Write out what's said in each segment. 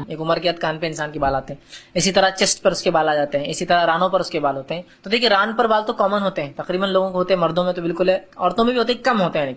ایک عمر کے بعد کان پہ انسان کے بال آتے ہیں، اسی طرح چیسٹ پر اس کے بال آ جاتے ہیں، اسی طرح رانوں پر اس کے بال ہوتے ہیں. تو دیکھیے ران پر بال تو کامن ہوتے ہیں، تقریباً لوگوں کو ہوتے ہیں، مردوں میں تو بالکل ہے، عورتوں میں بھی ہوتے ہیں، کم ہوتے ہیں.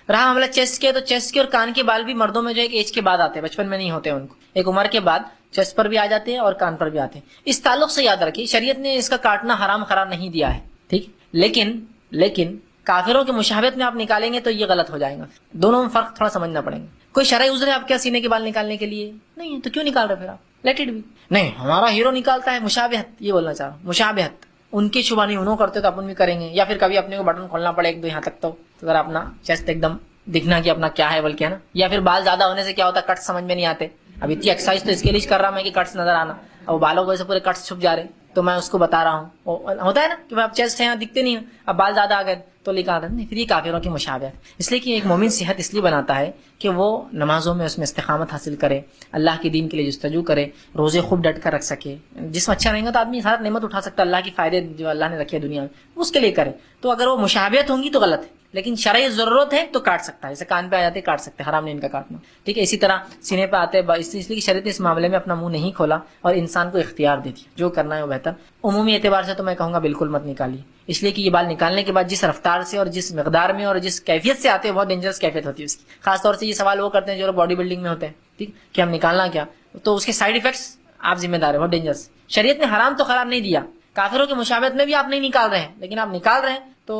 رہا معاملہ چیسٹ کے، تو چیسٹ کے اور کان کے بال بھی مردوں میں جو ایک ایج کے بعد آتے ہیں، بچپن میں نہیں ہوتے ان کو، ایک عمر کے بعد چیسٹ پر بھی آ جاتے ہیں اور کان پر بھی آتے ہیں. اس تعلق سے یاد رکھیے شریعت نے اس کا کاٹنا حرام قرار نہیں دیا ہے، ٹھیک. لیکن کافروں کے مشابہت میں آپ نکالیں گے تو یہ غلط ہو جائے گا. دونوں میں فرق تھوڑا سمجھنا پڑے گا. کوئی شرعی عذر ہے آپ کیا سینے کے بال نکالنے کے لیے؟ نہیں ہے تو کیوں نکال رہے پھر آپ؟ Let it be. نہیں ہمارا ہیرو نکالتا ہے، مشابہت، یہ بولنا چاہ رہا ہوں، مشابہت. ان کی شبہ نہیں، انہوں کرتے تو اپن بھی کریں گے، یا پھر کبھی اپنے کو بٹن کھولنا پڑے ایک دو یہاں تک تو ذرا اپنا چیسٹ ایک دم دکھنا کہ اپنا کیا ہے بلکہ، ہے نا. یا پھر بال زیادہ ہونے سے کیا ہوتا ہے، کٹس سمجھ میں نہیں آتے. اب اتنی ایکسرسائز تو اس کے لیے کر رہا میں کہ کٹس نظر آنا، اب بالوں کو ایسے پورے کٹس چھپ جا رہے، تو میں اس کو بتا رہا ہوں. ہوتا ہے نا کہ اب چیسٹ ہے یہاں دکھتے نہیں ہیں، اب بال زیادہ آ گئے تو نکال رہے. نہیں، پھر یہ کافروں کی مشابہت. اس لیے کہ ایک مومن صحت اس لیے بناتا ہے کہ وہ نمازوں میں اس میں استقامت حاصل کرے، اللہ کے دین کے لیے جستجو کرے، روزے خوب ڈٹ کر رکھ سکے. جسم اچھا رہے گا تو آدمی سارا نعمت اٹھا سکتا ہے، اللہ کی فائدے جو اللہ نے رکھے ہیں دنیا میں اس کے لیے کرے. تو اگر وہ مشابہت ہوں گی تو غلط ہے، لیکن شرعی ضرورت ہے تو کاٹ سکتا ہے. جیسے کان پہ آ جاتے کاٹ سکتے، حرام نہیں ان کا کاٹنا، ٹھیک ہے. اسی طرح سینے پہ آتے اس لیے کہ شریعت نے اس معاملے میں اپنا منہ نہیں کھولا اور انسان کو اختیار دے دیا، جو کرنا ہے وہ بہتر. عمومی اعتبار سے تو میں کہوں گا بالکل مت نکالیے، اس لیے کہ یہ بال نکالنے کے بعد جس رفتار سے اور جس مقدار میں اور جس کیفیت سے آتے ہیں بہت ڈینجرس کیفیت ہوتی ہے اس کی. خاص طور سے یہ سوال وہ کرتے ہیں جو باڈی بلڈنگ میں ہوتے ہیں، ٹھیک، کہ ہم نکالنا کیا، تو اس کے سائیڈ ایفیکٹس آپ ذمہ دار ہیں، بہت ڈینجرس. شریعت نے حرام تو قرار نہیں دیا، کافروں کے مشابہت میں بھی آپ نہیں نکال رہے ہیں، لیکن آپ نکال رہے ہیں تو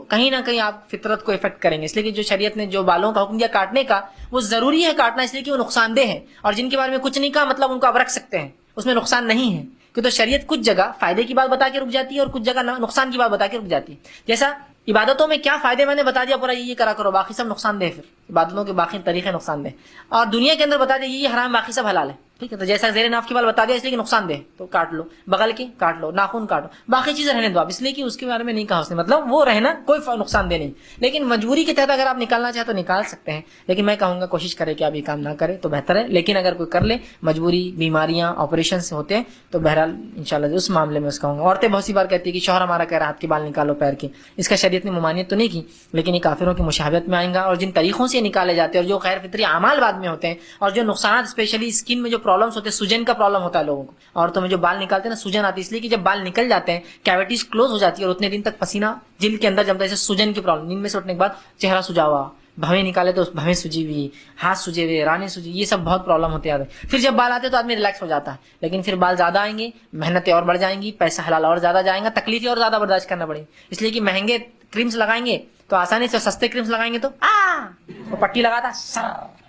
کہیں نہ کہیں آپ فطرت کو افیکٹ کریں گے. اس لیے کہ جو شریعت نے جو بالوں کا حکم دیا کاٹنے کا، وہ ضروری ہے کاٹنا، اس لیے کہ وہ نقصان دہ ہے. اور جن کے بارے میں کچھ نہیں کہا مطلب ان کو آپ رکھ سکتے ہیں، اس میں نقصان نہیں ہے. کہ تو شریعت کچھ جگہ فائدے کی بات بتا کے رک جاتی ہے اور کچھ جگہ نقصان کی بات بتا کے رک جاتی ہے. جیسا عبادتوں میں کیا فائدے میں نے بتا دیا پورا یہ کرا کرو، باقی سب نقصان دہ، پھر عبادتوں کے باقی طریقے نقصان دہ. اور دنیا کے اندر بتا دیا یہ حرام باقی سب حلال ہے، ٹھیک ہے. تو جیسا زیر ناف کی بال بتا دیا اس لیے کہ نقصان دہ تو کاٹ لو، بغل کے کاٹ لو، ناخن کاٹو، باقی چیزیں رہنے دو آپ، اس لیے کہ اس کے بارے میں نہیں کہا اس نے، مطلب وہ رہنا کوئی نقصان دہ نہیں. لیکن مجبوری کے تحت اگر آپ نکالنا چاہیں تو نکال سکتے ہیں، لیکن میں کہوں گا کوشش کرے کہ آپ یہ کام نہ کریں تو بہتر ہے. لیکن اگر کوئی کر لے، مجبوری، بیماریاں، آپریشن سے ہوتے ہیں تو بہرحال انشاءاللہ اس معاملے میں اس کا ہوں گا. عورتیں بہت سی بار کہتی ہے کہ شوہر ہمارا کہہ رہا ہاتھ کے بال نکالو پیر کے، اس کا شریعت نے ممانعت تو نہیں کی، لیکن یہ کافروں کی مشابہت میں آئیں گا. اور جن طریقوں سے نکالے جاتے ہیں اور جو غیر فطری اعمال بعد میں ہوتے ہیں، اور جو نقصانات اسپیشلی اسکن میں جو پرابلمس ہوتے ہیں، سوجن کا پرابلم ہوتا ہے لوگوں کو، عورتوں میں جو بال نکالتے ہیں نا سوجن آتی ہے، اس لیے کہ جب بال نکل جاتے ہیں کیویٹیز کلوز ہو جاتی ہے اور اتنے دن تک پسینہ جلد کے اندر جمتا ہے، جیسے سوجن کی پرابلم، نیند میں سے اٹھنے کے بعد چہرہ سجا ہوا، بھویں نکالے تو بھویں سجی ہوئی، ہاتھ سجے ہوئے، رانے سجی، یہ سب بہت پرابلم ہوتے ہیں. پھر جب بال آتے تو آدمی ریلیکس ہو جاتا ہے، لیکن پھر بال زیادہ آئیں گے، محنتیں اور بڑھ جائیں گی، پیسہ حلال اور زیادہ جائیں گا، تکلیفیں اور زیادہ برداشت کرنا پڑیں گی. اس لیے کہ مہنگے کریمز لگائیں گے تو آسانی سے، سستے کریمز لگائیں گے تو وہ پٹی لگاتا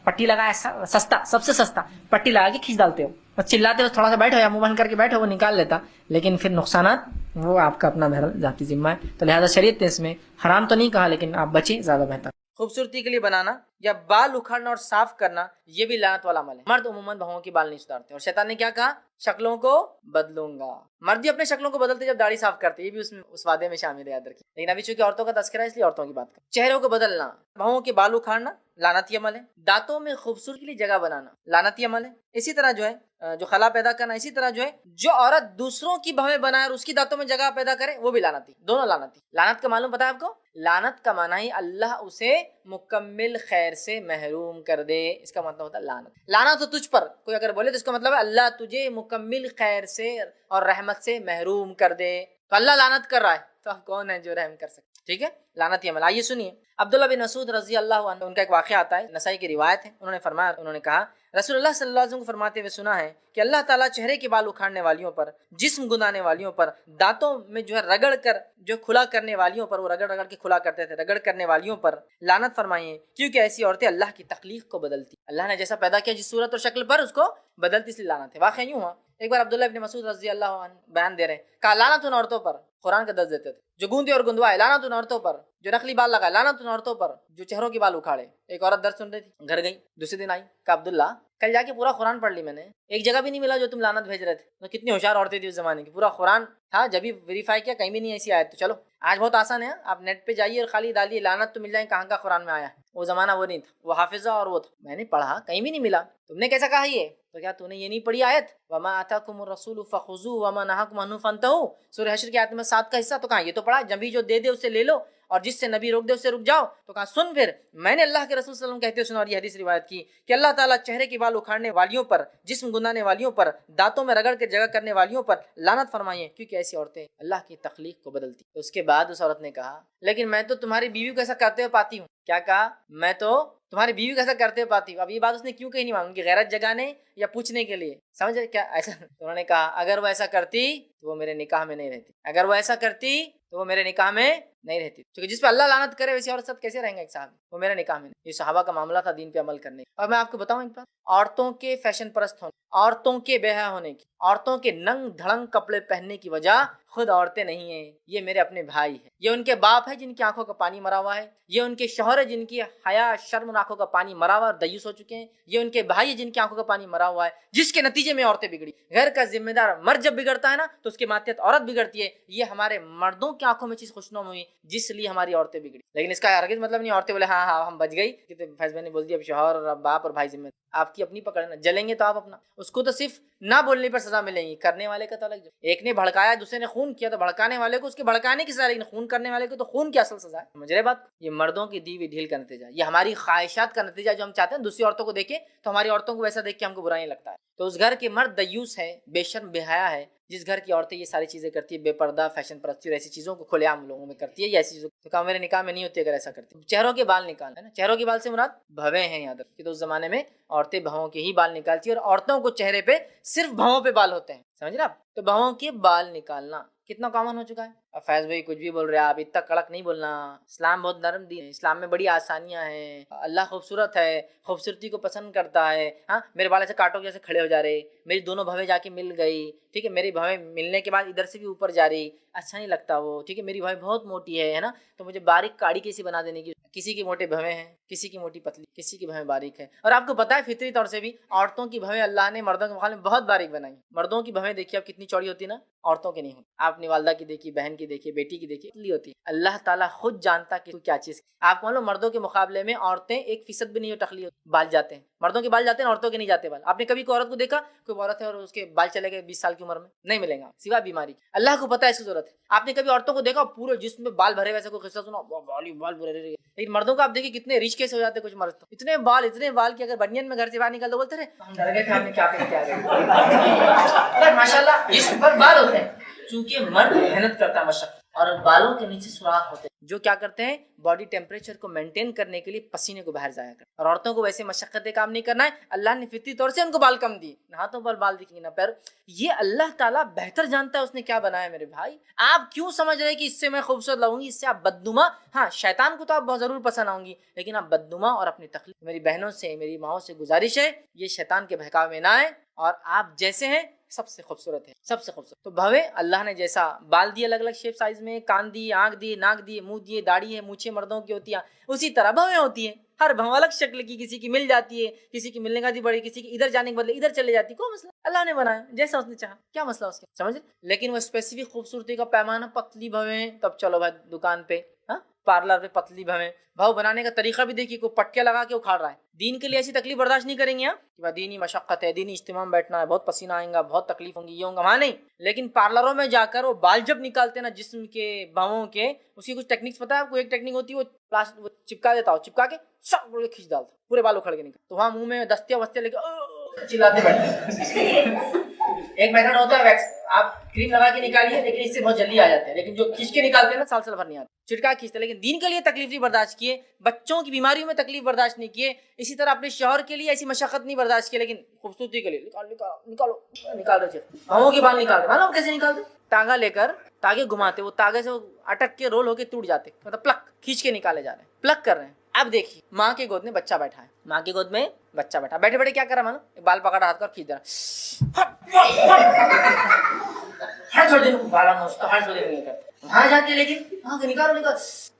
پٹی لگایا سستا، سب سے سستا پٹی لگا کے کھینچ ڈالتے ہو اور چلاتے ہو، تھوڑا سا بیٹھو یا منہ بند کر کے بیٹھو، وہ نکال لیتا، لیکن پھر نقصانات وہ آپ کا اپنا بہرحال ذاتی ذمہ ہے. تو لہذا شریعت نے اس میں حرام تو نہیں کہا، لیکن آپ بچیں زیادہ بہتر. خوبصورتی کے لیے بنانا یا بال اکھاڑنا اور صاف کرنا یہ بھی لعنت والا عمل ہے. مرد عموماً بہوؤں کے بال نہیں سدھارتے، اور شیطان نے کیا کہا، شکلوں کو بدلوں گا. مرد بھی اپنے شکلوں کو بدلتے جب داڑھی صاف کرتے، یہ بھی اس وعدے میں شامل ہے، یاد رکھیے. لیکن ابھی چونکہ عورتوں کا تذکرہ ہے اس لیے عورتوں کی بات کریں. چہروں کو بدلنا، بہوؤں کے بال اکھاڑنا لعنتی عمل ہے. دانتوں میں خوبصورتی کے لیے جگہ بنانا لعنتی عمل ہے. اسی طرح جو ہے جو خلا پیدا کرنا، اسی طرح جو ہے جو عورت دوسروں کی بھویں بنائے اور اس کی دانتوں میں جگہ پیدا کرے وہ بھی لعنتی، دونوں لعنتی. لعنت کا معلوم پتہ ہے آپ کو؟ لعنت کا معنی ہی اللہ اسے مکمل خیر سے محروم کر دے، اس کا مطلب ہوتا ہے لعنت. لعنت تو تجھ پر کوئی اگر بولے تو اس کا مطلب ہے اللہ تجھے مکمل خیر سے اور رحمت سے محروم کر دے. تو اللہ لعنت کر رہا ہے تو اب کون ہے جو رحم کر سکتے؟ ٹھیک ہے، لعنتی عمل. آئیے سنیے، عبداللہ بن مسعود رضی اللہ عنہ، ان کا ایک واقعہ آتا ہے، نسائی کی روایت ہے. انہوں نے فرمایا، انہوں نے کہا رسول اللہ صلی اللہ علیہ وسلم کو فرماتے ہوئے سنا ہے کہ اللہ تعالیٰ چہرے کے بال اکھاڑنے والیوں پر، جسم گندانے والیوں پر، دانتوں میں جو ہے رگڑ کر جو کھلا کرنے والیوں پر، وہ رگڑ رگڑ کے کھلا کرتے تھے، رگڑ کرنے والیوں پر لعنت فرمائیے، کیونکہ ایسی عورتیں اللہ کی تخلیق کو بدلتی، اللہ نے جیسا پیدا کیا جس صورت اور شکل پر اس کو بدلتی، اس لیے لعنت ہے. واقعہ یوں ہوا، ایک بار عبداللہ ابن مسعود رضی اللہ عنہ بیان دے رہے ہیں، کہا لعنت ان عورتوں پر، قرآن کا درس دیتے تھے، جو گوندے اور گندوائے، لعنت ان عورتوں پر جو نقلی بال لگائے، لعنت ان عورتوں پر جو چہروں کے بال اکھاڑے. ایک عورت درس سن رہی تھی، گھر گئی، دوسرے دن آئی، کہا عبداللہ کل جا کے پورا قرآن پڑھ لی میں نے، ایک جگہ بھی نہیں ملا جو تم لعنت بھیج رہے تھے. تو کتنی ہوشیار عورتیں تھی اس زمانے کی، پورا قرآن تھا، جب ہی ویریفائی کیا کہیں بھی نہیں ایسی آیت. تو چلو آج بہت آسان ہے، آپ نیٹ پہ جائیے اور خالی ڈالیے لعنت تو مل جائیں کہاں کا قرآن میں آیا ہے. وہ زمانہ وہ نہیں تھا، وہ حافظہ اور وہ تھا. میں نے پڑھا کہیں بھی نہیں ملا. تم نے کیسا کہا یہ؟ تو کیا تو نے یہ نہیں پڑھی آیت وما آتاکم الرسول فخذوہ وما نہاکم عنہ فانتہوا، سورہ حشر کی آیت میں 7 کا حصہ؟ تو کہاں یہ تو پڑھا، جب بھی جو دے دے اسے لے لو اور جس سے نبی روک دے اس سے رک جاؤ. تو کہا سن پھر میں نے اللہ کے رسول صلی اللہ علیہ وسلم کہتے سنا. اور یہ حدیث روایت کی کہ اللہ تعالیٰ چہرے کے بال اکھاڑنے والیوں پر، جسم گندانے والیوں پر، دانتوں میں رگڑ کے جگہ کرنے والیوں پر لعنت فرمائیے، کیونکہ ایسی عورتیں اللہ کی تخلیق کو بدلتی. تو اس کے بعد اس عورت نے کہا لیکن میں تو تمہاری بیوی کو ایسا کرتے ہوئے پاتی ہوں. کیا کہا؟ میں تو تمہاری بیوی کو ایسا کرتے ہوئے پاتی ہوں. اب یہ بات اس نے کیوں کہی نہیں مانگی؟ ان کی غیرت جگانے یا پوچھنے کے لیے؟ سمجھ کیا ایسا؟ انہوں نے کہا اگر وہ ایسا کرتی تو وہ میرے نکاح میں نہیں رہتی، اگر وہ ایسا کرتی تو وہ میرے نکاح میں نہیں رہتی. کیونکہ جس پہ اللہ لعنت کرے ویسی عورت ساتھ کیسے رہیں گا ایک صحابی؟ وہ میرے نکاح میں نہیں. یہ صحابہ کا معاملہ تھا دین پہ عمل کرنے. اور میں آپ کو بتاؤں ایک بات، عورتوں کے فیشن پرست ہونے، عورتوں کے بے حیا ہونے کی، عورتوں کے ننگ دھڑنگ کپڑے پہننے کی وجہ خود عورتیں نہیں ہیں، یہ میرے اپنے بھائی ہیں، یہ ان کے باپ ہے جن کی آنکھوں کا پانی مرا ہوا ہے، یہ ان کے شوہر ہے جن کی حیا شرم آنکھوں کا پانی مرا ہوا اور دیوس ہو چکے ہیں، یہ ان کے بھائی ہے جن کی آنکھوں کا پانی مرا ہوا ہے، جس کے نتیجے میں عورتیں بگڑی. گھر کا ذمہ دار مرد جب بگڑتا ہے نا تو اس کے ماتحت عورت بگڑتی ہے. یہ ہمارے مردوں کی آنکھوں میں چیز خوشنما ہوئی جس لیے ہماری عورتیں بگڑی. لیکن اس کا ہرگز مطلب نہیں عورتیں بولے ہاں ہاں ہم بچ گئی، فیض بھائی نے بول دیا اب شوہر اور باپ اور بھائی ذمہ دار. آپ کی اپنی پکڑ نا، جلیں گے تو آپ اپنا، اس کو تو صرف نہ بولنے پر سزا ملے گی، کرنے والے کا تو الگ. ایک نے بھڑکایا دوسرے نے خون کیا تو بھڑکانے والے کو اس کے بھڑکانے کی سزا، لیکن خون کرنے والے کو تو خون کی اصل سزا ہے. سمجھ رہے بات؟ یہ مردوں کی دی ہوئی ڈھیل کا نتیجہ، یہ ہماری خواہشات کا نتیجہ. جو ہم چاہتے ہیں دوسری عورتوں کو دیکھیں تو ہماری عورتوں کو ویسا دیکھ کے ہم کو برا نہیں لگتا ہے. تو اس گھر کے مرد دیوس ہے، بے شرم بے حیا ہے. جس گھر کی عورتیں یہ ساری چیزیں کرتی ہے، بے پردہ فیشن پرستی اور ایسی چیزوں کو کھلے عام لوگوں میں کرتی ہے، یہ ایسی چیزوں تو کہا میرے نکاح میں نہیں ہوتی اگر ایسا کرتی. چہروں کے بال نکالنا ہے نا، چہروں کے بال سے مراد بھویں ہیں. یاد رکھیے تو اس زمانے میں عورتیں بھووں کے ہی بال نکالتی ہیں اور عورتوں کو چہرے پہ صرف بھووں پہ بال ہوتے ہیں. سمجھ رہے آپ؟ تو بھووں کے بال نکالنا کتنا کامن ہو چکا ہے. اب فیض بھائی کچھ بھی بول رہے ہیں آپ، اتنا کڑک نہیں بولنا. اسلام بہت نرم دین ہے، اسلام میں بڑی آسانیاں ہیں. اللہ خوبصورت ہے، خوبصورتی کو پسند کرتا ہے. ہاں میرے بال ایسے کاٹو جیسے کھڑے ہو جا رہے، میری دونوں بھویں جا کے مل گئی، ٹھیک ہے، میری بھویں ملنے کے بعد ادھر سے بھی اوپر جا رہی، اچھا نہیں لگتا وہ، ٹھیک ہے. میری بھویں بہت موٹی ہے نا، تو مجھے باریک کاڑی کیسی بنا دینے کی. کسی کی موٹے بھویں ہیں، کسی کی موٹی پتلی، کسی کی بھویں باریک ہے. اور آپ کو پتا ہے فطری طور سے بھی عورتوں کی بھویں اللہ نے مردوں کے مقابلے میں بہت باریک بنائی. مردوں کی بھویں دیکھیے اب کتنی چوڑی ہوتی نا، عورتوں کی نہیں ہوتی. آپ اپنی والدہ کی دیکھیے، بہن کی دیکھیے، بیٹی کی دیکھیے، اتنی ہوتی ہے. اللہ تعالیٰ خود جانتا کہ کیا چیز. آپ کو معلوم مردوں کے مقابلے میں عورتیں 1% بھی نہیں ٹخلی بال جاتے ہیں. مردوں کے بال جاتے ہیں، عورتوں کے نہیں جاتے بال. آپ نے کبھی کوئی عورت کو دیکھا کوئی عورت ہے اور اس کے بال چلے گئے 20 سال کی عمر میں؟ نہیں ملیں گا سوائے بیماری. اللہ کو پتا ہے اس کی ضرورت ہے. آپ نے کبھی عورتوں کو دیکھا پورے جسم میں بال بھرے، ویسے کوئی قصہ سنا بال بھرے رہے؟ لیکن مردوں کو آپ دیکھیے کتنے ریچ کیسے ہو جاتے ہیں. کچھ مرد تو اتنے بال کہ اگر بنین میں گھر سے باہر نکل تو بولتے رہے ہم ڈر گئے تھے آپ نے کیا پہن کے آ گئے. ماشاءاللہ جسم پر بال ہوتے ہیں چونکہ مرد محنت کرتا ہے، مشقت، اور بالوں کے نیچے سوراخ ہوتے ہیں جو کیا کرتے ہیں باڈی ٹیمپریچر کو مینٹین کرنے کے لیے پسینے کو باہر ضائع کرتے ہیں. اور عورتوں کو ویسے مشقت کام نہیں کرنا ہے. اللہ نے فطری طور سے ان کو بال کم دی، نہ ہاتھوں پر بال دکھیں گے نہ پیر. یہ اللہ تعالیٰ بہتر جانتا ہے اس نے کیا بنایا. میرے بھائی آپ کیوں سمجھ رہے کہ اس سے میں خوبصورت لگوں گی، اس سے آپ بدنما. ہاں شیطان کو تو آپ بہت ضرور پسند آؤں گی، لیکن آپ بدنما اور اپنی تخلیق. میری بہنوں سے میری ماؤں سے گزارش ہے یہ شیطان کے بہکاوے میں نہ آئے، اور آپ جیسے ہیں سب سے خوبصورت ہے، سب سے خوبصورت. تو بھویں اللہ نے جیسا بال دیے الگ الگ شیپ سائز میں، کان دیے، آنکھ دیے، ناک دیے، منہ دیے، داڑھی ہے، مونچھیں مردوں کی ہوتی ہیں، اسی طرح بھویں ہوتی ہیں. ہر بھو الگ شکل کی، کسی کی مل جاتی ہے، کسی کی ملنے کا بھی بڑی، کسی کی ادھر جانے کے بدلے ادھر چلے جاتی. کوئی مسئلہ اللہ نے بنایا جیسا اس نے چاہا، کیا مسئلہ اس کا. سمجھ. لیکن وہ اسپیسیفک خوبصورتی کا پیمانہ پتلی بھویں، تب چلو بھائی دکان پہ پارلر پہ پتلی بھویں. بھو بنانے کا طریقہ بھی دیکھیے، کوئی پٹکے لگا کے اکھاڑ رہا ہے. دین کے لیے ایسی تکلیف برداشت نہیں کریں گے کہ بھائی دینی مشقت ہے، دینی اجتماع میں بیٹھنا ہے، بہت پسینہ آئے گا، بہت تکلیف ہوں گی، یہ ہوں گا، وہاں نہیں. لیکن پارلروں میں جا کر وہ بال جب نکالتے ہیں نا جسم کے بھووں کے، اس کی کچھ ٹیکنیکس پتا ہے آپ کو. ایک ٹیکنیک ہوتی ہے وہ چپکا دیتا ہو، چپکا کے سب کھینچ ڈالتا، پورے بال اکھڑ کے نکل. تو وہاں منہ میں دستیاں وستیاں لے کے چلاتے بیٹھتے. ایک میتھڈ ہوتا ہے ویکس، آپ کریم لگا کے نکالیے، لیکن اس سے بہت جلدی آ جاتے ہیں. لیکن جو کھینچ کے نکالتے ہیں نا سال بھر نہیں آتے، چٹکا کھینچتے. لیکن دین کے لیے تکلیف نہیں برداشت کیے، بچوں کی بیماریوں میں تکلیف برداشت نہیں کیے، اسی طرح اپنے شوہر کے لیے ایسی مشقت نہیں برداشت کی، لیکن خوبصورتی کے لیے نکال رہے. بھووں کے بال نکالتے، معلوم کیسے نکالتے؟ تاگا لے کر تاگے گھماتے، وہ تاگے سے اٹک کے رول ہو کے ٹوٹ جاتے، مطلب پلک کھینچ کے نکالے جا رہے ہیں، پلک کر رہے ہیں. اب دیکھیے ماں کے گود میں بچہ بیٹھا ہے، ماں کے گود میں بچہ بیٹھا، بیٹھے بیٹھے کیا کرا مانو بال پکڑا ہاتھ کر کھینچ دیا، ہر چھوڑ دن بالا نوچتا، ہر چھوڑ دن نہیں کرتا. وہاں جا کے لیکن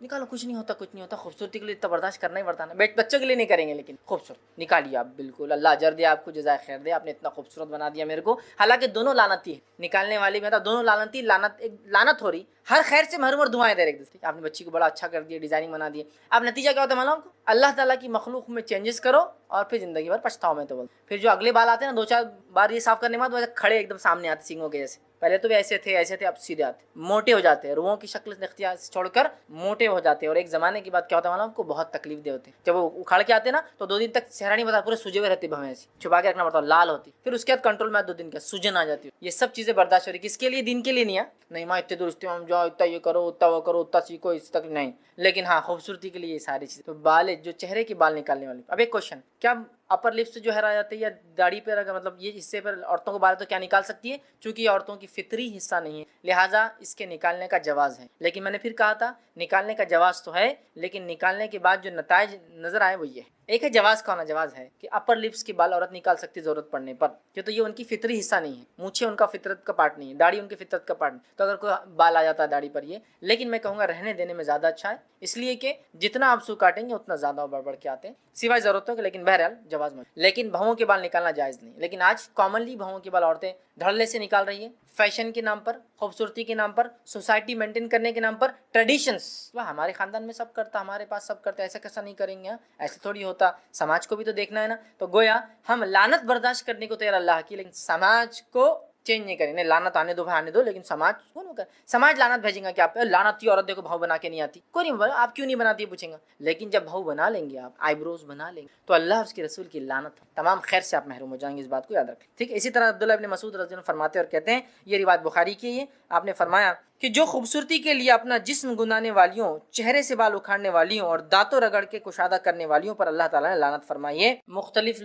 نکالو کچھ نہیں ہوتا. خوبصورتی کے لیے اتنا برداشت کرنا ہی پڑتا نا. بچوں کے لیے نہیں کریں گے، لیکن خوبصورت نکالیے آپ. بالکل اللہ اجر دے آپ کو، جزائے خیر دے، آپ نے اتنا خوبصورت بنا دیا میرے کو. حالانکہ دونوں لعنتی ہیں، نکالنے والی میں دونوں لعنتی، لعنت ہو رہی، ہر خیر سے محروم اور دعائیں دے رہے ایک دوسرے. آپ نے بچی کو بڑا اچھا کر دیا، ڈیزائننگ بنا دی. اب نتیجہ کیا ہوتا ہے معلوم کو؟ اللہ تعالیٰ کی مخلوق میں چینجز کرو اور پھر زندگی بھر پچھتاؤ. میں تو بول پھر جو اگلے بال آتے ہیں نا 2-4 بار یہ صاف کرنے کے بعد وہ کھڑے ایک دم سامنے آتے سینگوں کے جیسے. پہلے تو ایسے تھے اب سیدھے آتے موٹے ہو جاتے ہیں, روحوں کی شکل اختیار چھوڑ کر موٹے ہو جاتے ہیں. اور ایک زمانے کے بعد کیا ہوتا ہے معلوم کو, بہت تکلیف دہ ہوتے ہیں. جب وہ اکھاڑ کے آتے نا تو 2 دن تک چہرہ نہیں بتا, پورے سوجے ہوئے رہتے بھویں ایسی, چھپا کے رکھنا پڑتا, لال ہوتی. پھر اس کے بعد کنٹرول میں 2 دن کا سوجن آ جاتی. یہ سب چیزیں برداشت ہو رہی, کس کے لیے؟ دین کے لیے نہیں ہے. نہیں ماں اتنے درست ہم جاؤ, اتنا یہ کرو, اتنا وہ کرو, اتنا سیکھو, اس تک نہیں. لیکن ہاں خوبصورتی کے لیے یہ ساری چیزیں. تو بال جو چہرے کے بال نکالنے والی. اب ایک کوشچن, کیا اپر لپس جو ہے رہ جاتے ہیں یا داڑھی پہ اگر مطلب یہ حصے پر عورتوں کو بال تو کیا نکال سکتی ہے؟ چونکہ یہ عورتوں کی فطری حصہ نہیں ہے, لہٰذا اس کے نکالنے کا جواز ہے. لیکن میں نے پھر کہا تھا نکالنے کا جواز تو ہے, لیکن نکالنے کے بعد جو نتائج نظر آئے وہ یہ ہے. ایک ہے جواز کا ہونا, جواز ہے کہ اپر لپس کے بال عورت نکال سکتی ضرورت پڑنے پر, کہ تو یہ ان کی فطری حصہ نہیں ہے. مونچھیں ان کا فطرت کا پارٹ نہیں ہے, داڑھی ان کی فطرت کا پارٹ نہیں. تو اگر کوئی بال آ جاتا ہے داڑھی پر یہ, لیکن میں کہوں گا رہنے دینے میں زیادہ اچھا ہے, اس لیے کہ جتنا آپ سو کاٹیں گے اتنا زیادہ بڑھ بڑھ کے آتے ہیں سوائے ضرورتوں کے. لیکن بہرحال جواز میں, لیکن بھووں کے بال نکالنا جائز نہیں. لیکن آج کامنلی بھووں کے بال عورتیں دھڑلے سے نکال رہی ہیں, فیشن کے نام پر, خوبصورتی کے نام پر, سوسائٹی مینٹین کرنے کے نام پر, ٹریڈیشنس. وہ ہمارے خاندان میں سب کرتا, ہمارے پاس سب کرتا, ایسا کیسا نہیں کریں گے؟ ایسے تھوڑی ہوتا, سماج کو بھی تو دیکھنا ہے نا. تو گویا ہم لعنت برداشت کرنے کو تیار اللہ کی, لیکن سماج کو چینج نہیں کریں. نہیں لعنت آنے دو بھائی آنے دو, لیکن سماج کون ہوگا؟ سماج لعنت بھیجیں گا کہ آپ لعنتی عورت دیکھو بھاؤ بنا کے نہیں آتی. کوئی نہیں بولا آپ کیوں نہیں بناتی پوچھیں گا, لیکن جب بھاؤ بنا لیں گے آپ, آئی بروز بنا لیں گے, تو اللہ اس کے رسول کی لعنت, تمام خیر سے آپ محروم ہو جائیں گے. اس بات کو یاد رکھیں, ٹھیک ہے. اسی طرح عبداللہ ابن مسعود رضی اللہ عنہ فرماتے اور کہتے ہیں, یہ روایت بخاری کی ہے, آپ نے فرمایا کہ جو خوبصورتی کے لیے اپنا جسم گنانے والیوں, چہرے سے بال اکھاڑنے والیوں اور دانتوں رگڑ کے کشادہ کرنے والیوں پر اللہ تعالیٰ نے لعنت فرمائی ہے. مختلف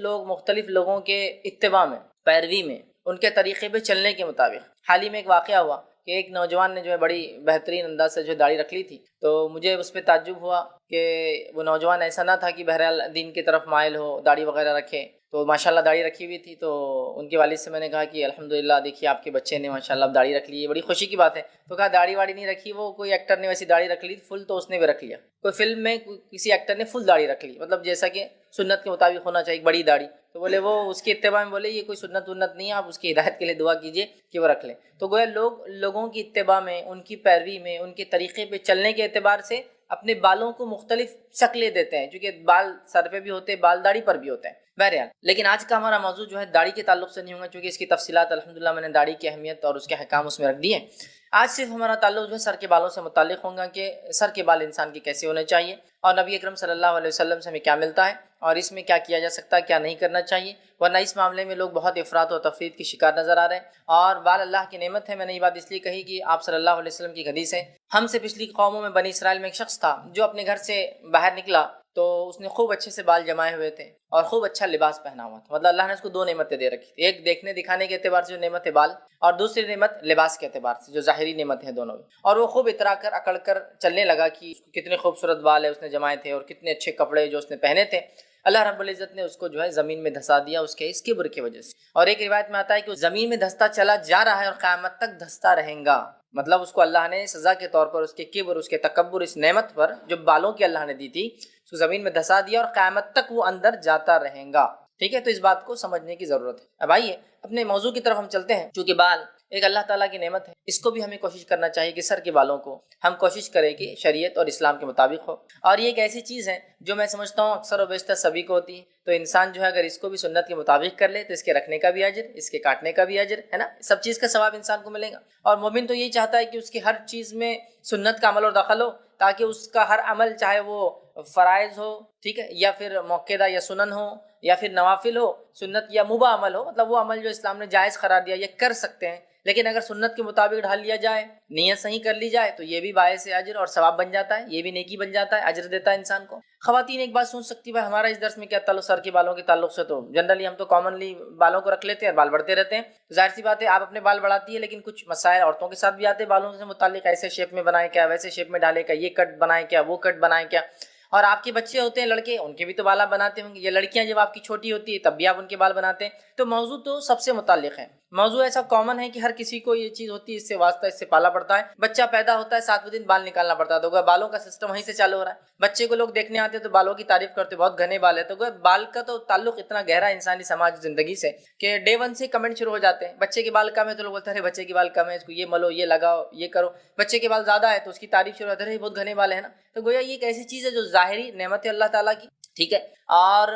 لوگوں کے اتباع میں, پیروی میں, ان کے طریقے پہ چلنے کے مطابق. حال ہی میں ایک واقعہ ہوا کہ ایک نوجوان نے جو ہے بڑی بہترین انداز سے جو داڑھی رکھ لی تھی. تو مجھے اس پہ تعجب ہوا کہ وہ نوجوان ایسا نہ تھا کہ بہرحال دین کی طرف مائل ہو, داڑھی وغیرہ رکھے. تو ماشاءاللہ داڑھی رکھی ہوئی تھی. تو ان کے والد سے میں نے کہا کہ الحمدللہ دیکھیے آپ کے بچے نے ماشاءاللہ اب داڑھی رکھ لی ہے, بڑی خوشی کی بات ہے. تو کہا داڑھی واڑی نہیں رکھی, وہ کوئی ایکٹر نے ویسی داڑھی رکھ لی فل, تو اس نے بھی رکھ لیا. کوئی فلم میں کسی ایکٹر نے فل داڑھی رکھ لی, مطلب جیسا کہ سنت کے مطابق ہونا چاہیے, بڑی داڑھی. تو بولے وہ اس کے اتباع میں بولے یہ کوئی سنت نہیں ہے, آپ اس کی ہدایت کے لیے دعا کیجئے کہ وہ رکھ لیں. تو گویا لوگوں کی اتباع میں, ان کی پیروی میں, ان کے طریقے پہ چلنے کے اعتبار سے اپنے بالوں کو مختلف شکلیں دیتے ہیں, کیونکہ بال سر پہ بھی ہوتے ہیں, بال داڑھی پر بھی ہوتے ہیں. بہرحال لیکن آج کا ہمارا موضوع جو ہے داڑھی کے تعلق سے نہیں ہوگا, کیونکہ اس کی تفصیلات الحمدللہ میں نے داڑھی کی اہمیت اور اس کے احکام اس میں رکھ دیے. آج صرف ہمارا تعلق جو ہے سر کے بالوں سے متعلق ہوگا کہ سر کے بال انسان کے کیسے ہونے چاہیے, اور نبی اکرم صلی اللہ علیہ وسلم سے ہمیں کیا ملتا ہے, اور اس میں کیا کیا جا سکتا ہے, کیا نہیں کرنا چاہیے. ورنہ اس معاملے میں لوگ بہت افراط و تفرید کی شکار نظر آ رہے ہیں. اور بال اللہ کی نعمت ہے. میں نے یہ بات اس لیے کہی کہ آپ صلی اللہ علیہ وسلم کی حدیث ہے, ہم سے پچھلی قوموں میں بنی اسرائیل میں ایک شخص تھا جو اپنے گھر سے باہر نکلا تو اس نے خوب اچھے سے بال جمائے ہوئے تھے اور خوب اچھا لباس پہنا ہوا تھا. مطلب اللہ نے اس کو 2 نعمتیں دے رکھی تھی, ایک دیکھنے دکھانے کے اعتبار سے جو نعمت ہے بال, اور دوسری نعمت لباس کے اعتبار سے جو ظاہری نعمت ہے دونوں. اور وہ خوب اترا کر اکڑ کر چلنے لگا کہ کتنے خوبصورت بال ہے اس نے جمائے تھے اور کتنے اچھے کپڑے جو اس نے پہنے تھے. اللہ رب العزت نے اس کو جو ہے زمین میں دھسا دیا اس کبر کی وجہ سے. اور ایک روایت میں آتا ہے کہ وہ زمین میں دھستا چلا جا رہا ہے اور قیامت تک دھستا رہے گا. مطلب اس کو اللہ نے سزا کے طور پر اس کے کبر, اس کے تکبر, اس نعمت پر جو بالوں کی اللہ نے دی تھی, اس کو زمین میں دھسا دیا اور قیامت تک وہ اندر جاتا رہے گا. ٹھیک ہے, تو اس بات کو سمجھنے کی ضرورت ہے. اب آئیے اپنے موضوع کی طرف ہم چلتے ہیں. چونکہ بال ایک اللہ تعالیٰ کی نعمت ہے, اس کو بھی ہمیں کوشش کرنا چاہیے کہ سر کے بالوں کو ہم کوشش کریں کہ شریعت اور اسلام کے مطابق ہو. اور یہ ایک ایسی چیز ہے جو میں سمجھتا ہوں اکثر و بیشتر سبھی کو ہوتی ہے. تو انسان جو ہے اگر اس کو بھی سنت کے مطابق کر لے تو اس کے رکھنے کا بھی اجر, اس کے کاٹنے کا بھی اجر ہے نا, سب چیز کا ثواب انسان کو ملے گا. اور مومن تو یہی چاہتا ہے کہ اس کی ہر چیز میں سنت کا عمل اور دخل ہو, تاکہ اس کا ہر عمل چاہے وہ فرائض ہو, ٹھیک ہے, یا پھر موقعہ یا سنن ہو, یا پھر نوافل ہو, سنت یا مباح عمل ہو, مطلب وہ عمل جو اسلام نے جائز قرار دیا یہ کر سکتے ہیں. لیکن اگر سنت کے مطابق ڈھال لیا جائے, نیت صحیح کر لی جائے, تو یہ بھی باعث اجر اور ثواب بن جاتا ہے, یہ بھی نیکی بن جاتا ہے, اجر دیتا ہے انسان کو. خواتین ایک بات سوچ سکتی ہے ہمارا اس درس میں کیا تعلق سر کے بالوں کے تعلق سے, تو جنرلی ہم تو کامنلی بالوں کو رکھ لیتے ہیں اور بال بڑھتے رہتے ہیں. ظاہر سی بات ہے آپ اپنے بال بڑھاتی ہے, لیکن کچھ مسائل عورتوں کے ساتھ بھی آتے ہیں بالوں سے متعلق, ایسے شیپ میں بنائے کیا, ویسے شیپ میں ڈالے کیا, یہ کٹ بنائے کیا, وہ کٹ بنائے کیا. اور آپ کے بچے ہوتے ہیں لڑکے, ان کے بھی تو بال آپ بناتے ہوں گے, یہ لڑکیاں جب آپ کی چھوٹی ہوتی ہے تب بھی آپ ان کے بال بناتے ہیں. تو موضوع تو سب سے متعلق ہے, موضوع ایسا کامن ہے کہ ہر کسی کو یہ چیز ہوتی ہے, اس سے واسطہ, اس سے پالا پڑتا ہے. بچہ پیدا ہوتا ہے 7ویں دن بال نکالنا پڑتا ہے, تو بالوں کا سسٹم وہیں سے چالو ہو رہا ہے. بچے کو لوگ دیکھنے آتے تو بالوں کی تعریف کرتے, بہت گھنے بال ہے. تو بال کا تو تعلق اتنا گہرا انسانی سماج زندگی سے کہ ڈے 1 سے کمنٹ شروع ہو جاتے ہیں. بچے کے بال کم ہے تو لوگ بولتے ہیں ارے بچے کے بال کم ہے, اس کو یہ ملو, یہ لگاؤ, یہ کرو. بچے کے بال زیادہ ہے تو اس کی تعریف شروع ہوتی ہے, ارے بہت گھنے بال ہے نا. تو گویا یہ ایک ایسی چیز ہے جو ظاہری نعمت ہے اللہ تعالیٰ کی, ٹھیک ہے. اور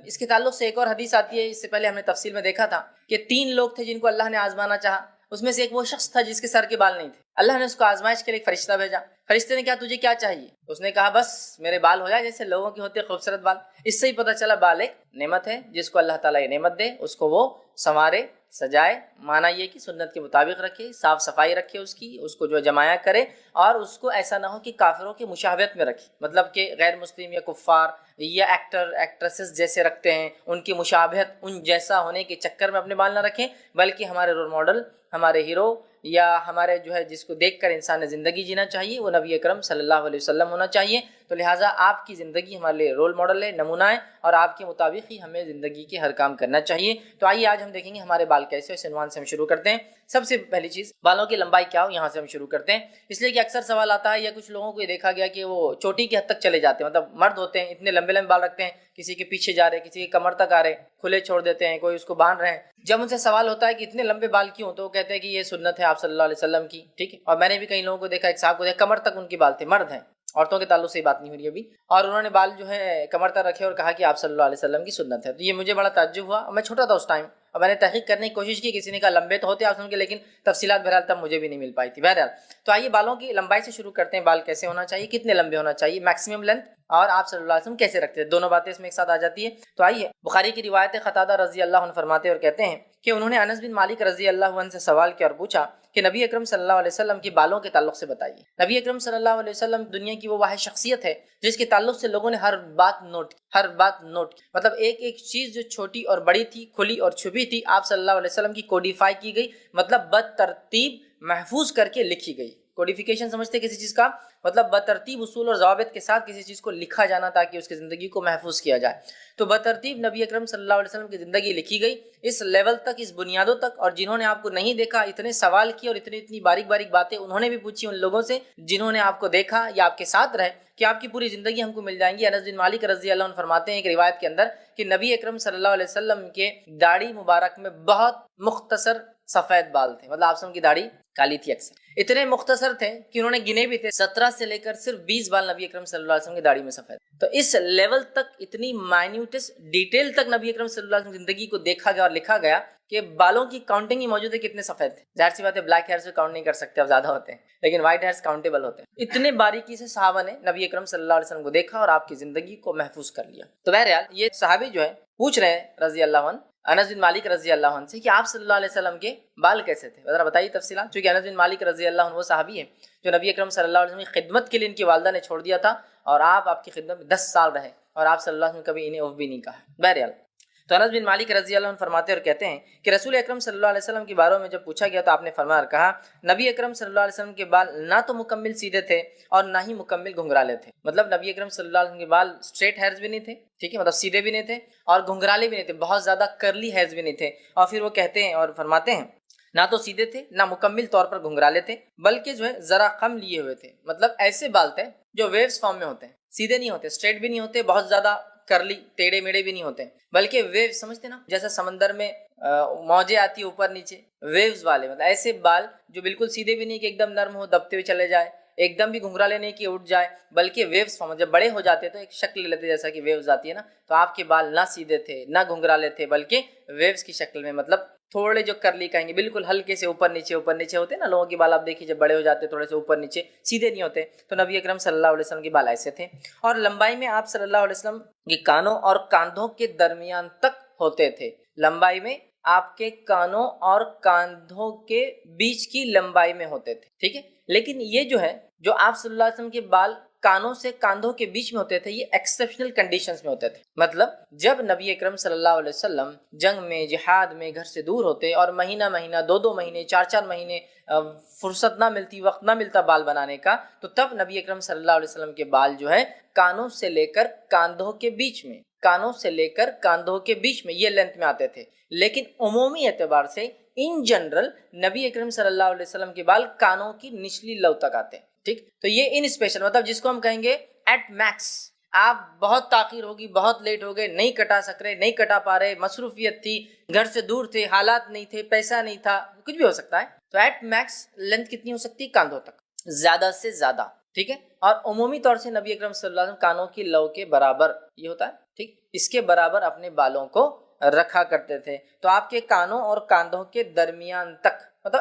اس کے تعلق سے ایک اور حدیث آتی ہے, اس سے پہلے ہم نے تفصیل میں دیکھا تھا کہ 3 لوگ تھے جن کو اللہ نے آزمانا چاہا. اس میں سے ایک وہ شخص تھا جس کے سر کے بال نہیں تھے. اللہ نے اس کو آزمائش کے لیے ایک فرشتہ بھیجا. فرشتے نے کہا تجھے کیا چاہیے؟ اس نے کہا بس میرے بال ہو جائے جیسے لوگوں کے ہوتے خوبصورت بال. اس سے ہی پتہ چلا بال ایک نعمت ہے، جس کو اللہ تعالیٰ یہ نعمت دے اس کو وہ سنوارے سجائے. مانا یہ کہ سنت کے مطابق رکھے، صاف صفائی رکھے اس کو جو جمایا کرے، اور اس کو ایسا نہ ہو کہ کافروں کے مشابہت میں رکھے، مطلب کہ غیر مسلم یا کفار یا ایکٹر ایکٹریسز جیسے رکھتے ہیں ان کی مشابہت، ان جیسا ہونے کے چکر میں اپنے بال نہ رکھیں، بلکہ ہمارے رول ماڈل، ہمارے ہیرو یا ہمارے جو ہے جس کو دیکھ کر انسان نے زندگی جینا چاہیے وہ نبی اکرم صلی اللہ علیہ وسلم ہونا چاہیے. تو لہٰذا آپ کی زندگی ہمارے لیے رول ماڈل ہے، نمونہ ہے، اور آپ کے مطابق ہی ہمیں زندگی کے ہر کام کرنا چاہیے. تو آئیے آج ہم دیکھیں گے ہمارے بال کیسے. اس عنوان سے ہم شروع کرتے ہیں. سب سے پہلی چیز بالوں کی لمبائی کیا ہو، یہاں سے ہم شروع کرتے ہیں. اس لیے کہ اکثر سوال آتا ہے یا کچھ لوگوں کو یہ دیکھا گیا کہ وہ چوٹی کی حد تک چلے جاتے ہیں، مطلب مرد ہوتے ہیں اتنے لمبے لمبے بال رکھتے ہیں، کسی کے پیچھے جا رہے، کسی کے کمر تک آ رہے، کھلے چھوڑ دیتے ہیں، کوئی اس کو باندھ رہے ہیں. جب ان سے سوال ہوتا ہے کہ اتنے لمبے بال کیوں، تو وہ کہتے ہیں کہ یہ سنت ہے آپ صلی اللہ علیہ وسلم کی. ٹھیک ہے، اور میں نے بھی کئی لوگوں کو دیکھا، ایک صاحب کو دیکھا کمر تک ان کے بال تھے، مرد ہیں، عورتوں کے تعلق سے یہ بات نہیں ہو رہی ابھی، اور انہوں نے بال جو ہے کمر تک رکھے اور کہا کہ آپ صلی اللہ علیہ وسلم کی سنت ہے. تو یہ مجھے بڑا تعجب ہوا، اور میں چھوٹا تھا اس ٹائم، اور میں نے تحقیق کرنے کی کوشش کی. کسی نے کہا لمبے تو ہوتے آپ سن کے، لیکن تفصیلات بہرحال تب مجھے بھی نہیں مل پائی تھی. بہرحال تو آئیے بالوں کی لمبائی سے شروع کرتے ہیں. بال کیسے ہونا چاہیے، کتنے لمبے ہونا چاہیے، میکسیمم لینتھ، اور آپ صلی اللہ علیہ وسلم کیسے رکھتے ہیں، دونوں باتیں اس میں ایک ساتھ آ جاتی ہے. تو آئیے بخاری کی روایت ہے، قتادہ رضی اللہ عنہ فرماتے اور کہتے ہیں کہ انہوں نے انس بن مالک رضی اللہ عنہ سے سوال کیا اور پوچھا کہ نبی اکرم صلی اللہ علیہ وسلم کے بالوں کے تعلق سے بتائیے. نبی اکرم صلی اللہ علیہ وسلم دنیا کی وہ واحد شخصیت ہے جس کے تعلق سے لوگوں نے ہر بات نوٹ مطلب ایک ایک چیز جو چھوٹی اور بڑی تھی، کھلی اور چھپی تھی، آپ صلی اللہ علیہ وسلم کی کوڈیفائی کی گئی، مطلب بترتیب محفوظ کر کے لکھی گئی. کوڈیفیکیشن سمجھتے کسی چیز کا مطلب بترتیب اصول اور ضوابط کے ساتھ کسی چیز کو لکھا جانا تاکہ اس کی زندگی کو محفوظ کیا جائے. تو بترتیب نبی اکرم صلی اللہ علیہ وسلم کی زندگی لکھی گئی، اس لیول تک، اس بنیادوں تک. اور جنہوں نے آپ کو نہیں دیکھا، اتنے سوال کیے اور اتنی باریک باریک باتیں انہوں نے بھی پوچھی ان لوگوں سے جنہوں نے آپ کو دیکھا یا آپ کے ساتھ رہے، کہ آپ کی پوری زندگی ہم کو مل جائیں گی. انس بن مالک رضی اللہ عنہ فرماتے ہیں ایک روایت کے اندر کہ نبی اکرم صلی اللہ علیہ وسلم کے داڑھی مبارک میں بہت مختصر سفید بال تھے، مطلب آپ کی داڑھی کالی تھی، اکثر اتنے مختصر تھے کہ انہوں نے گنے بھی تھے، 17 سے لے کر صرف 20 بال نبی اکرم صلی اللہ علیہ وسلم کی داڑھی میں سفید. تو اس لیول تک، اتنی مائنیوٹس ڈیٹیل تک نبی اکرم صلی اللہ علیہ وسلم کی زندگی کو دیکھا گیا اور لکھا گیا کہ بالوں کی کاؤنٹنگ ہی موجود ہے کتنے سفید تھے. ظاہر سی بات ہے بلیک ہیئر سے کاؤنٹ نہیں کر سکتے، اب زیادہ ہوتے ہیں، لیکن وائٹ ہیئرز کاؤنٹیبل ہوتے ہیں. اتنے باریکی سے صحابہ نے نبی اکرم صلی اللہ علیہ وسلم کو دیکھا اور آپ کی زندگی کو محفوظ کر لیا. تو بہرحال یہ صحابی جو ہے پوچھ رہے ہیں رضی اللہ عنہ، انس بن مالک رضی اللہ عنہ سے، کہ آپ صلی اللہ علیہ وسلم کے بال کیسے تھے، ذرا بتائیے تفصیلات. چونکہ انس بن مالک رضی اللہ عنہ وہ صحابی ہیں جو نبی اکرم صلی اللہ علیہ وسلم کی خدمت کے لیے ان کی والدہ نے چھوڑ دیا تھا، اور آپ کی خدمت میں 10 سال رہے، اور آپ صلی اللہ علیہ وسلم کبھی انہیں اف بھی نہیں کہا. بہرحال تو انس بن مالک رضی اللہ عنہ فرماتے اور کہتے ہیں کہ رسول اکرم صلی اللہ علیہ وسلم کے بارے میں جب پوچھا گیا تو آپ نے فرمایا اور کہا نبی اکرم صلی اللہ علیہ وسلم کے بال نہ تو مکمل سیدھے تھے اور نہ ہی مکمل گھنگرالے تھے. مطلب نبی اکرم صلی اللہ علیہ وسلم کے بال اسٹریٹ ہیئرز بھی نہیں تھے، ٹھیک ہے، مطلب سیدھے بھی نہیں تھے، اور گھنگرالے بھی نہیں تھے، بہت زیادہ کرلی ہیئرز بھی نہیں تھے. اور پھر وہ کہتے ہیں اور فرماتے ہیں نہ تو سیدھے تھے نہ مکمل طور پر گھنگرالے تھے، بلکہ جو ہے ذرا کم لیے ہوئے تھے. مطلب ایسے بال تھے جو ویوز فارم میں ہوتے ہیں، سیدھے نہیں ہوتے، اسٹریٹ بھی نہیں ہوتے، بہت زیادہ کرلی ٹیڑے میڑے بھی نہیں ہوتے، بلکہ ویو سمجھتے نا، جیسا سمندر میں موجیں آتی اوپر نیچے، ویوز والے، مطلب ایسے بال جو بالکل سیدھے بھی نہیں کہ ایک دم نرم ہو دبتے ہوئے چلے جائے، ایک دم بھی گھنگرالے نہیں کہ اٹھ جائے، بلکہ ویوز فارم. جب بڑے ہو جاتے تو ایک شکل لیتے جیسا کہ ویوز آتی ہے نا، تو آپ کے بال نہ سیدھے تھے نہ گھنگرالے تھے، بلکہ ویوز کی شکل میں، مطلب تھوڑے جو کرلی کہیں گے، بالکل ہلکے سے اوپر نیچے ہوتے ہیں نا لوگوں کے بال، آپ دیکھیے جب بڑے ہو جاتے تھوڑے سے اوپر نیچے، سیدھے نہیں ہوتے. تو نبی اکرم صلی اللہ علیہ وسلم کے بال ایسے تھے. اور لمبائی میں آپ صلی اللہ علیہ وسلم کے کانوں اور کاندھوں کے درمیان تک ہوتے تھے. لمبائی میں آپ کے کانوں اور کاندھوں کے بیچ کی لمبائی میں ہوتے تھے، ٹھیک ہے. لیکن یہ جو ہے جو آپ صلی اللہ علیہ وسلم کے بال کانوں سے کاندھوں کے بیچ میں ہوتے تھے، یہ ایکسیپشنل کنڈیشنز میں ہوتے تھے. مطلب جب نبی اکرم صلی اللہ علیہ وسلم جنگ میں، جہاد میں گھر سے دور ہوتے اور مہینہ مہینہ، 2 مہینے، 4 مہینے فرصت نہ ملتی، وقت نہ ملتا بال بنانے کا، تو تب نبی اکرم صلی اللہ علیہ وسلم کے بال جو ہے کانوں سے لے کر کاندھوں کے بیچ میں یہ لینتھ میں آتے تھے. لیکن عمومی اعتبار سے ان جنرل نبی اکرم صلی اللہ علیہ وسلم کے بال کانوں کی نچلی لو تک آتے ہیں، ٹھیک. تو یہ ان اسپیشل، مطلب جس کو ہم کہیں گے ایٹ میکس، آپ بہت تاخیر ہوگی، بہت لیٹ ہو گئے، نہیں کٹا سک رہے، نہیں کٹا پا رہے، مصروفیت تھی، گھر سے دور تھے، حالات نہیں تھے، پیسہ نہیں تھا، کچھ بھی ہو سکتا ہے. تو ایٹ میکس لینتھ کتنی ہو سکتی ہے؟ کاندھوں تک، زیادہ سے زیادہ، ٹھیک ہے. اور عمومی طور سے نبی اکرم صلی اللہ علیہ وسلم کانوں کی لو کے برابر یہ ہوتا ہے، ٹھیک، اس کے برابر اپنے بالوں کو رکھا کرتے تھے. تو آپ کے کانوں اور کاندھوں کے درمیان تک، مطلب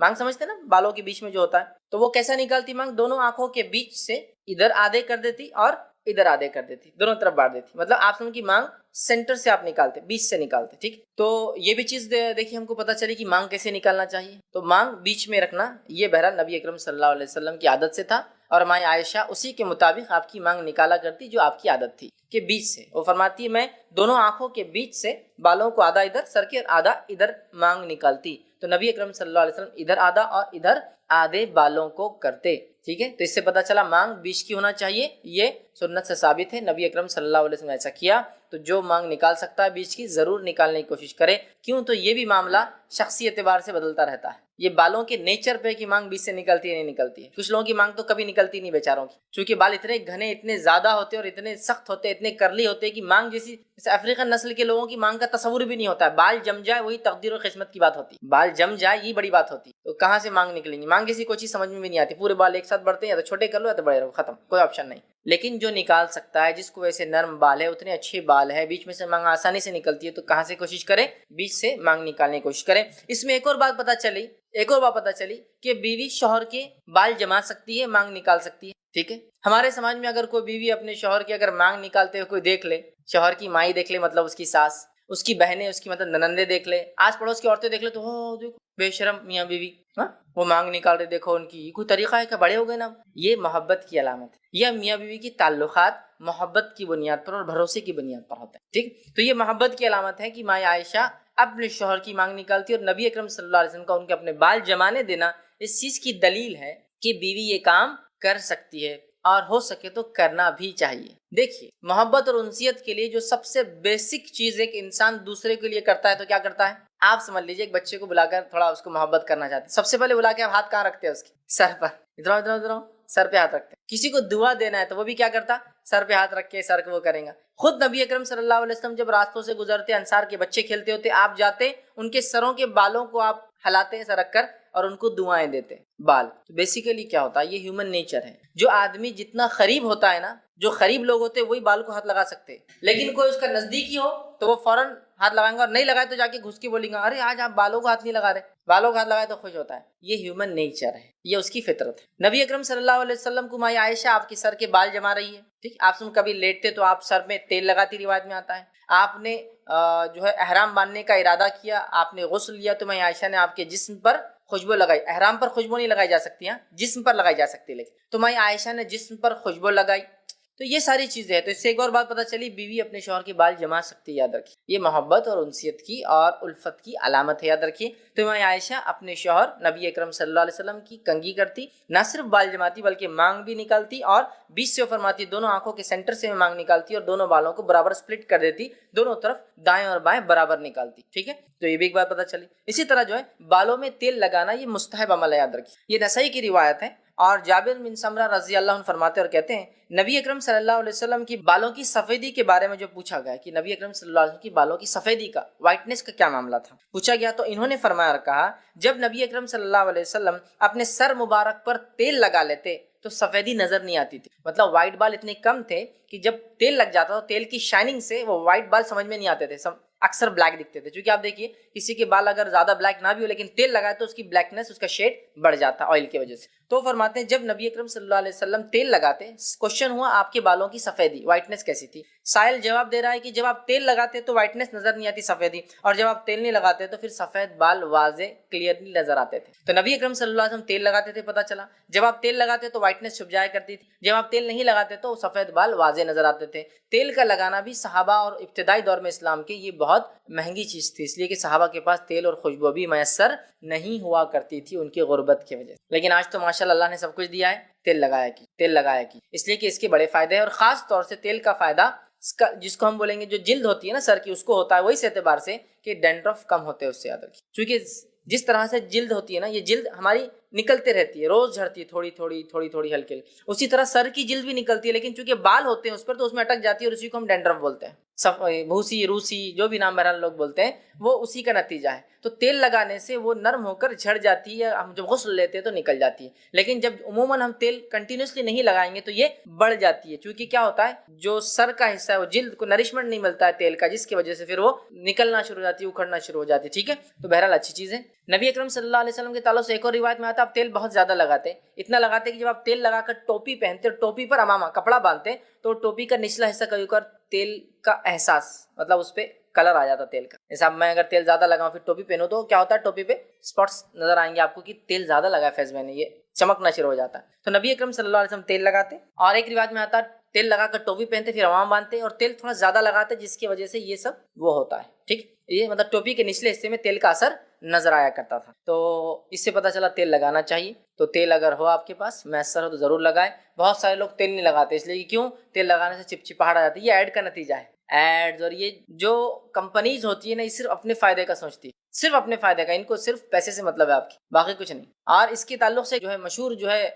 مانگ سمجھتے ہیں نا، بالوں کے بیچ میں جو ہوتا ہے، تو وہ کیسا نکالتی مانگ؟ دونوں آنکھوں کے بیچ سے ادھر آدھے کر دیتی اور ادھر آدھے کر دیتی، دونوں طرف بانٹ دیتی، مطلب آپ سمجھ کی مانگ سینٹر سے آپ نکالتے، بیچ سے نکالتے، ٹھیک۔ تو یہ بھی چیز دیکھیے ہم کو پتہ چلی کہ مانگ کیسے نکالنا چاہیے، تو مانگ بیچ میں رکھنا یہ بہرحال نبی اکرم صلی اللہ علیہ وسلم کی عادت سے تھا، اور ماں عائشہ اسی کے مطابق آپ کی مانگ نکالا کرتی جو آپ کی عادت تھی کہ بیچ سے۔ وہ فرماتی ہے میں دونوں آنکھوں کے بیچ سے بالوں کو آدھا ادھر سر کے آدھا ادھر مانگ نکالتی، تو نبی اکرم صلی اللہ علیہ وسلم ادھر آدھا اور ادھر آدھے بالوں کو کرتے، ٹھیک ہے۔ تو اس سے پتہ چلا مانگ بیچ کی ہونا چاہیے، یہ سنت سے ثابت ہے، نبی اکرم صلی اللہ علیہ وسلم نے ایسا کیا۔ تو جو مانگ نکال سکتا ہے بیچ کی ضرور نکالنے کی کوشش کرے، کیوں؟ تو یہ بھی معاملہ شخصی اعتبار سے بدلتا رہتا ہے، یہ بالوں کے نیچر پہ کہ مانگ بیچ سے نکلتی ہے نہیں نکلتی ہے۔ کچھ لوگوں کی مانگ تو کبھی نکلتی نہیں بیچاروں کی، چونکہ بال اتنے گھنے اتنے زیادہ ہوتے اور اتنے سخت ہوتے اتنے کرلی ہوتے کہ مانگ جیسے افریقن نسل کے لوگوں کی مانگ کا تصور بھی نہیں ہوتا ہے، بال جم جائے وہی تقدیر و قسمت کی بات ہوتی، بال جم جائے یہ بڑی بات ہوتی، تو کہاں سے مانگ نکلیں گی؟ مانگ جیسی کوئی چیز سمجھ میں بھی نہیں آتی، پورے بال ایک ساتھ بڑھتے ہیں، یا تو چھوٹے کر لو یا تو بڑے رہو، ختم، کوئی آپشن نہیں۔ لیکن جو نکال سکتا ہے، جس کو ویسے نرم بال ہے، اتنے اچھے بال ہے، بیچ میں سے مانگ آسانی سے نکلتی ہے، تو کہاں سے کوشش کرے؟ بیچ سے مانگ نکالنے کی کوشش کرے۔ اس میں ایک اور بات پتہ چلی کہ بیوی شوہر کے بال جما سکتی ہے، مانگ نکال سکتی ہے، ٹھیک ہے۔ ہمارے سماج میں اگر کوئی بیوی اپنے شوہر کی اگر مانگ نکالتے ہوئے کوئی دیکھ لے، شوہر کی مائی دیکھ لے، مطلب اس کی ساس، اس کی بہنیں، اس کی مطلب ننندے دیکھ لے، آس پڑوس کی عورتیں دیکھ لے، تو ہو دیکھو بے شرم میاں بیوی، ہاں وہ مانگ نکال رہے، دیکھو ان کی یہ کوئی طریقہ ہے کہ بڑے ہو گئے نا۔ یہ محبت کی علامت ہے، یہ میاں بیوی کی تعلقات محبت کی بنیاد پر اور بھروسے کی بنیاد پر ہوتے ہیں، ٹھیک۔ تو یہ محبت کی علامت ہے کہ ماں عائشہ اپنے شوہر کی مانگ نکالتی، اور نبی اکرم صلی اللہ علیہ وسلم کا ان کے اپنے بال جمانے دینا اس چیز کی دلیل ہے کہ بیوی یہ کام کر سکتی ہے، اور ہو سکے تو کرنا بھی چاہیے۔ دیکھیے محبت اور انسیت کے لیے جو سب سے بیسک چیز ایک انسان دوسرے کے لیے کرتا ہے تو کیا کرتا ہے؟ آپ سمجھ لیجئے ایک بچے کو بلا کر تھوڑا اس کو محبت کرنا چاہتے ہیں، سب سے پہلے بلا کے آپ ہاتھ کہاں رکھتے ہیں؟ اس کے سر پر، ادھر سر پہ ہاتھ رکھتے ہیں۔ کسی کو دعا دینا ہے تو وہ بھی کیا کرتا؟ سر پہ ہاتھ رکھ کے سر کو وہ کریں گا۔ خود نبی اکرم صلی اللہ علیہ وسلم جب راستوں سے گزرتے، انصار کے بچے کھیلتے ہوتے، آپ جاتے ان کے سروں کے بالوں کو آپ ہلاتے سر رکھ کر اور ان کو دعائیں دیتے بال۔ تو بیسیکلی کیا ہوتا ہے؟ یہ ہیومن نیچر ہے، جو آدمی جتنا قریب ہوتا ہے نا، جو قریب لوگ ہوتے ہیں وہی بال کو ہاتھ لگا سکتے ہیں، لیکن کوئی اس کا نزدیکی ہو تو وہ فوراً ہاتھ لگائیں گا، اور نہیں لگائے تو جا کے گھس کے بولیں گا ارے آج آپ بالوں کو ہاتھ نہیں لگا رہے، بالوں کو ہاتھ لگائے تو خوش ہوتا ہے۔ یہ ہیومن نیچر ہے، یہ اس کی فطرت ہے۔ نبی اکرم صلی اللہ علیہ وسلم کو ماں عائشہ آپ کے سر کے بال جما رہی ہے، ٹھیک، آپ سے کبھی لیٹتے تو آپ سر میں تیل لگاتی، روایت میں آتا ہے، آپ نے جو ہے احرام باندھنے کا ارادہ کیا، آپ نے غسل لیا تو ماں عائشہ نے آپ کے جسم پر خوشبو لگائی۔ احرام پر خوشبو نہیں لگائی جا سکتی، ہاں جسم پر لگائی جا سکتی، لیکن تو ماں عائشہ نے جسم پر خوشبو لگائی۔ تو یہ ساری چیزیں ہیں۔ تو اس سے ایک اور بات پتہ چلی، بیوی اپنے شوہر کے بال جما سکتی ہے، یاد رکھیے یہ محبت اور انسیت کی اور الفت کی علامت ہے، یاد رکھیے۔ تو ماں عائشہ اپنے شوہر نبی اکرم صلی اللہ علیہ وسلم کی کنگھی کرتی، نہ صرف بال جماتی بلکہ مانگ بھی نکالتی، اور بیچ سے فرماتی دونوں آنکھوں کے سینٹر سے مانگ نکالتی اور دونوں بالوں کو برابر سپلٹ کر دیتی، دونوں طرف دائیں اور بائیں برابر نکالتی، ٹھیک ہے۔ تو یہ بھی ایک بات پتہ چلی۔ اسی طرح جو ہے بالوں میں تیل لگانا یہ مستحب عمل ہے، یاد رکھیے، یہ نسائی کی روایت ہے، اور جابر بن سمرہ رضی اللہ عنہ فرماتے اور کہتے ہیں نبی اکرم صلی اللہ علیہ وسلم کی بالوں کی سفیدی کے بارے میں جو پوچھا گیا کہ نبی اکرم صلی اللہ علیہ وسلم کی بالوں کی سفیدی کا، وائٹنس کا کیا معاملہ تھا، پوچھا گیا تو انہوں نے فرمایا اور کہا جب نبی اکرم صلی اللہ علیہ وسلم اپنے سر مبارک پر تیل لگا لیتے تو سفیدی نظر نہیں آتی تھی، مطلب وائٹ بال اتنے کم تھے کہ جب تیل لگ جاتا تو تیل کی شائننگ سے وہ وائٹ بال سمجھ میں نہیں آتے تھے، اکثر بلیک دکھتے تھے، چونکہ آپ دیکھیے کسی کے بال اگر زیادہ بلیک نہ بھی ہو لیکن تیل لگائے تو اس کی بلیکنس، اس کا شیڈ بڑھ جاتا ہے آئل کی وجہ سے۔ تو فرماتے ہیں جب نبی اکرم صلی اللہ علیہ وسلم تیل لگاتے، کوشچن ہوا آپ کے بالوں کی سفیدی، وائٹنس کیسی تھی؟ سائل جواب دے رہا ہے کہ جب آپ تیل لگاتے تو وائٹنس نظر نہیں آتی سفیدی، اور جب آپ تیل نہیں لگاتے تو پھر سفید بال واضح کلیئرلی نظر آتے تھے۔ تو نبی اکرم صلی اللہ علیہ وسلم تیل لگاتے تھے، پتہ چلا جب آپ تیل لگاتے تو وائٹنس چھپ جایا کرتی تھی، جب آپ تیل نہیں لگاتے تو سفید بال واضح نظر آتے تھے۔ تیل کا لگانا بھی صحابہ اور ابتدائی دور میں اسلام کے یہ بہت مہنگی چیز تھی، اس لیے کہ صحابہ کے پاس تیل اور خوشبو بھی میسر نہیں ہوا کرتی تھی ان کی غربت کی وجہ سے، لیکن آج تو ماشاءاللہ اللہ نے سب کچھ دیا ہے، تیل لگایا کی، اس لیے کہ اس کے بڑے فائدے ہیں، اور خاص طور سے تیل کا فائدہ جس کو ہم بولیں گے جو جلد ہوتی ہے نا سر کی، اس کو ہوتا ہے وہ اس اعتبار سے کہ ڈینڈرف کم ہوتے ہیں اس سے، یاد رکھیے، چونکہ جس طرح سے جلد ہوتی ہے نا، یہ جلد ہماری نکلتے رہتی ہے، روز جھڑتی ہے، تھوڑی تھوڑی تھوڑی تھوڑی ہلکی ہلکی. اسی طرح سر کی جلد بھی نکلتی ہے، لیکن چونکہ بال ہوتے ہیں اس پر تو اس میں اٹک جاتی ہے، اور اسی کو ہم ڈینڈرف بولتے ہیں. بھوسی، روسی، جو بھی نام بہرحال لوگ بولتے ہیں، وہ اسی کا نتیجہ ہے. تو تیل لگانے سے وہ نرم ہو کر جھڑ جاتی ہے، ہم جب غسل لیتے ہیں تو نکل جاتی ہے. لیکن جب عموماً ہم تیل کنٹینیوسلی نہیں لگائیں گے تو یہ بڑھ جاتی ہے، کیونکہ کیا ہوتا ہے، جو سر کا حصہ ہے وہ جلد کو نرشمنٹ نہیں ملتا ہے تیل کا، جس کی وجہ سے پھر وہ نکلنا شروع ہو جاتی ہے، اکھڑنا شروع ہو جاتی ہے. ٹھیک ہے، تو بہرحال اچھی چیز ہے. نبی اکرم صلی اللہ علیہ وسلم کے تعلق سے ایک اور روایت میں آتا ہے آپ تیل بہت زیادہ لگاتے، اتنا لگاتے کہ جب آپ تیل لگا کر ٹوپی پہنتے، ٹوپی پر امامہ کپڑا باندھتے تو ٹوپی کا نچلا حصہ کبھی کبھار تیل کا احساس، مطلب اس پہ کلر آ جاتا تیل کا. جیسا میں اگر تیل زیادہ لگاؤں پھر ٹوپی پہنوں تو کیا ہوتا ہے، ٹوپی پہ اسپاٹس نظر آئیں گے آپ کو کہ تیل زیادہ لگا ہے فیض میں نے، یہ چمکنا شروع ہو جاتا ہے. تو نبی اکرم صلی اللہ علیہ وسلم تیل لگاتے، اور ایک روایت میں آتا ہے تیل لگا کر ٹوپی پہنتے پھر امام باندھتے، اور تیل تھوڑا زیادہ لگاتے جس کی وجہ سے یہ سب وہ ہوتا ہے. ٹھیک، یہ مطلب ٹوپی کے نچلے حصے میں تیل کا اثر نظر آیا کرتا تھا. تو اس سے پتہ چلا تیل لگانا چاہیے. تو تیل اگر ہو آپ کے پاس میسر ہو تو ضرور لگائیں. بہت سارے لوگ تیل نہیں لگاتے، اس لیے کہ کیوں، تیل لگانے سے چپچپاہٹ آ جاتی ہے. یہ ایڈ کا نتیجہ ہے، ایڈز، اور یہ جو کمپنیز ہوتی ہے نا، یہ صرف اپنے فائدے کا سوچتی ہے، صرف اپنے فائدے کا، ان کو صرف پیسے سے مطلب ہے آپ کی، باقی کچھ نہیں. اور اس کے تعلق سے جو ہے مشہور جو ہے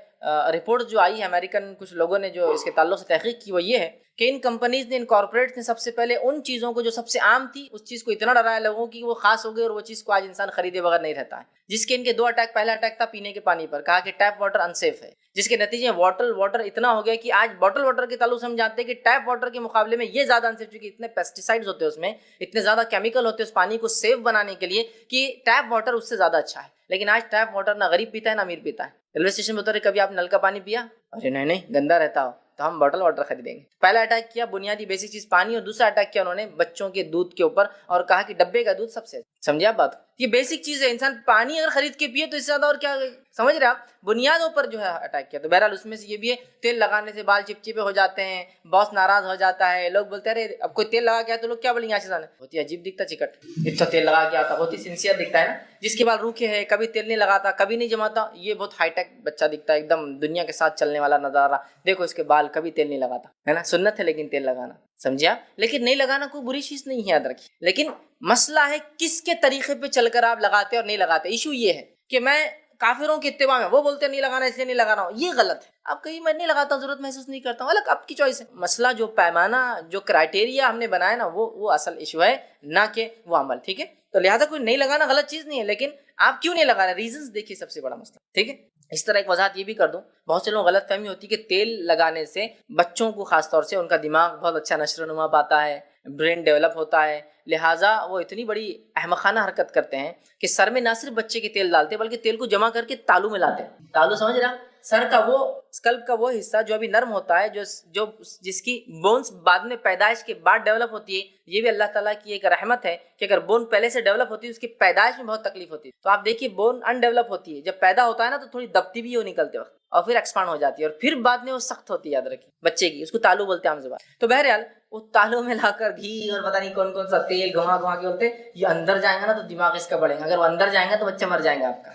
رپورٹ جو آئی ہے امریکن کچھ لوگوں نے جو اس کے تعلق سے تحقیق کی، وہ یہ ہے کہ ان کمپنیز نے، ان کارپوریٹ نے سب سے پہلے ان چیزوں کو جو سب سے عام تھی اس چیز کو اتنا ڈرایا لوگوں کی وہ خاص ہو گئی، اور وہ چیز کو آج انسان خریدے بغیر نہیں رہتا ہے. جس کے ان کے 2 اٹیک، پہلا اٹیک تھا پینے کے پانی پر، کہا کہ ٹیپ واٹر انسیف ہے، جس کے نتیجے میں واٹر اتنا ہو گیا کہ آج باٹل واٹر کے تعلق سے ہم جانتے ہیں کہ ٹیپ واٹر کے مقابلے میں یہ زیادہ انسیف، چونکہ اتنے پیسٹیسائڈز ہوتے ہیں اس میں، اتنے زیادہ کیمیکل ہوتے ہیں اس پانی کو سیف بنانے کے لیے، کہ ٹیپ واٹر اس سے زیادہ اچھا ہے. لیکن آج ٹیپ واٹر نہ غریب پیتا ہے نہ امیر پیتا ہے. ریلوے اسٹیشن میں اترے، کبھی آپ نل کا پانی پیا؟ ارے نہیں گندا رہتا ہو، تو ہم باٹل واٹر خریدیں گے. پہلا اٹیک کیا بنیادی بیسک چیز پانی، اور دوسرا اٹیک کیا انہوں نے بچوں کے دودھ کے اوپر، اور کہا کہ ڈبے کا دودھ سب سے. سمجھے آپ بات؟ یہ بیسک چیز ہے، انسان پانی اگر خرید کے پیے تو اس سے زیادہ اور کیا، سمجھ رہے آپ، بنیادوں پر جو ہے اٹیک کیا. تو بہرحال اس میں سے یہ بھی ہے، تیل لگانے سے بال چپچپے ہو جاتے ہیں، باس ناراض ہو جاتا ہے، لوگ بولتے ہیں ارے اب کوئی تیل لگا کے آیا تو لوگ کیا بولیں گے، آج ہوتی عجیب دکھتا چکٹ، اتنا تیل لگا کے آتا، بہت ہی سنسیئر دکھتا ہے نا. جس کے بال روکھے ہیں، کبھی تیل نہیں لگاتا، کبھی نہیں جماتا، یہ بہت ہائی ٹیک بچہ دکھتا ہے، ایک دم دنیا کے ساتھ چلنے والا نظارہ. دیکھو اس کے بال، کبھی تیل نہیں لگاتا ہے نا. سنت ہے لیکن تیل لگانا، سمجھے آپ، لیکن نہیں لگانا کوئی بری چیز نہیں ہے، یاد رکھیے. لیکن مسئلہ ہے کس کے طریقے پہ چل کر آپ لگاتے اور نہیں لگاتے. ایشو یہ ہے کہ میں کافروں کے اتباع میں، وہ بولتے ہیں نہیں لگانا اس لیے نہیں لگانا، یہ غلط ہے. آپ کہیں میں نہیں لگاتا ہوں، ضرورت محسوس نہیں کرتا ہوں، الگ آپ کی چوائس ہے. مسئلہ جو پیمانہ، جو کرائٹیریا ہم نے بنایا نا، وہ اصل ایشو ہے، نہ کہ وہ عمل. ٹھیک ہے، تو لہٰذا کوئی نہیں لگانا غلط چیز نہیں ہے، لیکن آپ کیوں نہیں لگا رہے، ریزنز دیکھیے، سب سے بڑا مسئلہ. ٹھیک ہے، اس طرح ایک وضاحت یہ بھی کر دوں، بہت سے لوگ غلط فہمی ہوتی ہے کہ تیل لگانے سے بچوں کو خاص طور سے ان کا دماغ بہت اچھا نشو و نما پاتا ہے، برین ڈیولپ ہوتا ہے، لہٰذا وہ اتنی بڑی احمقانہ حرکت کرتے ہیں کہ سر میں نہ صرف بچے کے تیل ڈالتے بلکہ تیل کو جمع کر کے تالو میں لاتے ہیں. تالو سمجھ رہا، سر کا وہ اسکلپ کا وہ حصہ جو ابھی نرم ہوتا ہے، جو جس کی بونس بعد میں پیدائش کے بعد ڈیولپ ہوتی ہے. یہ بھی اللہ تعالیٰ کی ایک رحمت ہے کہ اگر بون پہلے سے ڈیولپ ہوتی ہے، اس کی پیدائش میں بہت تکلیف ہوتی ہے. تو آپ دیکھیے بون ان ڈیولپ ہوتی ہے، جب پیدا ہوتا ہے نا تو تھوڑی دبتی بھی ہو نکلتے وقت، اور پھر ایکسپانڈ ہو جاتی ہے، اور پھر بعد میں وہ سخت ہوتی ہے. یاد رکھیے بچے کی، اس کو تالو بولتے ہیں عام زبان. تو بہرحال وہ تالو میں لا کر گھی اور پتہ نہیں کون کون سا تیل گھما کے بولتے ہیں یہ اندر جائیں گا نا تو دماغ اس کا بڑھے گا، اگر وہ اندر جائیں گا تو بچہ مر جائے گا آپ کا.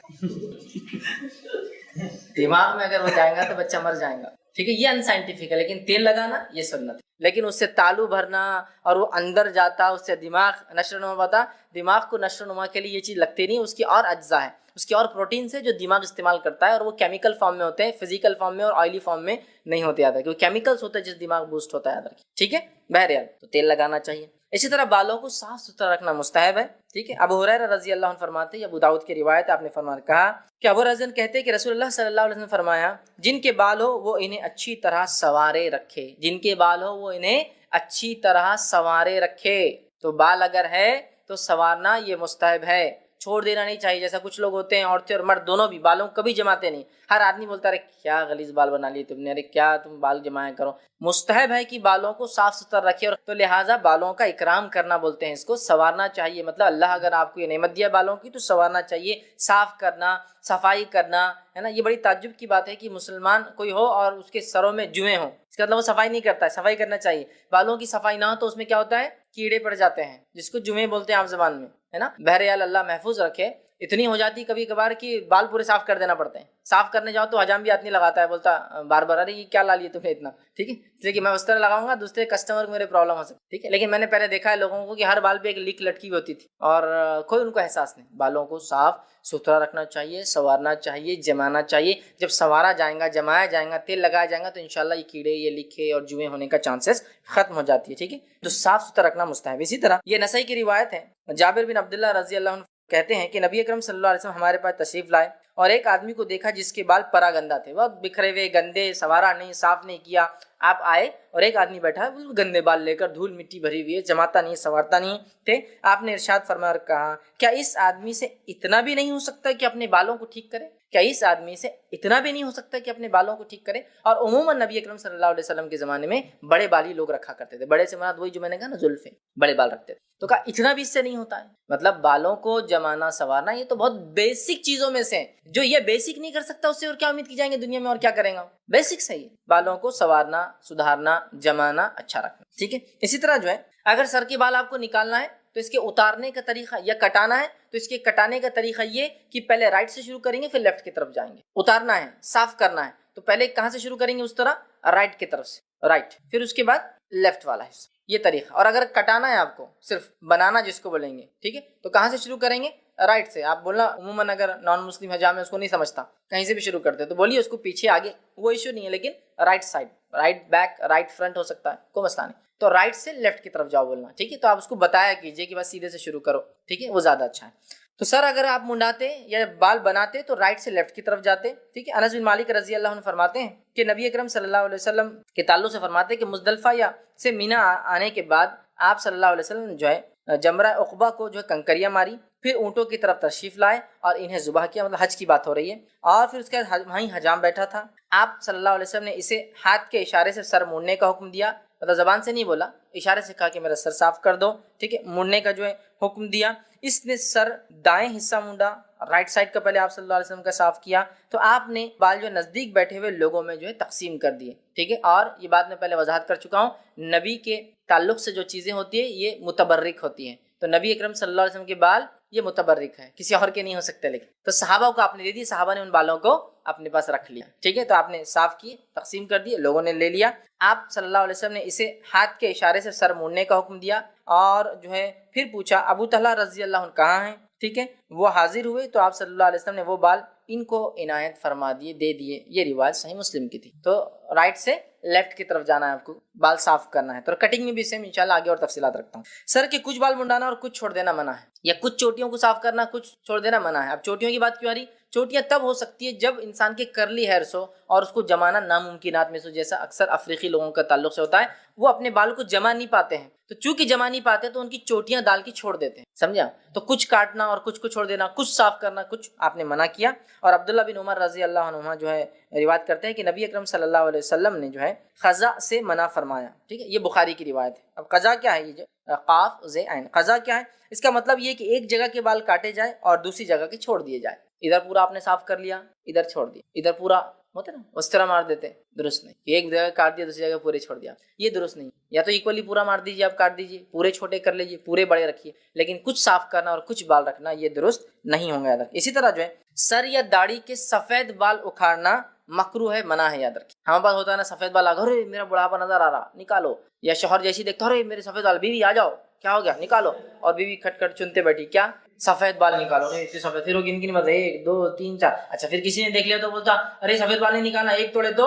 دماغ میں اگر وہ جائے گا تو بچہ مر جائے گا. ٹھیک ہے، یہ ان سائنٹیفک ہے، لیکن تیل لگانا یہ سنت ہے. لیکن اس سے تالو بھرنا اور وہ اندر جاتا، اس سے دماغ نشو و نما پاتا، دماغ کو نشو و نما کے لیے یہ چیز لگتی نہیں، اس کی اور اجزاء ہے، اس کی اور پروٹینس ہے جو دماغ استعمال کرتا ہے، اور وہ کیمیکل فارم میں ہوتے ہیں، فزیکل فارم میں اور آئلی فارم میں نہیں ہوتے. یاد رکھیے وہ کیمیکلس ہوتے ہیں جس دماغ بوسٹ ہوتا ہے. یاد رکھیے. ٹھیک ہے، بہرحال تو تیل لگانا چاہیے. اسی طرح بالوں کو صاف ستھرا رکھنا مستحب ہے. ٹھیک ہے، ابو ہریرہ رضی اللہ عنہ فرماتے ہیں، ابو داؤد کی روایت، آپ نے کہا کہ ابو ہریرہ کہتے ہیں کہ رسول اللہ صلی اللہ علیہ وسلم نے فرمایا جن کے بال ہو وہ انہیں اچھی طرح سنوارے رکھے، جن کے بال ہو وہ انہیں اچھی طرح سنوارے رکھے. تو بال اگر ہے تو سنوارنا یہ مستحب ہے، چھوڑ دینا نہیں چاہیے. جیسا کچھ لوگ ہوتے ہیں، عورتیں اور مرد دونوں بھی، بالوں کو کبھی جماتے نہیں. ہر آدمی بولتا ہے کیا غلیظ بال بنا لیے تم نے، ارے کیا تم بال جمایا کرو. مستحب ہے کہ بالوں کو صاف ستھرا رکھے، اور تو لہٰذا بالوں کا اکرام کرنا بولتے ہیں اس کو، سنوارنا چاہیے. مطلب اللہ اگر آپ کو یہ نعمت دیا بالوں کی تو سنوارنا چاہیے، صاف کرنا، صفائی کرنا ہے نا. یہ بڑی تعجب کی بات ہے کہ مسلمان کوئی ہو اور اس کے سروں میں جوئیں ہوں، اس کا مطلب وہ صفائی نہیں کرتا ہے. صفائی کرنا چاہیے. بالوں کی صفائی نہ ہو تو اس میں کیا ہوتا ہے، کیڑے پڑ جاتے ہیں، جس کو جوئیں بولتے ہیں عام زبان میں، ہے نا. بہرحال اللہ محفوظ رکھے. اتنی ہو جاتی کبھی کبھار کہ بال پورے صاف کر دینا پڑتے ہیں. صاف کرنے جاؤ تو حجام بھی آدمی لگاتا ہے, بولتا بار بار ارے یہ کیا لا لیے تم نے اتنا, ٹھیک ہے, اس لیے کہ میں اس طرح لگاؤں گا دوسرے کسٹمر کو میرے پرابلم ہو سکتی, ٹھیک ہے. لیکن میں نے پہلے دیکھا ہے لوگوں کو کہ ہر بال پہ ایک لک لٹکی ہوئی ہوتی تھی اور کوئی ان کو احساس نہیں. بالوں کو صاف ستھرا رکھنا چاہیے, سنوارنا چاہیے, جمانا چاہیے. جب سنوارا جائے گا, جمایا جائے گا, تیل لگایا جائے گا تو انشاءاللہ یہ کیڑے, یہ لکھے اور جوئیں ہونے کا چانسز ختم ہو جاتی ہے, ٹھیک ہے. تو صاف ستھرا رکھنا مستحب. اسی طرح یہ نسائی کی روایت ہے, جابر بن عبداللہ رضی اللہ عنہ کہتے ہیں کہ نبی اکرم صلی اللہ علیہ وسلم ہمارے پاس تشریف لائے اور ایک آدمی کو دیکھا جس کے بال پرا گندا تھے, بہت بکھرے ہوئے, گندے, سنوارا نہیں, صاف نہیں کیا. آپ آئے اور ایک آدمی بیٹھا ہے بالکل گندے بال لے کر, دھول مٹی بھری ہوئی ہے, جماتا نہیں, سنوارتا نہیں تھے. آپ نے ارشاد فرمایا اور کہا کیا اس آدمی سے اتنا بھی نہیں ہو سکتا کہ اپنے بالوں کو ٹھیک کرے؟ کیا اس آدمی سے اتنا بھی نہیں ہو سکتا کہ اپنے بالوں کو ٹھیک کرے؟ اور عموماً نبی اکرم صلی اللہ علیہ وسلم کے زمانے میں بڑے بالی لوگ رکھا کرتے تھے. بڑے سے مراد وہی جو میں نے کہا نا, زلفیں, بڑے بال رکھتے تھے. تو کہا اتنا بھی اس سے نہیں ہوتا ہے. مطلب بالوں کو جمانا سنوارنا یہ تو بہت بیسک چیزوں میں سے, جو یہ بیسک نہیں کر سکتا اس سے اور کیا امید کی جائیں گے دنیا میں, اور کیا کریں گا. بیسک صحیح ہے, بالوں کو سنوارنا, سدھارنا, جمانا, اچھا رکھنا, ٹھیک ہے. اسی طرح جو ہے اگر سر کے بال آپ کو نکالنا ہے تو اس کے اتارنے کا طریقہ, یا کٹانا ہے تو اس کے کٹانے کا طریقہ یہ کہ پہلے رائٹ سے شروع کریں گے پھر لیفٹ کی طرف جائیں گے. اتارنا ہے, صاف کرنا ہے تو پہلے کہاں سے شروع کریں گے, اس طرح رائٹ کی طرف سے, رائٹ, پھر اس کے بعد لیفٹ والا حصہ, یہ طریقہ. اور اگر کٹانا ہے آپ کو, صرف بنانا جس کو بولیں گے, ٹھیک ہے, تو کہاں سے شروع کریں گے, رائٹ سے. آپ بولنا عموماً اگر نان مسلم حجام ہے اس کو نہیں سمجھتا, کہیں سے بھی شروع کرتے ہیں تو بولیے اس کو پیچھے آگے وہ ایشو نہیں ہے, لیکن right side, right back, right front ہو سکتا ہے, کوئی مسئلہ نہیں. تو رائٹ سے لیفٹ کی طرف جاؤ بولنا, ٹھیک ہے. تو آپ اس کو بتایا کیجئے کہ بس سیدھے سے شروع کرو, ٹھیک ہے, وہ زیادہ اچھا ہے. تو سر اگر آپ منڈاتے یا بال بناتے تو رائٹ سے لیفٹ کی طرف جاتے, ٹھیک ہے. انس بن مالک رضی اللہ عنہ فرماتے ہیں کہ نبی اکرم صلی اللہ علیہ وسلم کے تعلق سے فرماتے ہیں کہ مزدلفہ یا سے مینا آنے کے بعد آپ صلی اللہ علیہ وسلم جو ہے جمرہ عقبہ کو جو ہے کنکریاں ماری, پھر اونٹوں کی طرف تشریف لائے اور انہیں ذبح کیا, مطلب حج کی بات ہو رہی ہے. اور پھر اس کے بعد وہیں حجام بیٹھا تھا. آپ صلی اللہ علیہ وسلم نے اسے ہاتھ کے اشارے سے سر موڑنے کا حکم دیا, مطلب زبان سے نہیں بولا, اشارے سے کہا کہ میرا سر صاف کر دو, ٹھیک ہے, موڑنے کا جو ہے حکم دیا. اس نے سر دائیں حصہ مونڈا, رائٹ سائڈ کا پہلے آپ صلی اللہ علیہ وسلم کا صاف کیا. تو آپ نے بال جو نزدیک بیٹھے ہوئے لوگوں میں جو ہے تقسیم کر دیے, ٹھیک ہے. اور یہ بات میں پہلے وضاحت کر چکا ہوں, نبی کے تعلق سے جو چیزیں ہوتی ہیں یہ متبرک ہوتی ہیں. تو نبی اکرم صلی اللہ علیہ وسلم کے بال یہ متبرک ہے, کسی اور کے نہیں ہو سکتے. لیکن تو صحابہ کو آپ نے دے دی, صحابہ نے ان بالوں کو اپنے پاس رکھ لیا, ٹھیک ہے. تو آپ نے صاف کیے, تقسیم کر دیے, لوگوں نے لے لیا. آپ صلی اللہ علیہ وسلم نے اسے ہاتھ کے اشارے سے سر موڑنے کا حکم دیا اور جو ہے پھر پوچھا ابو طلحہ رضی اللہ عنہ کہاں ہیں, ٹھیک ہے. وہ حاضر ہوئے تو آپ صلی اللہ علیہ وسلم نے وہ بال ان کو عنایت فرما دیے, دے دیے. یہ روایت صحیح مسلم کی تھی. تو رائٹ سے لیفٹ کی طرف جانا ہے آپ کو, بال صاف کرنا ہے. تو کٹنگ میں بھی سیم انشاءاللہ آگے اور تفصیلات رکھتا ہوں. سر کے کچھ بال منڈانا اور کچھ چھوڑ دینا منع ہے, یا کچھ چوٹیوں کو صاف کرنا, کچھ چھوڑ دینا منع ہے. اب چوٹیوں کی بات کیوں آ رہی؟ چوٹیاں تب ہو سکتی ہے جب انسان کے کرلی ہیئرس ہو اور اس کو جمانا ناممکنات میں سے, جیسا اکثر افریقی لوگوں کا تعلق سے ہوتا ہے, وہ اپنے بال کو جما نہیں پاتے ہیں. تو چونکہ جما نہیں پاتے تو ان کی چوٹیاں ڈال کے چھوڑ دیتے ہیں, سمجھا. تو کچھ کاٹنا اور کچھ کو چھوڑ دینا, کچھ صاف کرنا, کچھ آپ نے منع کیا. اور عبداللہ بن عمر رضی اللہ عنہما جو ہے روایت کرتے ہیں کہ نبی اکرم صلی اللہ علیہ وسلم نے جو ہے قضاء سے منع فرمایا, ٹھیک ہے. یہ بخاری کی روایت ہے. اب قضاء کیا ہے, یہ جو قاف ز عین, قضاء کیا ہے؟ اس کا مطلب یہ کہ ایک جگہ کے بال کاٹے جائے اور دوسری جگہ کے چھوڑ دیے جائے. ادھر پورا آپ نے صاف کر لیا, ادھر چھوڑ دیا, ادھر پورا ہوتا ہے نا اس طرح مار دیتے, درست نہیں. ایک جگہ کاٹ دیا دوسری جگہ پورے چھوڑ دیا, یہ درست نہیں. یا تو ایکولی پورا مار دیجیے, آپ کاٹ دیجیے, پورے چھوٹے کر لیجیے, پورے بڑے رکھیے, لیکن کچھ صاف کرنا اور کچھ بال رکھنا یہ درست نہیں ہوں گے, یاد رکھیے. اسی طرح جو ہے سر یا داڑھی کے سفید بال اکھاڑنا مکروہ ہے, منع ہے, یاد رکھیے. ہمارے پاس ہوتا ہے نا سفید بال, ارے میرا بڑھاپا نظر آ رہا, نکالو. یا شوہر جیسی دیکھتا, ارے میرے سفید بال, بیوی آ جاؤ, کیا ہو گیا, نکالو. اور بیوی کھٹ کھٹ چنتے بیٹھی, کیا سفید بال نکالو, اتنے سفید. پھر وہ گن گن مت 1 2 3 4, اچھا پھر کسی نے دیکھ لیا تو بولتا ارے سفید بال نہیں نکالنا, 1 توڑے تو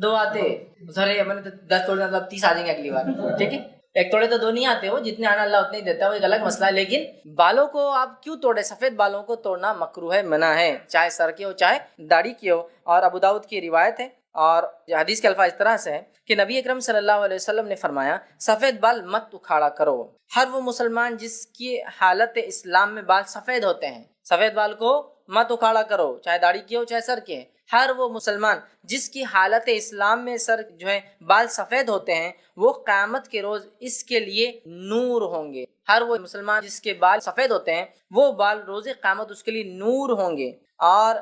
2 آتے, ارے میں نے 10 توڑے مطلب 30 آ جائیں گے اگلی بار, ٹھیک ہے. 1 توڑے تو 2 نہیں آتے, وہ جتنے آنا اللہ اتنے ہی دیتا ہے, وہ ایک الگ مسئلہ ہے. لیکن بالوں کو آپ کیوں توڑے, سفید بالوں کو توڑنا مکروہ ہے, منع ہے, چاہے سر کے ہو چاہے داڑھی کے ہو. اور ابو داؤد کی روایت ہے اور حدیث کے الفاظ اس طرح سے ہے کہ نبی اکرم صلی اللہ علیہ وسلم نے فرمایا سفید بال مت اکھاڑا کرو. ہر وہ مسلمان جس کی حالت اسلام میں بال سفید ہوتے ہیں, سفید بال کو مت اکھاڑا کرو, چاہے داڑھی کے ہو چاہے سر کے. ہر وہ مسلمان جس کی حالت اسلام میں سر جو ہے بال سفید ہوتے ہیں وہ قیامت کے روز اس کے لیے نور ہوں گے. ہر وہ مسلمان جس کے بال سفید ہوتے ہیں وہ بال روز قیامت اس کے لیے نور ہوں گے. اور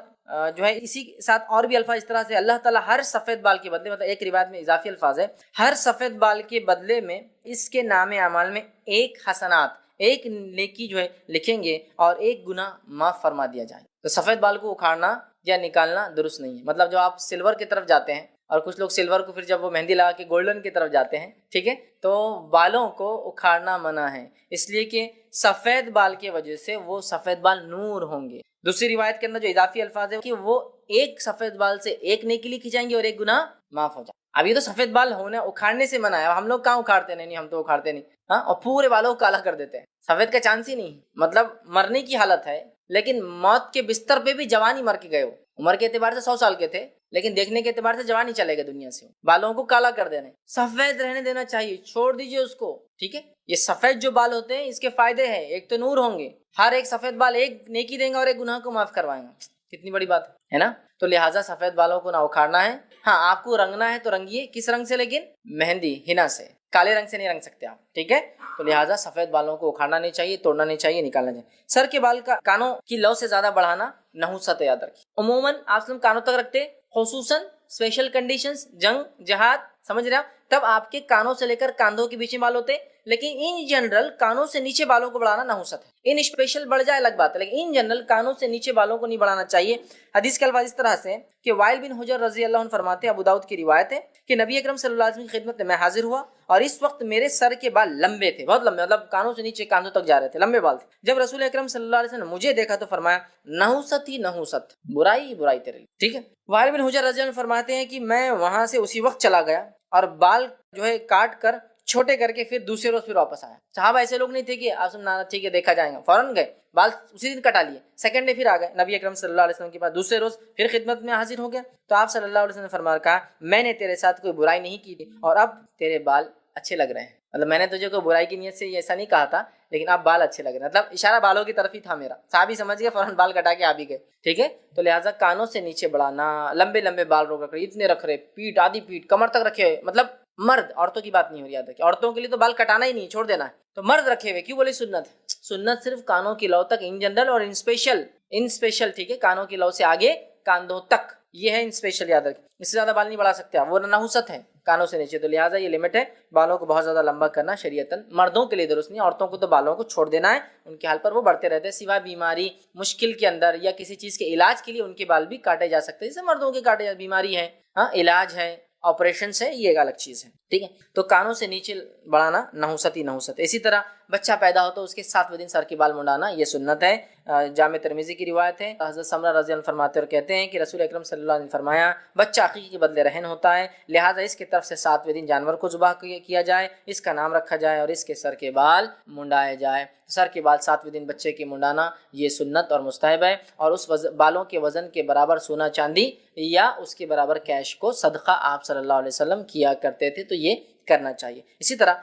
جو ہے اسی کے ساتھ اور بھی الفاظ اس طرح سے, اللہ تعالیٰ ہر سفید بال کے بدلے, مطلب ایک روایت میں اضافی الفاظ ہے, ہر سفید بال کے بدلے میں اس کے نام اعمال میں 1 حسنات, ایک نیکی جو ہے لکھیں گے اور ایک گناہ معاف فرما دیا جائے. تو سفید بال کو اکھاڑنا یا نکالنا درست نہیں ہے. مطلب جب آپ سلور کی طرف جاتے ہیں اور کچھ لوگ سلور کو پھر جب وہ مہندی لگا کے گولڈن کی طرف جاتے ہیں، ٹھیک ہے، تو بالوں کو اکھاڑنا منع ہے، اس لیے کہ سفید بال کی وجہ سے وہ سفید بال نور ہوں گے. دوسری روایت کے اندر جو اضافی الفاظ ہے کہ وہ ایک سفید بال سے ایک نیکی لکھی جائیں گے اور ایک گناہ معاف ہو جائے. اب یہ تو سفید بال ہونے اکھاڑنے سے منع ہے. ہم لوگ کہاں اکھاڑتے نہیں، ہم تو اکھاڑتے نہیں، ہاں، اور پورے بالوں کو کالا کر دیتے ہیں. سفید کا چانس ہی نہیں، مطلب مرنے کی حالت ہے لیکن موت کے بستر پہ بھی جوانی مر کے گئے ہو. عمر کے اعتبار سے 100 سال کے تھے لیکن دیکھنے کے اعتبار سے جوانی چلے گئے دنیا سے. بالوں کو کالا کر دینے، سفید رہنے دینا چاہیے، چھوڑ دیجئے اس کو، ٹھیک ہے. یہ سفید جو بال ہوتے ہیں اس کے فائدے ہیں، ایک تو نور ہوں گے، ہر ایک سفید بال ایک نیکی دیں گا اور ایک گناہ کو معاف کروائیں گا. کتنی بڑی بات ہے نا. تو لہٰذا سفید بالوں کو نہ اکھاڑنا ہے. ہاں، آپ کو رنگنا ہے تو رنگیے. کس رنگ سے؟ لیکن مہندی ہنا سے، کالے رنگ سے نہیں رنگ سکتے آپ، ٹھیک ہے. تو لہٰذا سفید بالوں کو اکھاڑنا نہیں چاہیے، توڑنا نہیں چاہیے، نکالنا چاہیے. سر کے بال کا کانوں کی لو سے زیادہ بڑھانا نحوست ہے، یاد رکھیے. عموماً آپ کانوں تک رکھتے، خصوصاً اسپیشل کنڈیشنز، جنگ جہاد، سمجھ رہے آپ، تب آپ کے کانوں سے لے کر کاندھوں کے بیچ میں بال ہوتے. لیکن ان جنرل کانوں سے نیچے بالوں کو بڑھانا نحوست ہے. ان اسپیشل بڑھ جائے الگ بات ہے، لیکن ان جنرل کانوں سے نیچے بالوں کو نہیں بڑھانا چاہیے. حدیث کے الفاظ اس طرح سے کہ وائل بن حجر رضی اللہ عنہ فرماتے ہیں، ابو داؤد کی روایت ہے کہ نبی اکرم صلی اللہ علیہ وسلم کی خدمت میں حاضر ہوا اور اس وقت میرے سر کے بال لمبے تھے، بہت لمبے، مطلب کانوں سے نیچے کاندھوں تک جا رہے تھے، لمبے بال تھے. جب رسول اکرم صلی اللہ علیہ وسلم نے مجھے دیکھا تو فرمایا نحوست ہی نحوست، برائی برائی تیرے لیے، ٹھیک ہے. وائل بن حجر رضی اللہ عنہ فرماتے ہیں کہ میں وہاں سے اسی وقت چلا گیا اور بال جو ہے کاٹ کر چھوٹے کر کے پھر دوسرے روز پھر واپس آیا. صحابہ ایسے لوگ نہیں تھے کہ آپ سننا ٹھیک ہے دیکھا جائے گا، فوراً گئے، بال اسی دن کٹا لیے، سیکنڈ ڈے پھر آ گئے نبی اکرم صلی اللہ علیہ وسلم کے پاس، دوسرے روز پھر خدمت میں حاضر ہو گیا. تو آپ صلی اللہ علیہ وسلم نے فرمایا، کہا میں نے تیرے ساتھ کوئی برائی نہیں کی تھی اور اب تیرے بال اچھے لگ رہے ہیں. مطلب میں نے تجھے کوئی برائی کی نیت سے ایسا نہیں کہا تھا، لیکن اب بال اچھے لگ رہے ہیں، مطلب اشارہ بالوں کی طرف ہی تھا میرا. صحابی سمجھ گئے، فوراً بال کٹا کے آ بھی گئے، ٹھیک ہے. تو لہٰذا کانوں سے نیچے بڑھانا، لمبے لمبے بال روک رکھ رہے، اتنے رکھ رہے، پیٹ آدھی پیٹ کمر تک رکھے ہوئے، مطلب مرد، عورتوں کی بات نہیں ہو رہی، یاد رکھیں عورتوں کے لیے تو بال کٹانا ہی نہیں، چھوڑ دینا ہے. تو مرد رکھے ہوئے، کیوں بولے سنت ہے؟ سنت صرف کانوں کی لو تک ان جنرل اور ان اسپیشل، ٹھیک ہے، کانوں کی لو سے آگے کاندھوں تک، یہ ہے ان اسپیشل، یاد رکھیں. اس سے زیادہ بال نہیں بڑھا سکتے آپ، وہ نحوست ہے کانوں سے نیچے. تو لہٰذا یہ لمٹ ہے، بالوں کو بہت زیادہ لمبا کرنا شریعتاً مردوں کے لیے درست نہیں. عورتوں کو تو بالوں کو چھوڑ دینا ہے، ان کے حال پر وہ بڑھتے رہتے ہیں، سوائے بیماری مشکل کے اندر یا کسی چیز کے علاج کے لیے ان کے بال بھی کاٹے جا سکتے ہیں، جیسے مردوں کے کاٹے، بیماری ہے، ہاں، علاج ہے، آپریشن سے، یہ ایک الگ چیز ہے، ٹھیک ہے. تو کانوں سے نیچے بڑھانا نحوست ہی نحوست ہے. اسی طرح بچہ پیدا ہو تو اس کے 7ویں دن سر کے بال منڈانا، یہ سنت ہے. جامع ترمذی کی روایت ہے، حضرت سمرہ رضی اللہ عنہ فرماتے اور کہتے ہیں کہ رسول اکرم صلی اللہ علیہ وسلم نے فرمایا بچہ عقیقے کے بدلے رہن ہوتا ہے، لہٰذا اس کی طرف سے 7ویں دن جانور کو ذبح کیا جائے، اس کا نام رکھا جائے اور اس کے سر کے بال منڈائے جائے. سر کے بال 7ویں دن بچے کے منڈانا یہ سنت اور مستحب ہے. اور اس بالوں کے وزن کے برابر سونا چاندی یا اس کے برابر کیش کو صدقہ آپ صلی اللہ علیہ وسلم کیا کرتے تھے، تو یہ کرنا چاہیے. اسی طرح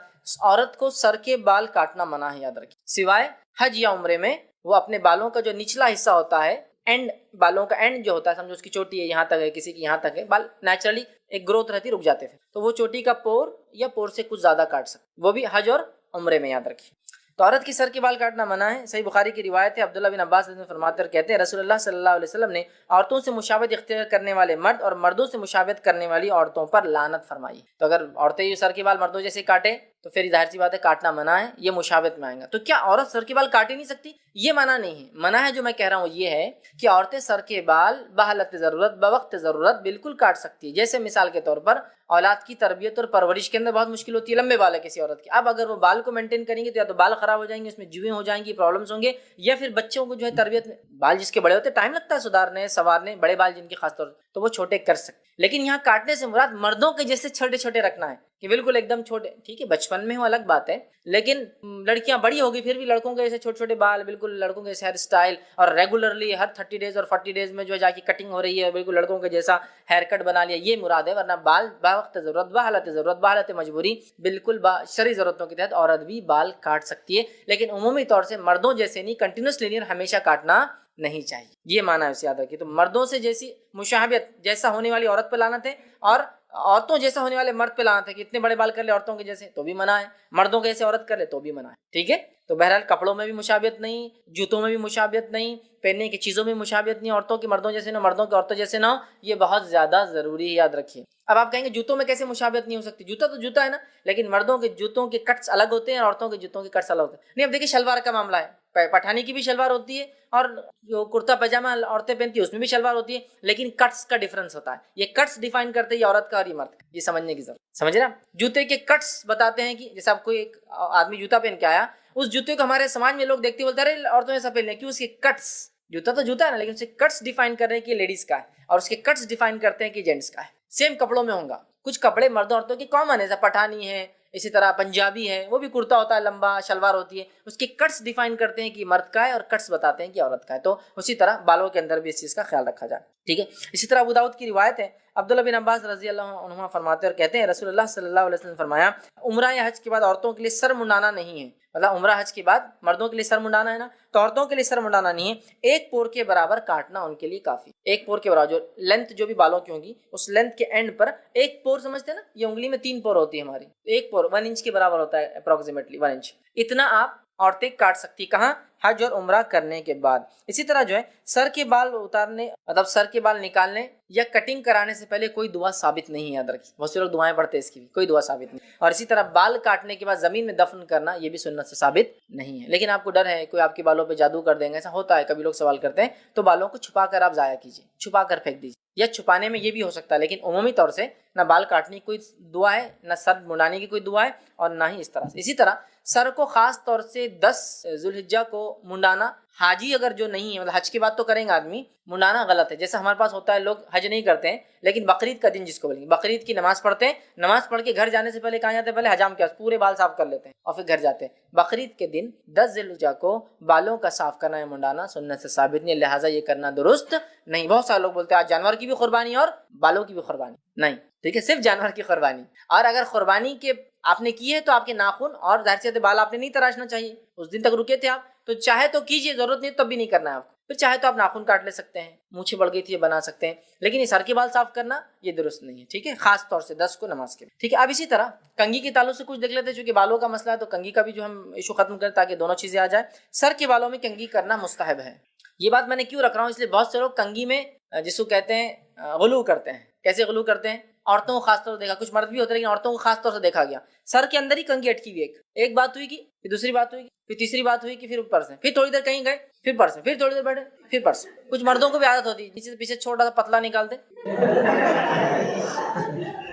عورت کو سر کے بال کاٹنا منع ہے، یاد رکھیے، سوائے حج یا عمرے میں. وہ اپنے بالوں کا جو نچلا حصہ ہوتا ہے، اینڈ، بالوں کا اینڈ جو ہوتا ہے، سمجھو اس کی چوٹی ہے یہاں تک ہے، کسی کی یہاں تک ہے، بال نیچرلی ایک گروتھ رہتی، رک جاتے تھے، تو وہ چوٹی کا پور یا پور سے کچھ زیادہ کاٹ سکتے، وہ بھی حج اور عمرے میں، یاد رکھیے. تو عورت کی سر کے بال کاٹنا منع ہے. صحیح بخاری کی روایت ہے، عبداللہ بن عباس فرماتے اور کہتے ہیں رسول اللہ صلی اللہ علیہ وسلم نے عورتوں سے مشابہت اختیار کرنے والے مرد اور مردوں سے مشابہت کرنے والی عورتوں پر لعنت فرمائی. تو اگر عورتیں سر کے بال مردوں جیسے کاٹے تو پھر ظاہر سی بات ہے کاٹنا منع ہے، یہ مشابہت میں آئے گا. تو کیا عورت سر کے بال کاٹ ہی نہیں سکتی؟ یہ منع نہیں ہے. منع ہے جو میں کہہ رہا ہوں یہ ہے کہ عورتیں سر کے بال بحالت ضرورت، بوقت ضرورت بالکل کاٹ سکتی ہے. جیسے مثال کے طور پر اولاد کی تربیت اور پرورش کے اندر بہت مشکل ہوتی ہے، لمبے بال ہے کسی عورت کے، اب اگر وہ بال کو مینٹین کریں گے تو یا تو بال خراب ہو جائیں گے، اس میں جوئیں ہو جائیں گی، پرابلمس ہوں گے، یا پھر بچوں کو جو ہے تربیت میں، بال جس کے بڑے ہوتے ہیں ٹائم لگتا ہے سدھارنے سنوارنے، بڑے بال جن کے خاص طور تو وہ چھوٹے کر سکتے. لیکن یہاں کاٹنے سے مراد مردوں کے جیسے چھوٹے چھوٹے رکھنا ہے، کہ بالکل ایک دم چھوٹے، ٹھیک ہے، بچپن میں ہو الگ بات ہے، لیکن لڑکیاں بڑی ہوگی پھر بھی لڑکوں کے جیسے چھوٹے چھوٹے بال، بالکل لڑکوں کے جیسے ہیئر اسٹائل، اور ریگولرلی ہر 30 ڈیز اور 40 ڈیز میں جو ہے جا کے کٹنگ ہو رہی ہے، بالکل لڑکوں کے جیسا ہیئر کٹ بنا لیا، یہ مراد ہے. ورنہ بال بوقت ضرورت، ضرورت، بحالت مجبوری، بالکل شرعی ضرورتوں کے تحت عورت بھی بال کاٹ سکتی ہے، لیکن عمومی طور سے مردوں جیسے نہیں، کنٹینیوس لینئر ہمیشہ کاٹنا نہیں چاہیے، یہ معنی ہے، اسے یاد رکھیے. تو مردوں سے جیسی مشابہت جیسا ہونے والی عورت پہ لعنت ہے، اور عورتوں جیسا ہونے والے مرد پہ لعنت ہے، کہ اتنے بڑے بال کر لے عورتوں کے جیسے تو بھی منع ہے، مردوں کے جیسے عورت کر لے تو بھی منع ہے، ٹھیک ہے. تو بہرحال کپڑوں میں بھی مشابہت نہیں، جوتوں میں بھی مشابہت نہیں، پہننے کی چیزوں میں مشابہت نہیں، عورتوں کی مردوں جیسے نہ، مردوں کی عورتوں جیسے نہ ہو، یہ بہت زیادہ ضروری ہے، یاد رکھیے۔ اب آپ کہیں گے جوتوں میں کیسے مشابہت نہیں ہو سکتی؟ جوتا تو جوتا ہے نا، لیکن مردوں کے جوتوں کے کٹس الگ ہوتے ہیں اور عورتوں کے جوتوں کے کٹس الگ ہوتے ہیں۔ نہیں، اب دیکھیے شلوار کا معاملہ ہے، پٹھانی کی بھی شلوار ہوتی ہے اور جو کرتا پاجامہ عورتیں پہنتی ہیں اس میں بھی شلوار ہوتی ہے، لیکن کٹس کا ڈفرنس ہوتا ہے۔ یہ کٹس ڈیفائن کرتے ہیں یہ عورت کا اور یہ مرد کا، یہ سمجھنے کی ضرورت، سمجھ رہے ہیں؟ جوتے کے کٹس بتاتے ہیں کہ جیسے آپ کوئی ایک آدمی جوتا پہن کے آیا، اس جوتے کو ہمارے سماج میں لوگ دیکھتے بولتے ہیں عورتوں ایسا پہن لیں، کیوں؟ اس کے کٹس، جوتا تو جوتا ہے نا، لیکن اس کے کٹس ڈیفائن کر رہے ہیں کہ لیڈیز کا ہے اور اس کے کٹس ڈیفائن کرتے ہیں کہ جینٹس کا ہے۔ سیم کپڑوں میں ہوں گا، کچھ کپڑے مردوں عورتوں کی کامن ہے، جیسا پٹھانی ہے، اسی طرح پنجابی ہے، وہ بھی کرتا ہوتا ہے لمبا، شلوار ہوتی ہے، اس کے کٹس ڈیفائن کرتے ہیں کہ مرد کا ہے اور کٹس بتاتے ہیں کہ عورت کا ہے۔ تو اسی طرح بالوں کے اندر بھی اس چیز کا خیال رکھا جائے، ٹھیک ہے۔ اسی طرح ابو داؤد کی روایت ہے، عبداللہ بن عباس رضی اللہ عنہما فرماتے اور کہتے ہیں رسول اللہ صلی اللہ علیہ وسلم نے فرمایا عمرہ یا حج کے بعد عورتوں کے لیے سر منڈانا نہیں ہے، مطلب عمرہ حج کے بعد مردوں کے لیے سر منڈانا ہے نا، تو عورتوں کے لیے سر منڈانا نہیں ہے، ایک پور کے برابر کاٹنا ان کے لیے کافی، ایک پور کے برابر، جو لینتھ جو بھی بالوں کی ہوگی اس لینتھ کے اینڈ پر ایک پور، سمجھتے ہیں نا، یہ انگلی میں 3 پور ہوتی ہے ہماری، ایک پور 1 انچ کے برابر ہوتا ہے، اپروکسیمیٹلی 1 انچ، اتنا آپ عورتیں کاٹ سکتی کہاں؟ حج اور عمرہ کرنے کے بعد۔ اسی طرح جو ہے سر کے بال اتارنے، مطلب سر کے بال نکالنے یا کٹنگ کرانے سے پہلے کوئی دعا ثابت نہیں ہے، یاد رکھیے، بہت سے لوگ دعائیں پڑھتے ہیں اس کی بھی، کوئی دعا ثابت نہیں۔ اور اسی طرح بال کاٹنے کے بعد زمین میں دفن کرنا، یہ بھی سنت سے ثابت نہیں ہے، لیکن آپ کو ڈر ہے کوئی آپ کے بالوں پہ جادو کر دیں گے، ایسا ہوتا ہے، کبھی لوگ سوال کرتے ہیں، تو بالوں کو چھپا کر آپ ضائع کیجیے، چھپا کر پھینک دیجیے، یا چھپانے میں یہ بھی ہو سکتا ہے، لیکن عمومی طور سے نہ بال کاٹنے کی کوئی دعا ہے، نہ سر منڈانے کی کوئی دعا ہے، اور نہ ہی اس طرح سے۔ اسی طرح سر کو خاص طور سے 10 ذوالحجہ کو منڈانا، حاجی اگر جو نہیں ہے، مطلب حج کے بعد تو کریں گے آدمی، منڈانا غلط ہے۔ جیسے ہمارے پاس ہوتا ہے لوگ حج نہیں کرتے ہیں لیکن بقرعید کا دن جس کو بولیں گے، بقرعید کی نماز پڑھتے ہیں، نماز پڑھ کے گھر جانے سے پہلے کہاں جاتے ہیں؟ پہلے حجام کے پاس پورے بال صاف کر لیتے ہیں اور پھر گھر جاتے ہیں۔ بقرعید کے دن 10 ذوالحجہ کو بالوں کا صاف کرنا ہے، منڈانا سنت سے ثابت نہیں ہے، لہٰذا یہ کرنا درست نہیں۔ بہت سارے لوگ بولتے ہیں آج جانور کی بھی قربانی اور بالوں کی بھی قربانی، نہیں، ٹھیک ہے، صرف جانور کی قربانی، اور اگر قربانی کے آپ نے کی ہے تو آپ کے ناخن اور ظاہر سی بال آپ نے نہیں تراشنا چاہیے، اس دن تک رکے تھے آپ، تو چاہے تو کیجیے، ضرورت نہیں تب بھی نہیں کرنا ہے آپ کو، پھر چاہے تو آپ ناخن کاٹ لے سکتے ہیں، مونچھیں بڑھ گئی تھی یہ بنا سکتے ہیں، لیکن یہ سر کے بال صاف کرنا یہ درست نہیں ہے، ٹھیک ہے، خاص طور سے 10 کو نماز کے، ٹھیک ہے۔ اب اسی طرح کنگھی کے تعلق سے کچھ دیکھ لیتے ہیں، چونکہ بالوں کا مسئلہ ہے تو کنگھی کا بھی جو ہم ایشو ختم کریں تاکہ دونوں چیزیں آ جائیں۔ سر کے بالوں میں کنگھی کرنا مستحب ہے، یہ بات میں نے کیوں رکھ رہا ہوں، اس لیے بہت سے لوگ کنگھی میں جس کو کہتے ہیں غلو کرتے ہیں۔ کیسے غلو کرتے ہیں؟ عورتوں کو خاص طور سے دیکھا، کچھ مرد بھی ہوتے ہیں لیکن عورتوں کو خاص طور سے دیکھا گیا، سر کے اندر ہی کنگھی اٹکی ہوئی، ایک بات ہوئی کہ پھر دوسری بات ہوئی، پھر تیسری بات ہوئی کہ پھر اوپر سے، پھر تھوڑی دیر کہیں گئے، پھر پر سے، پھر تھوڑی دیر بیٹھے، پھر پر سے۔ کچھ مردوں کو بھی عادت ہوتی ہے نیچے سے پیچھے چھوٹا سا پتلا نکالتے،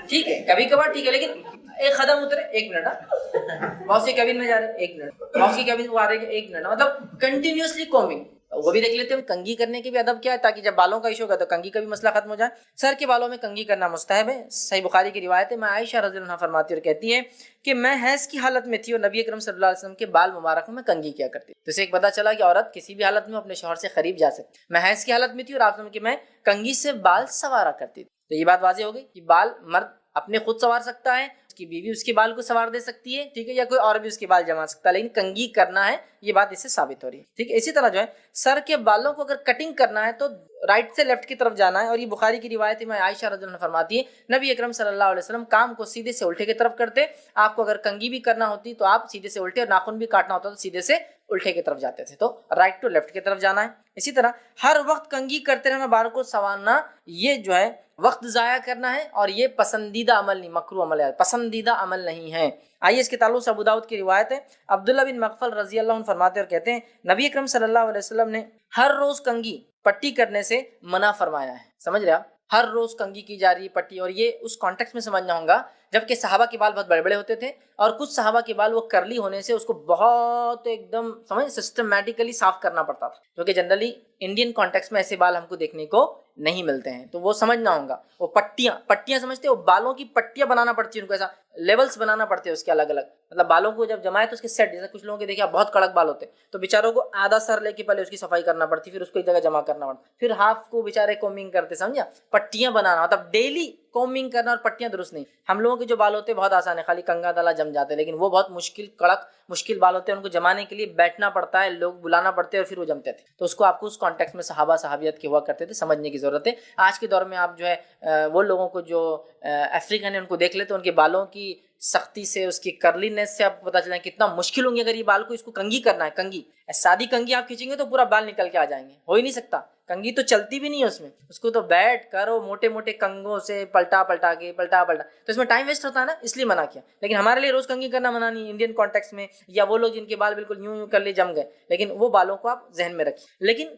ٹھیک ہے، کبھی کبھار ٹھیک ہے، لیکن ایک قدم اترے، 1 منٹ، باس کی کیبن میں جا رہے 1 منٹ، باس کی کیبن کو آ رہے 1 منٹ، مطلب کنٹینیوسلی کومنگ، وہ بھی دیکھ لیتے ہیں کنگھی کرنے کے بھی ادب کیا ہے تاکہ جب بالوں کا ایشو ہوگا تو کنگھی کا بھی مسئلہ ختم ہو جائے۔ سر کے بالوں میں کنگھی کرنا مستحب ہے، صحیح بخاری کی روایت ہے، میں عائشہ رضی اللہ عنہا فرماتی اور کہتی ہے کہ میں حیض کی حالت میں تھی اور نبی اکرم صلی اللہ علیہ وسلم کے بال مبارک میں کنگھی کیا کرتی، تو اسے ایک پتہ چلا کہ عورت کسی بھی حالت میں اپنے شوہر سے قریب جا سکتی۔ میں حیض کی حالت میں تھی اور آپ کہ میں کنگھی سے بال سنوارا کرتی تھی، تو یہ بات واضح ہو گئی کہ بال مرد اپنے خود سنوار سکتا ہے، اس کی بیوی اس کے بال کو سنوار دے سکتی ہے، ٹھیک ہے، یا کوئی اور بھی اس کے بال جما سکتا ہے، لیکن کنگھی کرنا ہے یہ بات اس سے ثابت ہو رہی ہے، ٹھیک ہے۔ اسی طرح جو ہے سر کے بالوں کو اگر کٹنگ کرنا ہے تو رائٹ سے لیفٹ کی طرف جانا ہے، اور یہ بخاری کی روایت میں عائشہ رضی اللہ عنہا فرماتی ہے نبی اکرم صلی اللہ علیہ وسلم کام کو سیدھے سے الٹے کی طرف کرتے، آپ کو اگر کنگھی بھی کرنا ہوتی تو آپ سیدھے سے الٹے، اور ناخن بھی کاٹنا ہوتا تو سیدھے سے الٹے کی طرف جاتے تھے، تو رائٹ ٹو لیفٹ کی طرف جانا ہے۔ اسی طرح ہر وقت کنگھی کرتے رہنا، بال کو سنوارنا، یہ جو ہے وقت ضائع کرنا ہے اور یہ پسندیدہ عمل نہیں، مکروہ عمل ہے، پسندیدہ عمل نہیں ہے۔ آئیے اس کے تعلق سے ابو داؤد کی روایت ہے، عبداللہ بن مغفل رضی اللہ عنہ فرماتے اور کہتے ہیں نبی اکرم صلی اللہ علیہ وسلم نے ہر روز کنگھی پٹی کرنے سے منع فرمایا ہے، سمجھ رہے آپ، ہر روز کنگھی کی جا رہی پٹی، اور یہ اس کانٹیکس میں سمجھنا ہوگا جبکہ صحابہ کے بال بہت بڑے بڑے ہوتے تھے اور کچھ صحابہ کے بال وہ کرلی ہونے سے اس کو بہت ایک دم سمجھ سسٹمیٹیکلی صاف کرنا پڑتا تھا، کیونکہ جنرلی انڈین کانٹیکس میں ایسے بال ہم کو دیکھنے کو نہیں ملتے ہیں، تو وہ سمجھنا ہوگا، وہ پٹیاں سمجھتے ہیں، وہ بالوں کی پٹیاں بنانا پڑتی ہیں، ان کو ایسا لیولز بنانا پڑتے ہیں اس کے الگ الگ، مطلب بالوں کو جب جمائے تو اس کے سیٹ، جیسے کچھ لوگوں کے دیکھا بہت کڑک بال ہوتے ہیں تو بیچاروں کو آدھا سر لے کے پہلے اس کی صفائی کرنا پڑتی، پھر اس کو ایک جگہ جمع کرنا پڑتا، پھر ہاف کو بیچارے کومنگ کرتے، سمجھا، پٹیاں بنانا، مطلب ڈیلی کومنگ کرنا اور پٹیاں درست نہیں۔ ہم لوگوں کے جو بال ہوتے ہیں بہت آسان ہے، خالی کنگا دلا جم جاتے ہیں، لیکن وہ بہت مشکل بال ہوتے ہیں، ان کو جمانے کے لیے بیٹھنا پڑتا ہے، لوگ بلانا پڑتے ہیں اور پھر وہ جمتے تھے، تو اس کو آپ کو اس کانٹیکس میں صحابہ صحابیت کے ہوا کرتے تھے، سمجھنے کی ضرورت ہے۔ آج کے دور میں آپ جو ہے وہ لوگوں کو جو افریقن ہیں ان کو دیکھ لیں تو ان کے بالوں کی سختی سے، اس کی کرلینس سے آپ کو پتا چلا کتنا مشکل ہوں گی اگر یہ بال کو اس کو کنگھی کرنا ہے. کنگھی سادی کنگھی آپ کھینچیں گے تو پورا بال نکل کے آ جائیں گے، ہو ہی نہیں سکتا. کنگھی تو چلتی بھی نہیں ہے اس کو تو بیٹھ کر وہ موٹے موٹے کنگھوں سے پلٹا پلٹا تو اس میں ٹائم ویسٹ ہوتا ہے نا، اس لیے منع کیا. لیکن ہمارے لیے روز کنگھی کرنا منع نہیں انڈین کانٹیکس میں، یا وہ لوگ جن کے بال بالکل یوں کر لے جم گئے، لیکن وہ بالوں کو آپ ذہن میں رکھیں. لیکن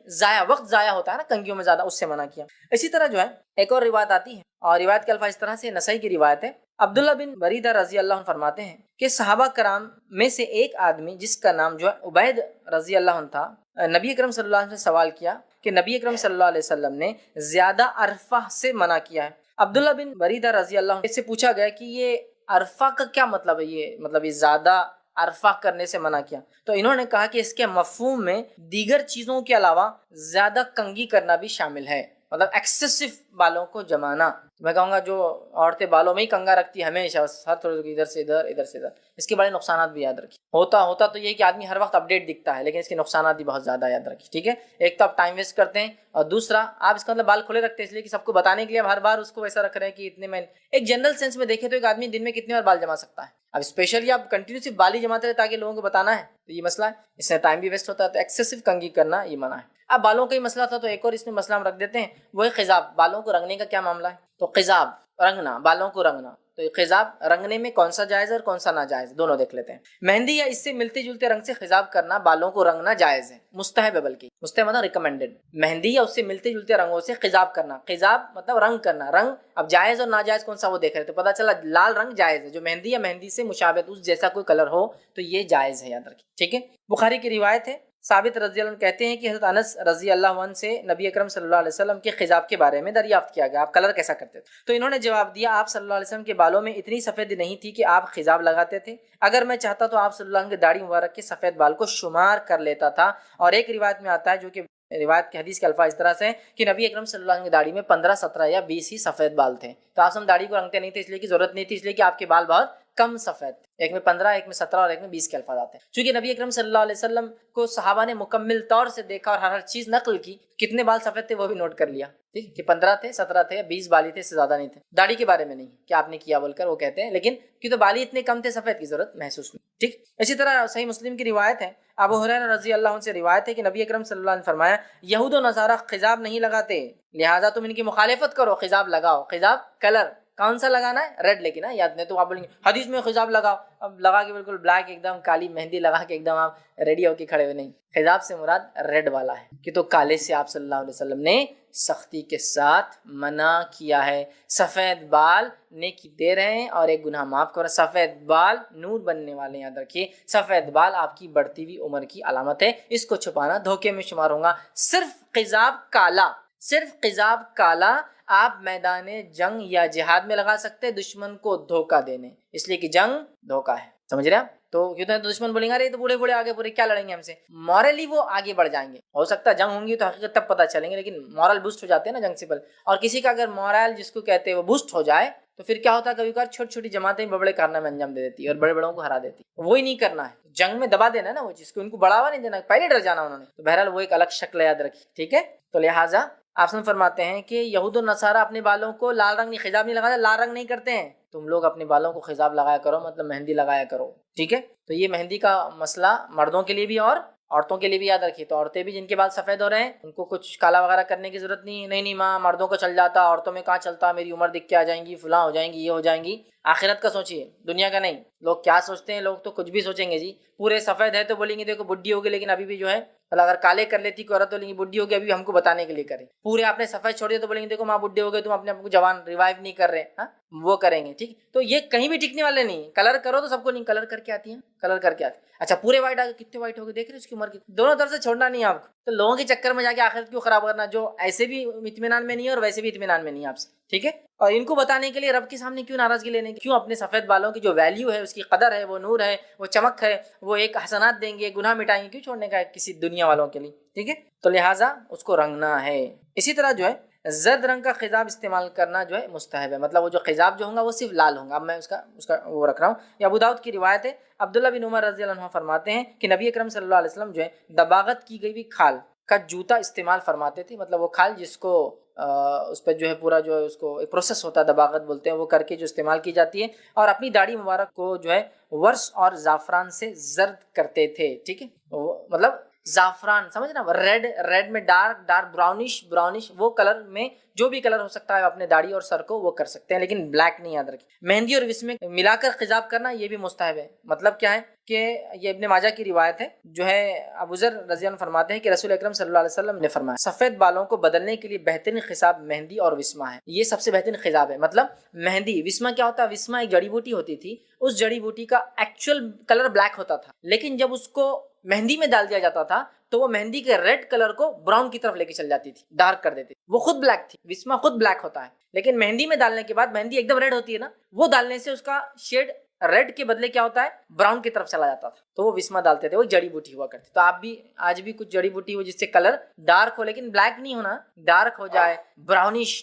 وقت ضائع ہوتا ہے نا کنگھیوں میں زیادہ، اس سے منع کیا. اسی طرح جو ہے ایک اور روایت آتی ہے، اور روایت کے الفاظ اس طرح سے، نسائی کی روایت ہے. عبداللہ بن بریدہ رضی اللہ عنہ فرماتے ہیں کہ صحابہ کرام میں سے ایک آدمی جس کا نام جو ہے عبید رضی اللہ عنہ تھا، نبی اکرم صلی اللہ علیہ وسلم سے سوال کیا کہ نبی اکرم صلی اللہ علیہ وسلم نے زیادہ عرفہ سے منع کیا ہے. عبداللہ بن بریدہ رضی اللہ عنہ سے پوچھا گیا کہ یہ عرفہ کا کیا مطلب ہے، یہ زیادہ عرفہ کرنے سے منع کیا. تو انہوں نے کہا کہ اس کے مفہوم میں دیگر چیزوں کے علاوہ زیادہ کنگھی کرنا بھی شامل ہے، مطلب ایکسیسو بالوں کو جمانا. میں کہوں گا جو عورتیں بالوں میں ہی کنگا رکھتی ہے ہمیشہ، ہر تھوڑے ادھر سے ادھر ادھر سے ادھر، اس کے بڑے نقصانات بھی یاد رکھیے. ہوتا تو یہ کہ آدمی ہر وقت اپڈیٹ دکھتا ہے، لیکن اس کے نقصانات بھی بہت زیادہ یاد رکھیے. ٹھیک ہے، ایک تو آپ ٹائم ویسٹ کرتے ہیں، اور دوسرا آپ اس کا مطلب بال کھلے رکھتے ہیں اس لیے کہ سب کو بتانے کے لیے ہر بار اس کو ویسا رکھ رہے ہیں کہ اتنے میں. ایک جنرل سینس میں دیکھیں تو ایک آدمی دن میں کتنے بار بال جما سکتا ہے؟ اب اسپیشلی آپ کنٹینیوسلی بال ہی جماتے رہے تاکہ لوگوں کو بتانا ہے، تو یہ مسئلہ ہے، اس سے ٹائم بھی ویسٹ ہوتا ہے. تو ایکسیسو کنگھی کرنا یہ منع ہے. اب بالوں کا ہی مسئلہ تھا تو ایک اور اس میں مسئلہ ہم رکھ دیتے ہیں، وہ ہے خضاب. بالوں کو رنگنے کا کیا معاملہ ہے؟ تو خضاب رنگنا، بالوں کو رنگنا، تو خضاب رنگنے میں کون سا جائز ہے اور کون سا ناجائز، دونوں دیکھ لیتے ہیں. مہندی یا اس سے ملتے جلتے رنگ سے خضاب کرنا، بالوں کو رنگنا جائز ہے، مستحب ہے، بلکہ مستحب مطلب ریکمینڈڈ. مہندی یا اس سے ملتے جلتے رنگوں سے خضاب کرنا، خضاب مطلب رنگ کرنا، رنگ. اب جائز اور ناجائز کون سا وہ دیکھ رہے تو پتہ چلا لال رنگ جائز ہے، جو مہندی یا مہندی سے مشابہت اس جیسا کوئی کلر ہو تو یہ جائز ہے، یاد رکھیے. ٹھیک ہے، بخاری کی روایت ہے، ثابت رضی اللہ عنہ کہتے ہیں کہ حضرت انس رضی اللہ عنہ سے نبی اکرم صلی اللہ علیہ وسلم کے خضاب کے بارے میں دریافت کیا گیا، آپ کلر کیسا کرتے تھے؟ تو انہوں نے جواب دیا، آپ صلی اللہ علیہ وسلم کے بالوں میں اتنی سفید نہیں تھی کہ آپ خضاب لگاتے تھے. اگر میں چاہتا تو آپ صلی اللہ علیہ وسلم کی داڑھی مبارک کے سفید بال کو شمار کر لیتا تھا. اور ایک روایت میں آتا ہے، جو کہ روایت کے حدیث کے الفاظ اس طرح سے کہ نبی اکرم صلی اللہ علیہ وسلم کی داڑھی میں 15 17 یا 20 ہی سفید بال تھے. تو آپ ہم داڑھی کو رنگتے نہیں تھے اس لیے کہ ضرورت نہیں تھی، اس لیے کہ آپ کے بال بہت کم سفید، ایک میں 15 ایک میں 17 اور ایک میں 20 کے الفاظ آتے ہیں. چونکہ نبی اکرم صلی اللہ علیہ وسلم کو صحابہ نے مکمل طور سے دیکھا اور ہر چیز نقل کی، کتنے بال سفید تھے وہ بھی نوٹ کر لیا، ٹھیک کہ 15 تھے 17 تھے یا 20 بال ہی تھے، اس سے زیادہ نہیں تھے. داڑھی کے بارے میں نہیں کہ آپ نے کیا بول کر وہ کہتے ہیں، لیکن کیونکہ بال ہی اتنے کم تھے سفید کی ضرورت محسوس نہیں. ٹھیک، اسی طرح صحیح مسلم کی روایت ہے، ابو ہریرہ رضی اللہ عنہ سے روایت ہے کہ نبی اکرم صلی اللہ علیہ وسلم نے فرمایا، یہود و نصارہ خضاب نہیں لگاتے، لہٰذا تم ان کی مخالفت کرو، خضاب لگاؤ. خضاب کلر کون سا لگانا ہے؟ ریڈ. لیکن یاد نہیں تو آپ بولیں گے حدیث میں خضاب لگاؤ، اب لگا کے بالکل بلیک ایک دم کالی مہندی لگا کے ایک دم آپ ریڈی ہو کے کھڑے ہوئے، نہیں. خضاب سے مراد ریڈ والا ہے، کہ تو کالے سے آپ صلی اللہ علیہ وسلم نے سختی کے ساتھ منع کیا ہے. سفید بال نیکی دے رہے ہیں اور ایک گناہ معاف کر رہے ہیں. سفید بال نور بننے والے، یاد رکھیے سفید بال آپ کی بڑھتی ہوئی عمر کی علامت ہے، اس کو چھپانا دھوکے میں شمار ہوگا. صرف خضاب کالا آپ میدان جنگ یا جہاد میں لگا سکتے دشمن کو دھوکہ دینے، اس لیے کہ جنگ دھوکہ ہے، سمجھ رہے آپ؟ تو کیوں تو دشمن بولیں گے ارے تو بوڑھے آگے پورے کیا لڑیں گے ہم سے، مورلی وہ آگے بڑھ جائیں گے. ہو سکتا ہے جنگ ہوں گی تو حقیقت تب پتہ چلیں گے، لیکن مورل بوسٹ ہو جاتے ہیں نا جنگ سے پہلے. اور کسی کا اگر مورل جس کو کہتے ہیں وہ بوسٹ ہو جائے تو پھر کیا ہوتا ہے، کبھی کبھار چھوٹی چھوٹی جماعتیں بڑے کارنامے انجام دے دیتی ہے اور بڑے بڑوں کو ہرا دیتی ہے. وہی نہیں کرنا ہے، جنگ میں دبا دینا ہے نا وہ چیز کو، ان کو بڑھاوا نہیں دینا، پہلے ڈر جانا انہوں نے. تو بہرحال وہ ایک الگ شکل یاد رکھی. ٹھیک ہے، تو لہٰذا آپ فرماتے ہیں کہ یہود و نصارہ اپنے بالوں کو لال رنگ نہیں، خضاب نہیں لگاتے، لال رنگ نہیں کرتے ہیں. تم لوگ اپنے بالوں کو خضاب لگایا کرو، مطلب مہندی لگایا کرو. ٹھیک ہے، تو یہ مہندی کا مسئلہ مردوں کے لیے بھی اور عورتوں کے لیے بھی یاد رکھیے. تو عورتیں بھی جن کے بال سفید ہو رہے ہیں ان کو کچھ کالا وغیرہ کرنے کی ضرورت نہیں ماں مردوں کو چل جاتا، عورتوں میں کہاں چلتا، میری عمر دکھ کے آ جائیں گی، فلاں ہو جائیں گی، یہ ہو جائیں گی. آخرت کا سوچیے، دنیا کا نہیں. لوگ کیا سوچتے ہیں، لوگ تو کچھ بھی سوچیں گے جی. پورے سفید ہے تو بولیں گے دیکھو بڈھی ہوگی، لیکن ابھی بھی جو ہے اگر کالے کر لیتی کوئی عورت تو بولیں گے بڈھی ہوگی، ابھی ہم کو بتانے کے لیے کریں. پورے آپ نے سفید چھوڑ دیا تو بولیں گے دیکھو ماں بڈھے ہو گئے، تم اپنے آپ کو جوان ریوائیو نہیں کر رہے. ہاں وہ کریں گے. ٹھیک، تو یہ کہیں بھی ٹکنے والے نہیں. کلر کرو تو سب کو نہیں، کلر کر کے آتی ہیں، کلر کر کے آتی. اچھا پورے وائٹ آ گئے، کتنے وائٹ ہو گئے دیکھ رہے اس کی عمر کی. دونوں طرف سے چھوڑنا نہیں آپ کو. تو لوگوں کے چکر میں جا کے آخرت کیوں خراب کرنا، جو ایسے بھی اطمینان میں نہیں ہے اور ویسے بھی اطمینان میں نہیں ہے آپ سے. ٹھیک ہے، اور ان کو بتانے کے لیے رب کے سامنے کیوں ناراضگی لینے کی، کیوں اپنے سفید بالوں کی جو ویلیو ہے، اس کی قدر ہے، وہ نور ہے، وہ چمک ہے، وہ ایک حسنات دیں گے، گناہ مٹائیں گے، کیوں چھوڑنے کا ہے کسی دنیا والوں کے لیے. ٹھیک ہے، تو لہٰذا اس کو رنگنا ہے. اسی طرح جو ہے زرد رنگ کا خضاب استعمال کرنا جو ہے مستحب ہے، مطلب وہ جو خضاب جو ہوگا وہ صرف لال ہوگا. اب میں اس کا وہ رکھ رہا ہوں. یہ ابو داؤد کی روایت ہے، عبداللہ بن عمر رضی اللہ عنہ فرماتے ہیں کہ نبی اکرم صلی اللہ علیہ وسلم جو ہے دباغت کی گئی ہوئی کھال کا جوتا استعمال فرماتے تھے، مطلب وہ کھال جس کو اس پہ جو ہے پورا جو ہے اس کو ایک پروسیس ہوتا ہے دباغت بولتے ہیں، وہ کر کے جو استعمال کی جاتی ہے، اور اپنی داڑھی مبارک کو جو ہے ورس اور زعفران سے زرد کرتے تھے، ٹھیک ہے، مطلب زعفران سمجھ نا، ریڈ میں ڈارک براؤنش وہ کلر میں جو بھی کلر ہو سکتا ہے اپنے داڑھی اور سر کو وہ کر سکتے ہیں، لیکن بلیک نہیں یاد رکھیں۔ مہندی اور وسمے ملا کر خضاب کرنا یہ بھی مستحب ہے، مطلب کیا ہے کہ یہ ابن ماجہ کی روایت ہے، جو ہے ابو ذر رضی اللہ عنہ فرماتے ہیں کہ رسول اکرم صلی اللہ علیہ وسلم نے فرمایا سفید بالوں کو بدلنے کے لیے بہترین خضاب مہندی اور وسما ہے، یہ سب سے بہترین خضاب ہے۔ مطلب مہندی، وسما کیا ہوتا ہے؟ وسما ایک جڑی بوٹی ہوتی تھی، اس جڑی بوٹی کا ایکچوئل کلر بلیک ہوتا تھا، لیکن جب اس کو مہندی میں ڈال دیا جاتا تھا تو وہ مہندی کے ریڈ کلر کو براؤن کی طرف لے کے چل جاتی تھی، ڈارک کر دیتی، وہ خود بلیک تھی، وسما خود بلیک ہوتا ہے، لیکن مہندی میں ڈالنے کے بعد مہندی ایک دم ریڈ ہوتی ہے نا، وہ ڈالنے سے اس کا شیڈ ریڈ کے بدلے کیا ہوتا ہے؟ براؤن کی طرف چلا جاتا تھا، تو وہ وسما ڈالتے تھے، وہ جڑی بوٹی ہوا کرتی۔ تو آپ بھی آج بھی کچھ جڑی بوٹی ہو جس سے کلر ڈارک ہو، لیکن بلیک نہیں ہونا، ڈارک ہو جائے،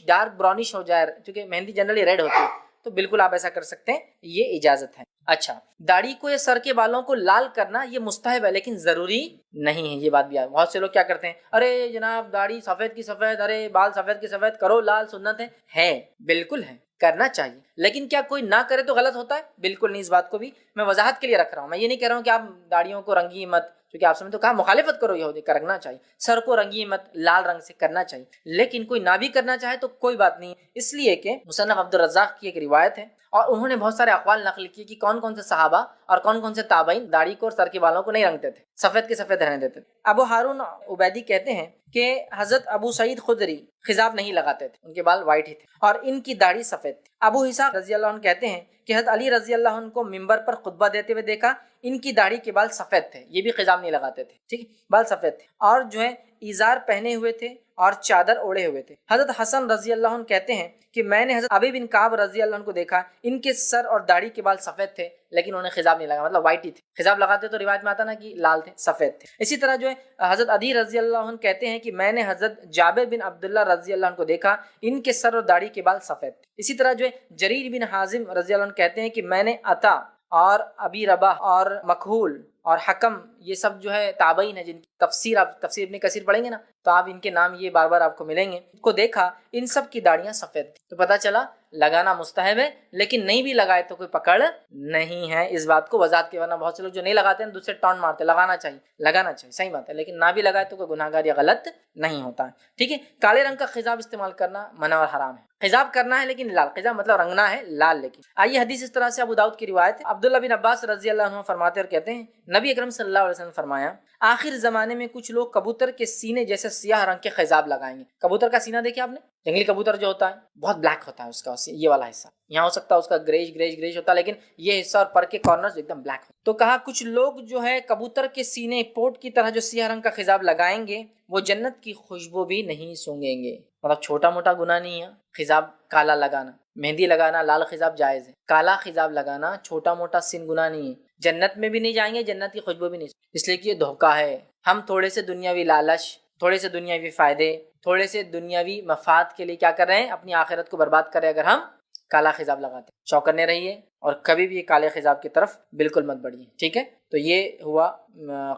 ڈارک براؤنش ہو جائے، کیونکہ مہندی جنرلی ریڈ ہوتی ہے، تو بالکل آپ ایسا کر سکتے ہیں، یہ اجازت ہے۔ اچھا، داڑھی کو یا سر کے بالوں کو لال کرنا یہ مستحب ہے لیکن ضروری نہیں ہے، یہ بات بھی ہے۔ بہت سے لوگ کیا کرتے ہیں، ارے جناب داڑھی سفید کی سفید، ارے بال سفید کی سفید کرو، لال سنت ہے بالکل ہے، کرنا چاہیے، لیکن کیا کوئی نہ کرے تو غلط ہوتا ہے؟ بالکل نہیں، اس بات کو بھی میں وضاحت کے لیے رکھ رہا ہوں، میں یہ نہیں کہہ رہا ہوں کہ آپ داڑھیوں کو رنگی مت، کیونکہ آپ سے تو کہا مخالفت کرو، یہودی کرنا چاہیے، سر کو رنگی مت، لال رنگ سے کرنا چاہیے، لیکن کوئی نہ بھی کرنا چاہے تو کوئی بات نہیں، اس لیے کہ مصنف عبد الرزاق کی ایک روایت ہے اور انہوں نے بہت سارے اقوال نقل کیے کہ کون کون سے صحابہ اور کون کون سے تابعین داڑھی کو اور سر کے بالوں کو نہیں رنگتے تھے، سفید کے سفید رہنے دیتے تھے۔ ابو ہارون عبیدی کہتے ہیں کہ حضرت ابو سعید خدری خضاب نہیں لگاتے تھے، ان کے بال وائٹ ہی تھے اور ان کی داڑھی سفید تھی۔ ابو اسحاق رضی اللہ عنہ کہتے ہیں کہ حضرت علی رضی اللہ عنہ کو منبر پر خطبہ دیتے ہوئے دیکھا، ان کی داڑھی کے بال سفید تھے، یہ بھی خضاب نہیں لگاتے تھے، ٹھیک ہے، بال سفید تھے اور جو ہے ایزار پہنے ہوئے تھے اور چادر اوڑھے ہوئے تھے۔ حضرت حسن رضی اللہ عنہ کہتے ہیں کہ میں نے حضرت ابی بن کعب رضی اللہ عنہ کو دیکھا، ان کے سر اور داڑھی کے بال سفید تھے لیکن انہیں خضاب نہیں لگا، مطلب وائٹ ہی تھے، خضاب لگاتے تو روایت میں آتا نا کہ لال تھے، سفید تھے۔ اسی طرح جو ہے حضرت عدی رضی اللہ عنہ کہتے ہیں کہ میں نے حضرت جابر بن عبداللہ رضی اللہ عنہ کو دیکھا، ان کے سر اور داڑھی کے بال سفید تھے۔ اسی طرح جو ہے جریر بن حازم رضی اللہ عنہ کہتے ہیں کہ میں نے عطا اور ابی رباح اور مکحول اور حکم، یہ سب جو ہے تابعین ہیں جن کی تفسیر آپ تفسیر ابن کثیر پڑھیں گے نا تو آپ ان کے نام یہ بار بار آپ کو ملیں گے، کو دیکھا ان سب کی داڑیاں سفید تھی، تو پتہ چلا لگانا مستحب ہے، لیکن نہیں بھی لگائے تو کوئی پکڑ نہیں ہے، اس بات کو وضاحت کے، ورنہ بہت سے لوگ جو نہیں لگاتے ہیں دوسرے ٹون مارتے، لگانا چاہیے صحیح بات ہے، لیکن نہ بھی لگائے تو کوئی گناہگار یا غلط نہیں ہوتا ہے، ٹھیک ہے۔ کالے رنگ کا خضاب استعمال کرنا منع اور حرام ہے، خضاب کرنا ہے لیکن لال، خضاب مطلب رنگنا ہے لال، لیکن آئیے حدیث اس طرح سے ابو داؤد کی روایت ہے، عبداللہ بن عباس رضی اللہ عنہ فرماتے اور کہتے ہیں نبی اکرم صلی اللہ علیہ وسلم فرمایا آخر زمانے میں کچھ لوگ کبوتر کے سینے جیسے سیاہ رنگ کے خضاب لگائیں گے۔ کبوتر کا سینہ دیکھیں آپ نے، جنگلی کبوتر جو ہوتا ہے بہت بلیک ہوتا ہے اس کا، یہ والا حصہ یہاں ہو سکتا ہے اس کا گریش ہوتا ہے، لیکن یہ حصہ اور پر کے کارنرز ایک دم بلیک ہوتا ہے۔ تو کہا کچھ لوگ جو ہے کبوتر کے سینے پوٹ کی طرح جو سیاہ رنگ کا خضاب لگائیں گے وہ جنت کی خوشبو بھی نہیں سونگیں گے، مطلب چھوٹا موٹا گناہ نہیں ہے خضاب کالا لگانا، مہندی لگانا لال خضاب جائز ہے، کالا خضاب لگانا چھوٹا موٹا سن گناہ نہیں ہے، جنت میں بھی نہیں جائیں گے، جنت کی خوشبو بھی نہیں، اس لیے کہ یہ دھوکہ ہے۔ ہم تھوڑے سے دنیاوی لالچ، تھوڑے سے دنیاوی فائدے، تھوڑے سے دنیاوی مفاد کے لیے کیا کر رہے ہیں؟ اپنی آخرت کو برباد کر رہے ہیں۔ اگر ہم کالا خضاب لگاتے ہیں، چوکنے رہیے اور کبھی بھی کالے خضاب کی طرف بالکل مت بڑھیے، ٹھیک ہے۔ تو یہ ہوا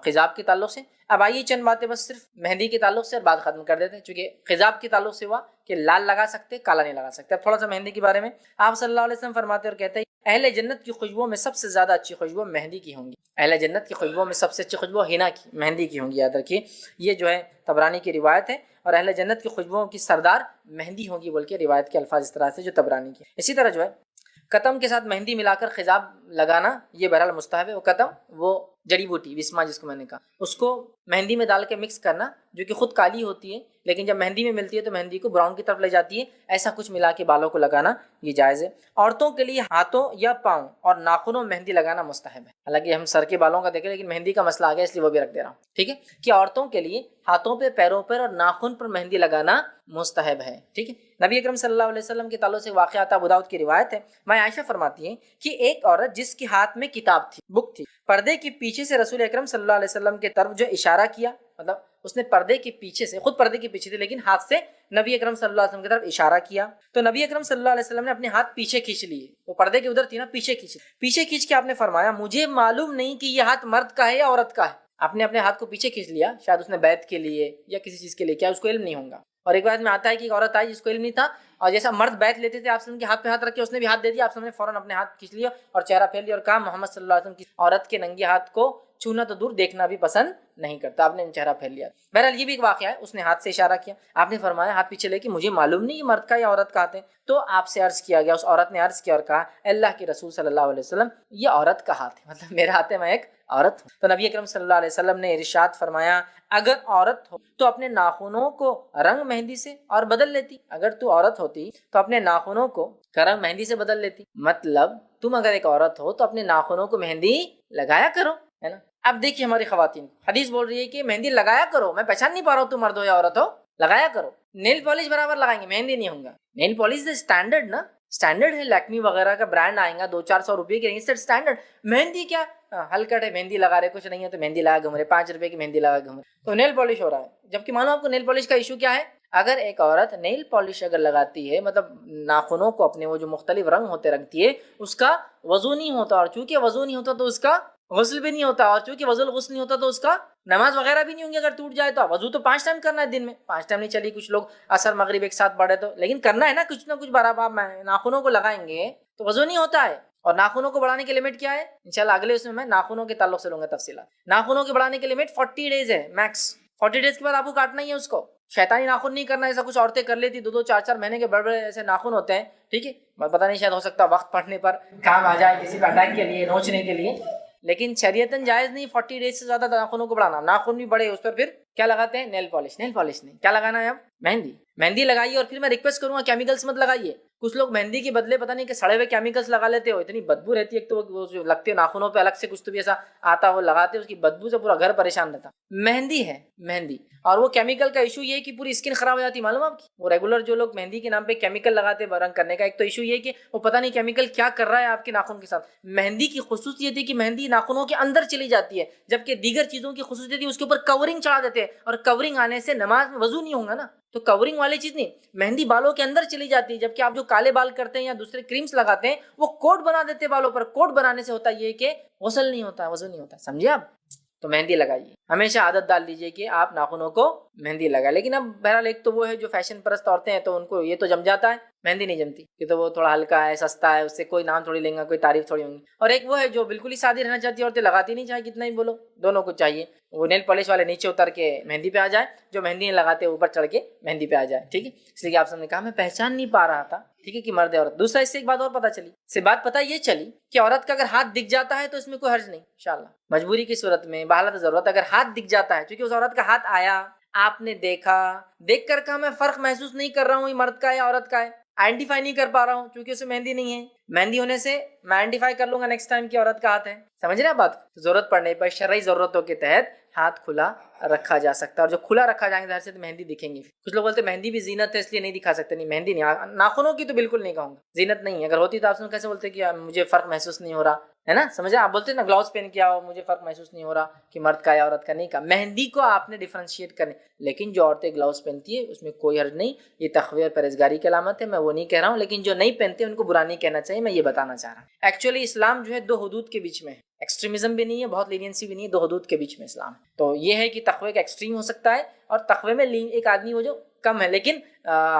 خضاب کے تعلق سے۔ اب آئیے چند باتیں بس صرف مہندی کے تعلق سے اور بات ختم کر دیتے ہیں، چونکہ خضاب کے تعلق سے ہوا کہ لال لگا سکتے، کالا نہیں لگا سکتے۔ اب تھوڑا سا مہندی کے بارے میں آپ صلی اللہ علیہ وسلم فرماتے اور کہتے ہیں اہل جنت کی خوشبو میں سب سے زیادہ اچھی خوشبو مہندی کی ہوں گی، اہل جنت کی خوشبو میں سب سے اچھی خوشبو ہینا کی، مہندی کی ہوں گی، یاد رکھیے یہ جو ہے طبرانی کی روایت ہے، اور اہل جنت کی خوشبوؤں کی سردار مہندی ہوگی بول کے روایت کے الفاظ اس طرح سے جو طبرانی کی۔ اسی طرح جو ہے قطم کے ساتھ مہندی ملا کر خضاب لگانا یہ بہرحال مستحب ہے، وہ قطم وہ جڑی بوٹی وسما جس کو میں نے کہا اس کو مہندی میں ڈال کے مکس کرنا، جو کہ خود کالی ہوتی ہے لیکن جب مہندی میں ملتی ہے تو مہندی کو براؤن کی طرف لے جاتی ہے، ایسا کچھ ملا کے بالوں کو لگانا یہ جائز ہے۔ عورتوں کے لیے ہاتھوں یا پاؤں اور ناخنوں میں مہندی لگانا مستحب ہے، حالانکہ ہم سر کے بالوں کا دیکھیں لیکن مہندی کا مسئلہ آ گیا اس لیے وہ بھی رکھ دے رہا ہوں، ٹھیک ہے، کہ عورتوں کے لیے ہاتھوں پہ، پیروں پر اور ناخن پر مہندی لگانا مستحب ہے، ٹھیک ہے۔ نبی اکرم صلی اللہ علیہ وسلم کے تعلق سے واقعات ابو داؤد کی روایت ہے، ماں عائشہ فرماتی ہیں کہ ایک عورت جس کے ہاتھ میں کتاب تھی، بک تھی، پردے کے پیچھے سے رسول اکرم صلی اللہ علیہ وسلم کے طرف جو اشارہ کیا، مطلب اس نے پردے کے پیچھے سے، خود پردے کے پیچھے تھی لیکن ہاتھ سے نبی اکرم صلی اللہ علیہ وسلم کی طرف اشارہ کیا، تو نبی اکرم صلی اللہ علیہ وسلم نے اپنے ہاتھ پیچھے کھینچ لیے، وہ پردے کے ادھر تھی نا، پیچھے کھینچ کے آپ نے فرمایا مجھے معلوم نہیں کہ یہ ہاتھ مرد کا ہے یا عورت کا ہے۔ آپ نے اپنے ہاتھ کو پیچھے کھینچ لیا، شاید اس نے بیعت کے لیے یا کسی چیز کے لیے کیا، اس کو علم نہیں ہوگا، اور ایک بات میں آتا ہے کہ ایک عورت آئی جس کو علم نہیں تھا، اور جیسا مرد بیت لیتے تھے آپ وسلم کے ہاتھ پہ ہاتھ رکھ کے اس نے بھی ہاتھ دے دیا، آپ وسلم نے فوراً اپنے ہاتھ کھینچ لیا اور چہرہ پھیر لیا اور کہا محمد صلی اللہ علیہ وسلم کی عورت کے ننگے ہاتھ کو چھونا تو دور دیکھنا بھی پسند نہیں کرتا، آپ نے چہرہ پھیر لیا۔ بہرحال یہ بھی ایک واقعہ ہے، اس نے ہاتھ سے اشارہ کیا، آپ نے فرمایا ہاتھ پیچھے لے کے مجھے معلوم نہیں یہ مرد کا یا عورت کا ہاتھ ہے، تو آپ سے عرض کیا گیا، اس عورت نے عرض کیا اور کہا اللہ کے رسول صلی اللہ علیہ وسلم یہ عورت کا ہاتھ ہے، مطلب میرا ہاتھ ہے، میں ایک عورت ہوں۔ تو نبی اکرم صلی اللہ علیہ وسلم نے ارشاد فرمایا اگر عورت ہو تو اپنے ناخنوں کو رنگ مہندی سے اور بدل لیتی، اگر تو عورت ہوتی تو اپنے ناخنوں کو رنگ مہندی سے بدل لیتی، مطلب تم اگر ایک عورت ہو تو اپنے ناخنوں کو مہندی لگایا کرو، ہے نا۔ اب دیکھیے ہماری خواتین، حدیث بول رہی ہے کہ مہندی لگایا کرو، میں پہچان نہیں پا رہا ہوں تم مرد ہو یا عورت ہو، لگایا کرو۔ نیل پالش برابر لگائیں گے، مہندی نہیں ہوگا۔ نیل پالش اسٹینڈرڈ نا، اسٹینڈرڈ ہے، لیکمی وغیرہ کا برانڈ آئے گا 200-400 روپے کے رینج سے اسٹینڈرڈ۔ مہندی کیا ہلکٹ ہے، مہندی لگا رہے، کچھ نہیں ہے تو مہندی لگا گھوم رہے، 5 روپے کی مہندی لگا گھوم رہے، تو نیل پالش ہو رہا ہے۔ جبکہ معلوم آپ کو نیل پالش کا ایشو کیا ہے، اگر ایک عورت نیل پالش اگر لگاتی ہے، مطلب ناخنوں کو اپنے وہ جو مختلف رنگ ہوتے رکھتی ہے، اس کا وضو نہیں ہوتا، اور چونکہ وضو نہیں ہوتا تو اس کا غسل بھی نہیں ہوتا، اور چونکہ غسل نہیں ہوتا تو اس کا نماز وغیرہ بھی نہیں ہوں گی۔ اگر ٹوٹ جائے تو وضو تو 5 ٹائم کرنا ہے دن میں، 5 ٹائم نہیں چلی، کچھ لوگ عصر مغرب ایک ساتھ پڑھے تو، لیکن کرنا ہے نا کچھ نہ کچھ برابر۔ ناخنوں کو لگائیں گے تو وضو نہیں ہوتا ہے، اور ناخنوں کو بڑھانے کی لمٹ کیا ہے، انشاءاللہ اگلے اس میں ناخنوں کے تعلق سے لوں گا تفصیلات۔ ناخنوں کے بڑھانے کی لمٹ 40 ڈیز ہے میکس، 40 ڈیز کے بعد آپ کو کاٹنا ہی ہے اس کو۔ شیطانی ناخن نہیں کرنا، ایسا کچھ عورتیں کر لیتی، 2-2 4-4 مہینے کے بڑے بڑے ایسے ناخن ہوتے ہیں، ٹھیک ہے، پتہ نہیں شاید ہو سکتا وقت پڑنے پر کام آ جائے کسی پہ اٹیک کے لیے، نوچنے کے لیے، لیکن شریعتاً جائز نہیں 40 ڈیز سے زیادہ ناخنوں کو بڑھانا۔ ناخن بھی بڑے، اس پر پھر کیا لگاتے ہیں، نیل پالش۔ نیل پالش نہیں، کیا لگانا ہے اب، مہندی۔ مہندی لگائیے، اور پھر میں ریکویسٹ کروں گا کیمیکلز مت لگائیے۔ کچھ لوگ مہندی کے بدلے پتہ نہیں کہ سڑے ہوئے کیمیکلز لگا لیتے ہو، اتنی بدبو رہتی ہے، ایک تو وہ جو لگتے ناخنوں پہ الگ سے کچھ تو بھی ایسا آتا وہ لگاتے، اس کی بدبو سے پورا گھر پریشان رہتا۔ مہندی ہے مہندی، اور وہ کیمیکل کا ایشو یہ ہے کہ پوری اسکن خراب ہو جاتی، معلوم آپ کی۔ وہ ریگولر جو لوگ مہندی کے نام پہ کیمیکل لگاتے رنگ کرنے کا، ایک تو ایشو یہ ہے کہ وہ پتہ نہیں کیمیکل کیا کر رہا ہے آپ کے ناخن کے ساتھ۔ مہندی کی خصوصیت ہے کہ مہندی ناخنوں کے اندر چلی جاتی ہے، جبکہ دیگر چیزوں کی خصوصیت ہے اس کے اوپر کورنگ چڑھا دیتے ہیں، اور کورنگ آنے سے نماز میں وضو نہیں ہوگا نا، تو کورنگ والی چیز نہیں، مہندی بالوں کے اندر چلی جاتی ہے۔ جبکہ آپ جو کالے بال کرتے ہیں یا دوسرے کریمز لگاتے ہیں، وہ کوٹ بنا دیتے ہیں بالوں پر، کوٹ بنانے سے ہوتا یہ کہ غسل نہیں ہوتا، وضو نہیں ہوتا، سمجھے آپ۔ تو مہندی لگائیے، ہمیشہ عادت ڈال لیجئے کہ آپ ناخنوں کو مہندی لگائیں۔ لیکن اب بہرحال ایک تو وہ ہے جو فیشن پرست عورتیں ہیں، تو ان کو یہ تو جم جاتا ہے، مہندی نہیں جمتی، کہ تو وہ تھوڑا ہلکا ہے، سستا ہے، اس سے کوئی نام تھوڑی لیں گا، کوئی تعریف تھوڑی ہوں گی۔ اور ایک وہ ہے جو بالکل ہی سادی رہنا چاہتی ہے، عورتیں لگاتی نہیں، چاہے کتنا ہی بولو، دونوں کو چاہیے وہ نیل پالش والے نیچے اتر کے مہندی پہ آ جائے، جو مہندی نہیں لگاتے اوپر چڑھ کے مہندی پہ آ جائے، ٹھیک ہے۔ اس لیے کہ آپ سب نے کہا میں پہچان نہیں پا رہا تھا، ٹھیک ہے، کہ مرد ہے عورت۔ دوسرا اس سے ایک بات اور پتہ چلی، سے بات پتہ یہ چلی کہ عورت کا اگر ہاتھ دکھ جاتا ہے تو اس میں کوئی حرج نہیں، انشاءاللہ مجبوری کی صورت میں، بحالت ضرورت اگر ہاتھ دکھ جاتا ہے، چونکہ اس عورت کا ہاتھ آیا، آپ نے دیکھا، دیکھ کر کہا میں فرق محسوس نہیں کر رہا ہوں یہ مرد کا یا عورت کا ہے، آئیڈینٹیفائی نہیں کر پا رہا ہوں کیونکہ اسے مہندی نہیں ہے، مہندی ہونے سے میں آئیڈینٹیفائی کر لوں گا نیکسٹ ٹائم کی عورت کا ہاتھ ہے، سمجھ رہے ہیں بات۔ ضرورت پڑنے پر شرعی ضرورتوں کے تحت ہاتھ کھلا رکھا جا سکتا ہے، اور جو کھلا رکھا جائیں گے ظاہر سے تو مہندی دکھیں گی۔ کچھ لوگ بولتے ہیں مہندی بھی زینت ہے اس لیے نہیں دکھا سکتے، نہیں مہندی نہیں، ناخنوں کی تو بالکل نہیں کہوں گا، زینت نہیں ہے۔ اگر ہوتی تو آپ سے کیسے بولتے کہ مجھے فرق محسوس نہیں ہو رہا ہے نا، سمجھے، آپ بولتے ہیں نا گلاؤز پہن کے آؤ مجھے فرق محسوس نہیں ہو رہا کہ مرد کا یا عورت کا، نہیں کہا، مہندی کو آپ نے ڈیفرینشیٹ کرنے۔ لیکن جو عورتیں گلاؤز پہنتی ہے اس میں کوئی حرج نہیں، یہ تقوی اور پرہیزگاری کی علامت ہے، میں وہ نہیں کہہ رہا ہوں، لیکن جو نہیں پہنتے ان کو برا نہیں کہنا چاہیے، میں یہ بتانا چاہ رہا ہوں۔ ایکچولی اسلام جو ہے 2 حدود کے بیچ میں ہے، ایکسٹریمزم بھی نہیں ہے، بہت لینینسی بھی نہیں ہے، 2 حدود کے بیچ میں اسلام ہے۔ تو یہ ہے کہ تقوی کا ایکسٹریم ہو سکتا ہے، اور تقوی میں ایک آدمی وہ جو کم ہے، لیکن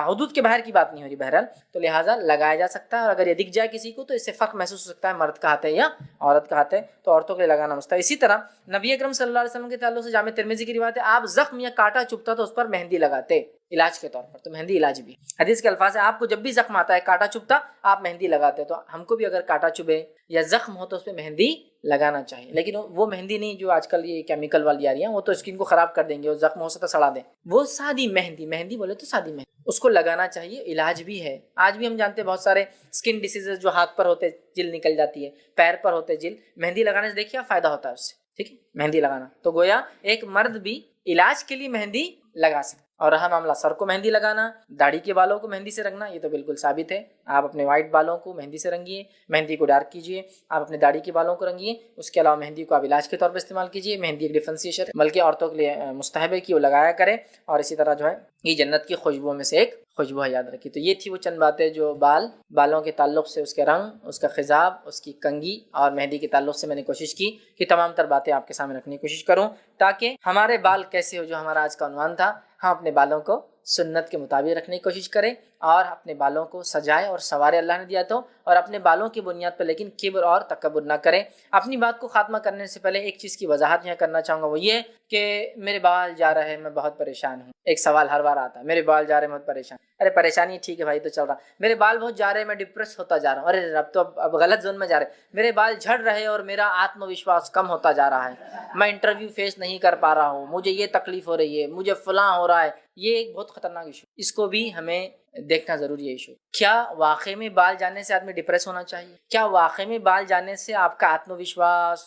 حدود کے باہر کی بات نہیں ہو رہی بہرحال، تو لہٰذا لگایا جا سکتا ہے، اور اگر یہ دکھ جائے کسی کو تو اس سے فرق محسوس ہو سکتا ہے مرد کا ہاتھ ہے یا عورت کا ہاتھ ہے، تو عورتوں کے لیے لگانا مستحب۔ اسی طرح نبی اکرم صلی اللہ علیہ وسلم کے تعلق سے جامع ترمذی کی روایت ہے، آپ زخم یا کانٹا چبھتا تو اس پر مہندی لگاتے علاج کے طور پر، تو مہندی علاج بھی، حدیث کے الفاظ ہے آپ کو جب بھی زخم آتا ہے، کانٹا چبھتا، آپ مہندی لگاتے، تو ہم کو بھی اگر کانٹا چبھے یا زخم ہو تو اس پہ مہندی لگانا چاہیے، لیکن وہ مہندی نہیں جو آج کل یہ کیمیکل والی آ رہی ہیں، وہ تو اسکن کو خراب کر دیں گے، وہ زخم ہو سکتا سڑا دیں، وہ سادی مہندی، مہندی بولے تو سادی مہندی، اس کو لگانا چاہیے، علاج بھی ہے۔ آج بھی ہم جانتے ہیں بہت سارے اسکن ڈیسیزز جو ہاتھ پر ہوتے جلد نکل جاتی ہے، پیر پر ہوتے جلد، مہندی لگانے سے دیکھیے فائدہ ہوتا ہے اس سے، ٹھیک ہے، مہندی لگانا، تو گویا ایک مرد بھی علاج کے لیے مہندی لگا سکتا۔ اور رہا معاملہ سر کو مہندی لگانا، داڑھی کے بالوں کو مہندی سے رنگنا، یہ تو بالکل ثابت ہے، آپ اپنے وائٹ بالوں کو مہندی سے رنگیے، مہندی کو ڈارک کیجیے، آپ اپنے داڑھی کے بالوں کو رنگیے، اس کے علاوہ مہندی کو آپ علاج کے طور پر استعمال کیجیے، مہندی ایک ڈیفرنسیشن ہے، بلکہ عورتوں کے لیے مستحب ہے کہ وہ لگایا کریں، اور اسی طرح جو ہے یہ جنت کی خوشبوؤں میں سے ایک خوشبو ہے، یاد رکھیے۔ تو یہ تھی وہ چند باتیں جو بالوں کے تعلق سے، اس کے رنگ، اس کا خضاب، اس کی کنگھی اور مہندی کے تعلق سے میں نے کوشش کی کہ تمام تر باتیں آپ کے سامنے رکھنے کی کوشش کروں، تاکہ ہمارے بال کیسے ہو، جو ہمارا آج کا عنوان تھا، ہم اپنے بالوں کو سنت کے مطابق رکھنے کی کوشش کرے اور اپنے بالوں کو سجائے اور سنوارے اللہ نے دیا تو، اور اپنے بالوں کی بنیاد پر لیکن کبر اور تکبر نہ کرے۔ اپنی بات کو خاتمہ کرنے سے پہلے ایک چیز کی وضاحت یہاں کرنا چاہوں گا، وہ یہ کہ میرے بال جا رہے ہیں، میں بہت پریشان ہوں۔ ایک سوال ہر بار آتا ہے، میرے بال جا رہے ہیں بہت پریشان۔ ارے پریشانی ٹھیک ہے بھائی، تو چل رہا، میرے بال بہت جا رہے ہیں، میں ڈپریس ہوتا جا رہا ہوں۔ ارے اب تو اب غلط زون میں جا رہے ہیں، میرے بال جھڑ رہے اور میرا آتم وشواس کم ہوتا جا رہا ہے، میں انٹرویو فیس نہیں کر پا رہا ہوں، مجھے یہ تکلیف ہو رہی ہے، مجھے فلاں ہو رہا ہے۔ یہ ایک بہت خطرناک ایشو، اس کو بھی ہمیں دیکھنا ضروری ہے ایشو۔ کیا واقعی میں بال جانے سے آدمی ڈپریس ہونا چاہیے؟ کیا واقعی میں بال جانے سے آپ کا آتم وشواس،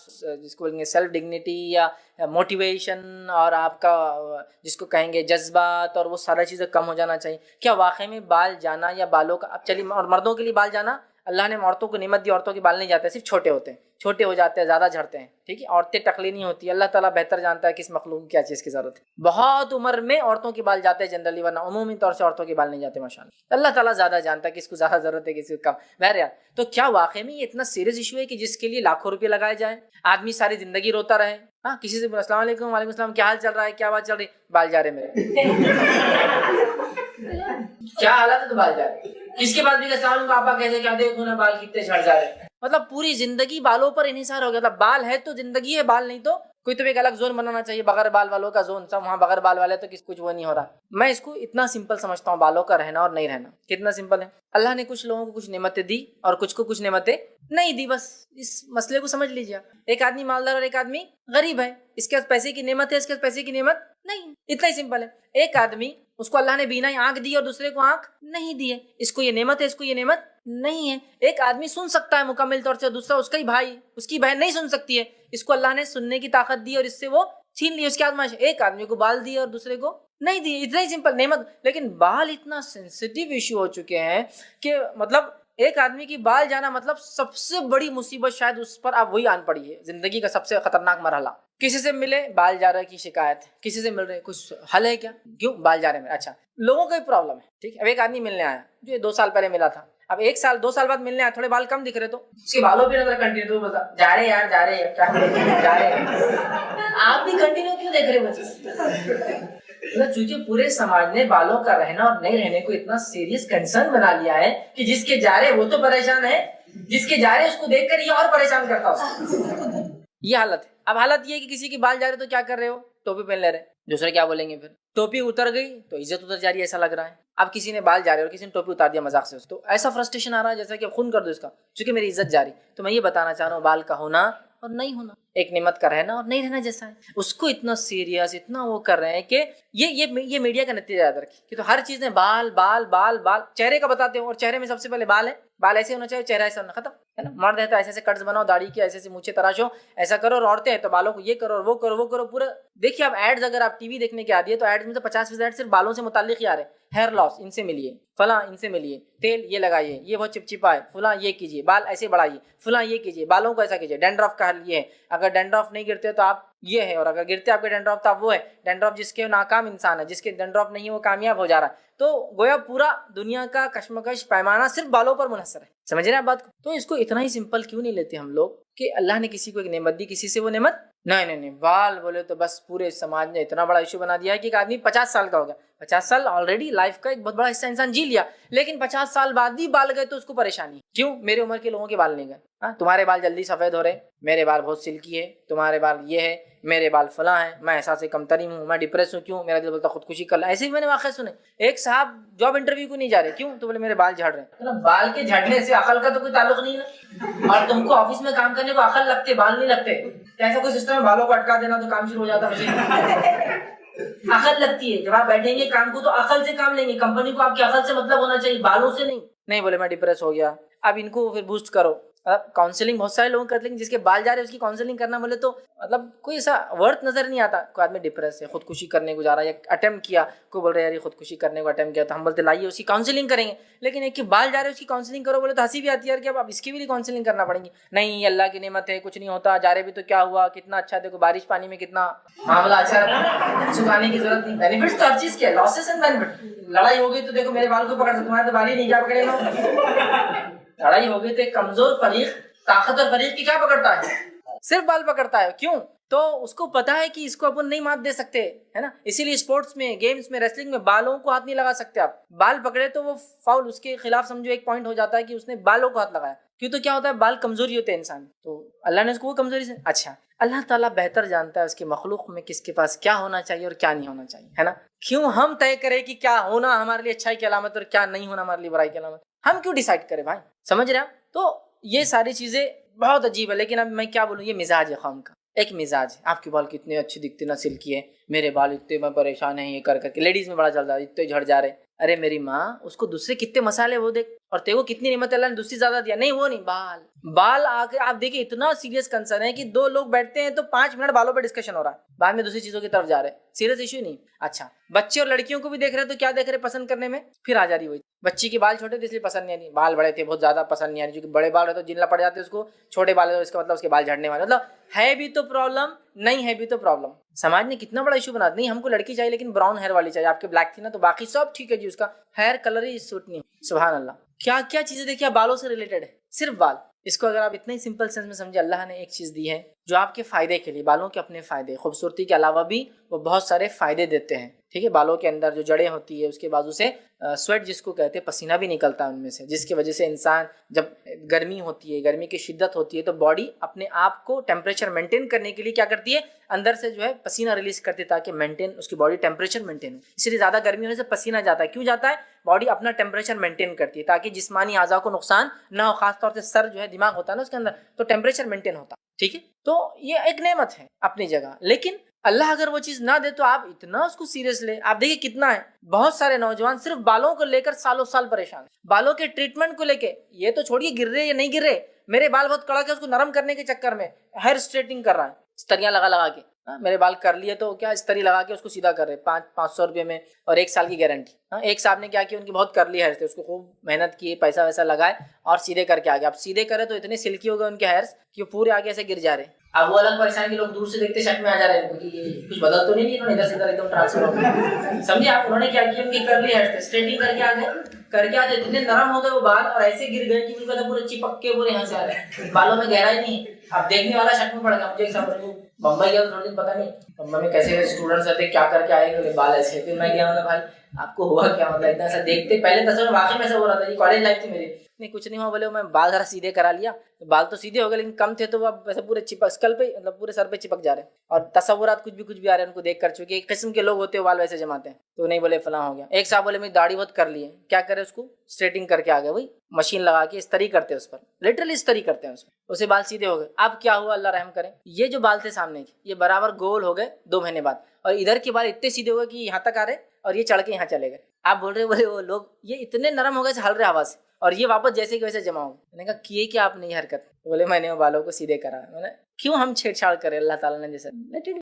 جس کو بولیں گے سیلف ڈگنیٹی یا موٹیویشن، اور آپ کا جس کو کہیں گے جذبات اور وہ سارا چیزیں کم ہو جانا چاہیے؟ کیا واقعی میں بال جانا یا بالوں کا، اب چلیے، اور مردوں کے لیے بال جانا، اللہ نے عورتوں کو نعمت دی، عورتوں کے بال نہیں جاتے، صرف چھوٹے ہوتے ہیں، چھوٹے ہو جاتے ہیں، زیادہ جھڑتے ہیں، ٹھیک ہے، عورتیں ٹکلی نہیں ہوتی، اللہ تعالیٰ بہتر جانتا ہے کس مخلوق کی کیا چیز کی ضرورت ہے۔ بہت عمر میں عورتوں کے بال جاتے ہیں جنرلی، ورنہ عمومی طور سے عورتوں کے بال نہیں جاتے ماشاءاللہ۔ اللہ تعالیٰ زیادہ جانتا ہے کس کو زیادہ ضرورت ہے کس کو کم۔ بہرحال، تو کیا واقعی میں یہ اتنا سیریس ایشو ہے کہ جس کے لیے لاکھوں روپے لگائے جائیں، آدمی ساری زندگی روتا رہے؟ ہاں، کسی سے السلام علیکم، وعلیکم السلام، کیا حال چل رہا ہے، کیا بات چل رہی، بال جا رہے میرے کیا حالت ہے تو بال جا رہے، کس کے پاس بھی السلام علیکم آپا کیسے، کیا دیکھو نا بال کتنے جھڑ جا رہے ہیں۔ مطلب پوری زندگی بالوں پر انحصار ہو گیا تھا۔ بال ہے تو زندگی ہے، بال نہیں تو کوئی تو ایک الگ زون بنانا چاہیے، بغیر بال والوں کا زون، سب وہاں بغیر بال والے تو کچھ وہ نہیں ہو رہا۔ میں اس کو اتنا سمپل سمجھتا ہوں، بالوں کا رہنا اور نہیں رہنا کتنا سمپل ہے۔ اللہ نے کچھ لوگوں کو کچھ نعمتیں دی اور کچھ کو کچھ نعمتیں نہیں دی، بس اس مسئلے کو سمجھ لیجیے۔ ایک آدمی مالدار اور ایک آدمی غریب ہے، اس کے پاس پیسے کی نعمت ہے، اس کے پاس پیسے کی نعمت نہیں، اتنا ہی سمپل ہے۔ ایک آدمی، اس کو اللہ نے بینائی آنکھ دی اور دوسرے کو آنکھ نہیں دی ہے، اس کو یہ نعمت ہے، اس کو یہ نعمت نہیں ہے۔ ایک آدمی سن سکتا ہے مکمل طور سے، دوسرا اس کا ہی بھائی، اس کی بہن نہیں سن سکتی ہے، اس کو اللہ نے سننے کی طاقت دی اور اس سے وہ چھین لی، اس کی آزمائش۔ ایک آدمی کو بال دی اور دوسرے کو نہیں دی، اتنا ہی سمپل نعمت۔ لیکن بال اتنا سینسیٹیو ایشو ہو چکے ہیں کہ مطلب ایک آدمی کی بال جانا مطلب سب سے بڑی مصیبت، شاید اس پر اب وہی آن پڑی ہے، زندگی کا سب سے خطرناک مرحلہ۔ کسی سے ملے، بال جا رہے کی شکایت، کسی سے مل رہے، کچھ حل ہے کیا، کیوں بال جا رہے ہیں؟ اچھا، لوگوں کا پرابلم ہے، ٹھیک ہے۔ اب ایک آدمی ملنے آیا جو 2 سال پہلے ملا تھا، اب 1 سال 2 سال بعد ملنے آیا، تھوڑے بال کم دکھ رہے تو اس کے بالوں پہ نظر کنٹینیو بتا، جا رہے یار، جا رہے کیا جا رہے، آپ بھی کنٹینیو کیوں دیکھ رہے بچے؟ چونکہ پورے سماج نے بالوں کا رہنا اور نہیں رہنے کو اتنا سیریس کنسرن بنا لیا ہے کہ جس کے جا رہے وہ تو پریشان ہے، جس کے جا رہے اس کو دیکھ کر یہ اور پریشان کرتا ہے۔ یہ حالت ہے۔ اب حالت یہ ہے کہ کسی کے بال جا رہے تو کیا کر رہے ہو، ٹوپی پہن لے رہے، دوسرے کیا بولیں گے پھر، ٹوپی اتر گئی تو عزت اتر جا رہی ہے، ایسا لگ رہا ہے۔ اب کسی نے بال جا رہے اور کسی نے ٹوپی اتار دیا مذاق سے، تو ایسا فرسٹریشن آ رہا ہے جیسا کہ خون کر دو اس کا، چونکہ میری عزت جا رہی۔ تو میں یہ بتانا چاہ رہا ہوں، بال کا ہونا اور نہیں ہونا ایک نعمت کا رہنا اور نہیں رہنا جیسا ہے، اس کو اتنا سیریس، اتنا وہ کر رہے ہیں کہ یہ میڈیا کا نتیجہ یاد رکھیں کہ تو ہر چیز میں بال بال بال بال، چہرے کا بتاتے ہو اور چہرے میں سب سے پہلے بال ہے، بال ایسے ہونا چاہیے، چہرہ ایسا ہونا، ختم ہے نا۔ مرد ہے تو ایسے ایسے کٹس بناؤ، داڑھی کی ایسے ایسے مونچھیں تراشو، ایسا کرو، اور عورتیں ہیں تو بالوں کو یہ کرو اور وہ کرو وہ کرو، پورا دیکھیے۔ اب ایڈز اگر آپ ٹی وی دیکھنے کے عادی ہے تو ایڈز میں تو 50% ایڈ صرف بالوں سے متعلق ہی آ رہے ہیں، ہیئر لاس ان سے ملیے، فلاں ان سے ملیے، تیل یہ لگائیے، یہ بہت چپچپا ہے، فلاں یہ کیجیے، بال ایسے بڑھائیے، فلاں یہ کیجیے، بالوں کو ایسا کیجیے، ڈینڈرف کا حل یہ ہے، اگر ڈینڈرف نہیں گرتے تو آپ یہ ہے، اور اگر گرتے آپ کے ڈینڈرف تو آپ وہ ہے۔ ڈینڈرف جس کے ناکام انسان ہے، جس کے ڈینڈرف نہیں وہ کامیاب ہو جا رہا ہے۔ تو گویا پورا دنیا کا کشمکش پیمانہ صرف بالوں پر منحصر ہے، سمجھ رہے ہیں آپ بات کو؟ تو اس کو اتنا ہی سمپل کیوں نہیں لیتے ہم لوگ کہ اللہ نے کسی کو ایک نعمت دی، کسی سے وہ نعمت نہیں، بال بولے تو بس پورے سماج نے اتنا بڑا ایشو بنا دیا ہے کہ ایک آدمی 50 سال کا ہو گیا، 50 سال آلریڈی لائف کا ایک بہت بڑا حصہ انسان جی لیا، لیکن 50 سال بعد بھی بال گئے تو اس کو پریشانی، کیوں؟ میرے عمر کے لوگوں کے بال نہیں گئے، تمہارے بال جلدی سفید ہو رہے، میرے بال بہت سلکی ہے، تمہارے بال یہ ہے، میرے بال فلاں ہیں، میں احساس کمتری ہوں، میں ڈپریس ہوں، کیوں؟ میرا دل بولتا خودکشی کر لیں۔ ایسے بھی میں نے واقعہ سنے، ایک صاحب جاب انٹرویو کو نہیں جا رہے، کیوں؟ تو بولے میرے بال جھڑ رہے ہیں۔ بال کے جھڑنے سے عقل کا تو کوئی تعلق نہیں ہے، اور تم کو آفس میں کام کرنے کو عقل لگتے، بال نہیں لگتے، ایسا کوئی سسٹم ہے بالوں کو اٹکا دینا تو کام شروع ہو جاتا ہے؟ عقل لگتی ہے، جب آپ بیٹھیں گے کام کو تو عقل سے کام لیں گے، کمپنی کو آپ کی عقل سے مطلب ہونا چاہیے، بالوں سے نہیں بولے میں ڈپریس ہو گیا، اب ان کو پھر بوسٹ کرو۔ کاؤنسلنگ بہت سارے لوگ کرتے ہیں، جس کے بال جا رہے ہیں اس کی کاؤنسلنگ کرنا بولے تو مطلب کوئی ایسا ورت نظر نہیں آتا۔ کوئی آدمی ڈپریس ہے، خودکشی کرنے کو جا رہا ہے، یا اٹیمپٹ کیا، کوئی بول رہا ہے یار یہ خودکشی کرنے کو اٹیمپٹ کیا، تو ہم بولتے لائیے اس کی کاؤنسلنگ کریں گے، لیکن ایک کے بال جا رہے ہیں اس کی کاؤنسلنگ کرو بولے تو ہنسی بھی آتی ہے یار کہ اب اس کی بھی کاؤنسلنگ کرنا پڑیں گی۔ نہیں، اللہ کی نعمت ہے، کچھ نہیں ہوتا، جا رہے بھی تو کیا ہوا، کتنا اچھا، دیکھو بارش پانی میں کتنا معاملہ اچھا رہتا، سکھانے کی ضرورت نہیں۔ بینیفٹس تو ہر چیز کے ہیں، لاسز اینڈ بینیفٹ۔ لڑائی ہو گئی تو دیکھو میرے بال کو پکڑ، تمہارے تو بال ہی نہیں، کیا پکڑے گا؟ لڑائی ہو گئی تو ایک کمزور فریق طاقتور فریق کی کیا پکڑتا ہے؟ صرف بال پکڑتا ہے، کیوں؟ تو اس کو پتا ہے کہ اس کو اپن نہیں مات دے سکتے ہے نا، اسی لیے اسپورٹس میں، گیمز میں، ریسلنگ میں بالوں کو ہاتھ نہیں لگا سکتے آپ. بال پکڑے تو وہ فاؤل، اس کے خلاف سمجھو ایک پوائنٹ ہو جاتا ہے کہ اس نے بالوں کو ہاتھ لگایا. کیوں؟ تو کیا ہوتا ہے، بال کمزوری ہوتے ہیں انسان، تو اللہ نے اس کو وہ کمزوری سے. اچھا، اللہ تعالیٰ بہتر جانتا ہے اس کی مخلوق میں کس کے پاس کیا ہونا چاہیے اور کیا نہیں ہونا چاہیے، ہے نا. کیوں ہم طے کریں کہ کیا ہونا ہمارے لیے اچھائی کی علامت اور کیا نہیں ہونا ہمارے لیے برائی کی علامت؟ ہم کیوں ڈیسائیڈ کریں بھائی؟ سمجھ رہے ہیں؟ تو یہ ساری چیزیں بہت عجیب ہے. لیکن اب میں کیا بولوں، یہ مزاج ہے قوم کا، ایک مزاج ہے. آپ کے بال کتنے اچھے دکھتے نا سلکی ہے، میرے بال اتنے میں پریشان ہیں یہ کر کے. لیڈیز میں بڑا چل رہا ہے، اتنے جھڑ جا رہے. ارے میری ماں، اس کو دوسرے کتنے مسالے وہ دیکھ، اور تیرے کو کتنی نعمت اللہ نے دوسری زیادہ دیا. نہیں، وہ نہیں، بال آ کے آپ دیکھیں اتنا سیریس کنسرن ہے کہ 2 لوگ بیٹھتے ہیں تو 5 منٹ بالوں پہ ڈسکشن ہو رہا ہے، بعد میں دوسری چیزوں کی طرف جا رہے ہیں. سیریس ایشو نہیں. اچھا، بچے اور لڑکیوں کو بھی دیکھ رہے تو کیا دیکھ رہے پسند کرنے میں؟ پھر آ جا رہی وہی، بچی کے بال چھوٹے تھے اس لیے پسند نہیں آ رہی، بال بڑے تھے بہت زیادہ پسند نہیں آ رہی، کیونکہ بڑے بال رہتے تو جن پڑ جاتے اس کو، چھوٹے بال ہے اس کا مطلب اس کے بال جھڑنے والے. مطلب ہے بھی تو پرابلم، نہیں ہے بھی تو پرابلم. سماج نے کتنا بڑا ایشو بنا دیا. نہیں، ہم کو لڑکی چاہیے لیکن براؤن ہیئر والی چاہیے. آپ کے بلیک تھی نا تو باقی سب ٹھیک ہے جی، اس کا ہیئر کلر ہی سوٹ نہیں. سبحان اللہ، کیا کیا چیزیں دیکھیے بالوں سے ریلیٹڈ ہے، صرف بال. اس کو اگر آپ اتنے ہی سمپل سینس میں سمجھے، اللہ نے ایک چیز دی ہے جو آپ کے فائدے کے لیے، بالوں کے اپنے فائدے، خوبصورتی کے علاوہ بھی وہ بہت سارے فائدے دیتے ہیں. ٹھیک ہے، بالوں کے اندر جو جڑیں ہوتی ہے اس کے بازو سے سویٹ جس کو کہتے ہیں، پسینہ بھی نکلتا ہے ان میں سے، جس کی وجہ سے انسان جب گرمی ہوتی ہے، گرمی کی شدت ہوتی ہے تو باڈی اپنے آپ کو ٹیمپریچر مینٹین کرنے کے لیے کیا کرتی ہے، اندر سے جو ہے پسینہ ریلیز کرتی ہے تاکہ مینٹین اس کی باڈی ٹیمپریچر مینٹین ہو. اس لیے زیادہ گرمی ہونے سے پسینہ جاتا ہے. کیوں جاتا ہے؟ باڈی اپنا ٹیمپریچر مینٹین کرتی ہے تاکہ جسمانی اعضاء کو نقصان نہ ہو. خاص طور سے سر جو ہے، دماغ ہوتا ہے نا اس کے اندر، تو ٹیمپریچر مینٹین ہوتا. ٹھیک ہے، تو یہ ایک نعمت ہے اپنی جگہ. لیکن اللہ اگر وہ چیز نہ دے تو آپ اتنا اس کو سیریس لے. آپ دیکھیں کتنا ہے، بہت سارے نوجوان صرف بالوں کو لے کر سالوں سال پریشان، بالوں کے ٹریٹمنٹ کو لے کے. یہ تو چھوڑیے گر رہے یا نہیں گر رہے، میرے بال بہت کڑک ہے، اس کو نرم کرنے کے چکر میں ہیئر اسٹریٹنگ کر رہا ہے، استریاں لگا لگا کے. میرے بال کر لیے تو کیا استری لگا کے اس کو سیدھا کر رہے 500 روپے میں، اور 1 سال کی گارنٹی. ایک صاحب نے کیا کیا، ان کی بہت کرلی ہیئر تھے، اس کو خوب محنت کی، پیسہ ویسا لگائے اور سیدھے کر کے آگے. اب سیدھے کرے تو اتنے سلکی ہو گئے ان کے ہیئرس کہ وہ پورے آگے سے گر جا رہے. اب وہ الگ پریشان کے لوگ دور سے دیکھتے شک میں آ جا رہے ہیں کہ یہ کچھ بدل تو نہیں انہوں نے ادھر سے ادھر ایک دم ٹرانسفر ہو گیا. سمجھے آپ؟ انہوں نے کیا کیا، ان کے کرلی ہیئرس تھے، اسٹریٹنگ کر کے آ گئے اتنے نرم ہو گئے وہ بال، اور ایسے گر گئے کہ ان کا پورے چپک کے پورے یہاں سے آ رہے ہیں، بالوں میں گہرائی نہیں. اب دیکھنے والا شک میں پڑ گیا. مجھے ایک ساتھ بمبئی گیا تھوڑے دن، پتا نہیں بمبئی میں کیسے اسٹوڈنٹس رہتے کیا کر کے آئے گا بال ایسے. پھر میں گیا، بھائی آپ کو ہوا کیا، مطلب اتنا ایسا دیکھتے پہلے تصور واقعی میں ایسا ہو رہا تھا. یہ کالج لائف تھی میری. نہیں کچھ نہیں ہوا، بولے میں بال ذرا سیدھے کرا لیا، بال تو سیدھے ہو گئے لیکن کم تھے تو وہ اب ویسے پورے چپک اسکل پہ، مطلب پورے سر پہ چپک جا رہے ہیں. اور تصورات کچھ بھی آ رہے ہیں ان کو دیکھ کر، چونکہ ایک قسم کے لوگ ہوتے ہیں بال ویسے جماتے ہیں. تو نہیں بولے فلاں ہو گیا. ایک صاحب بولے میری داڑھی بہت کر لی ہے، کیا کرے اس کو اسٹریٹنگ کر کے آ گئے، وہی مشین لگا کے استری کرتے ہیں اس پر، لٹرلی استری کرتے ہیں اس پر، اسے بال سیدھے ہو گئے. اب کیا ہوا، اللہ رحم کرے، یہ جو بال تھے سامنے کے یہ برابر گول ہو گئے 2 مہینے بعد، اور ادھر کے بال اتنے سیدھے ہو گئے کہ یہاں تک آ رہے اور یہ چڑھ کے یہاں چلے گئے. آپ بول رہے بولے وہ لوگ یہ اتنے نرم ہو گئے ہل رہے ہوا سے، اور یہ واپس جیسے کہ ویسے جمع ہو. میں نے کہا کیے کیا آپ نے یہ حرکت؟ بولے میں نے وہ بالوں کو سیدھے کرا. میں نے کیوں ہم چھیڑ چھاڑ کرے، اللہ تعالیٰ نے جیسے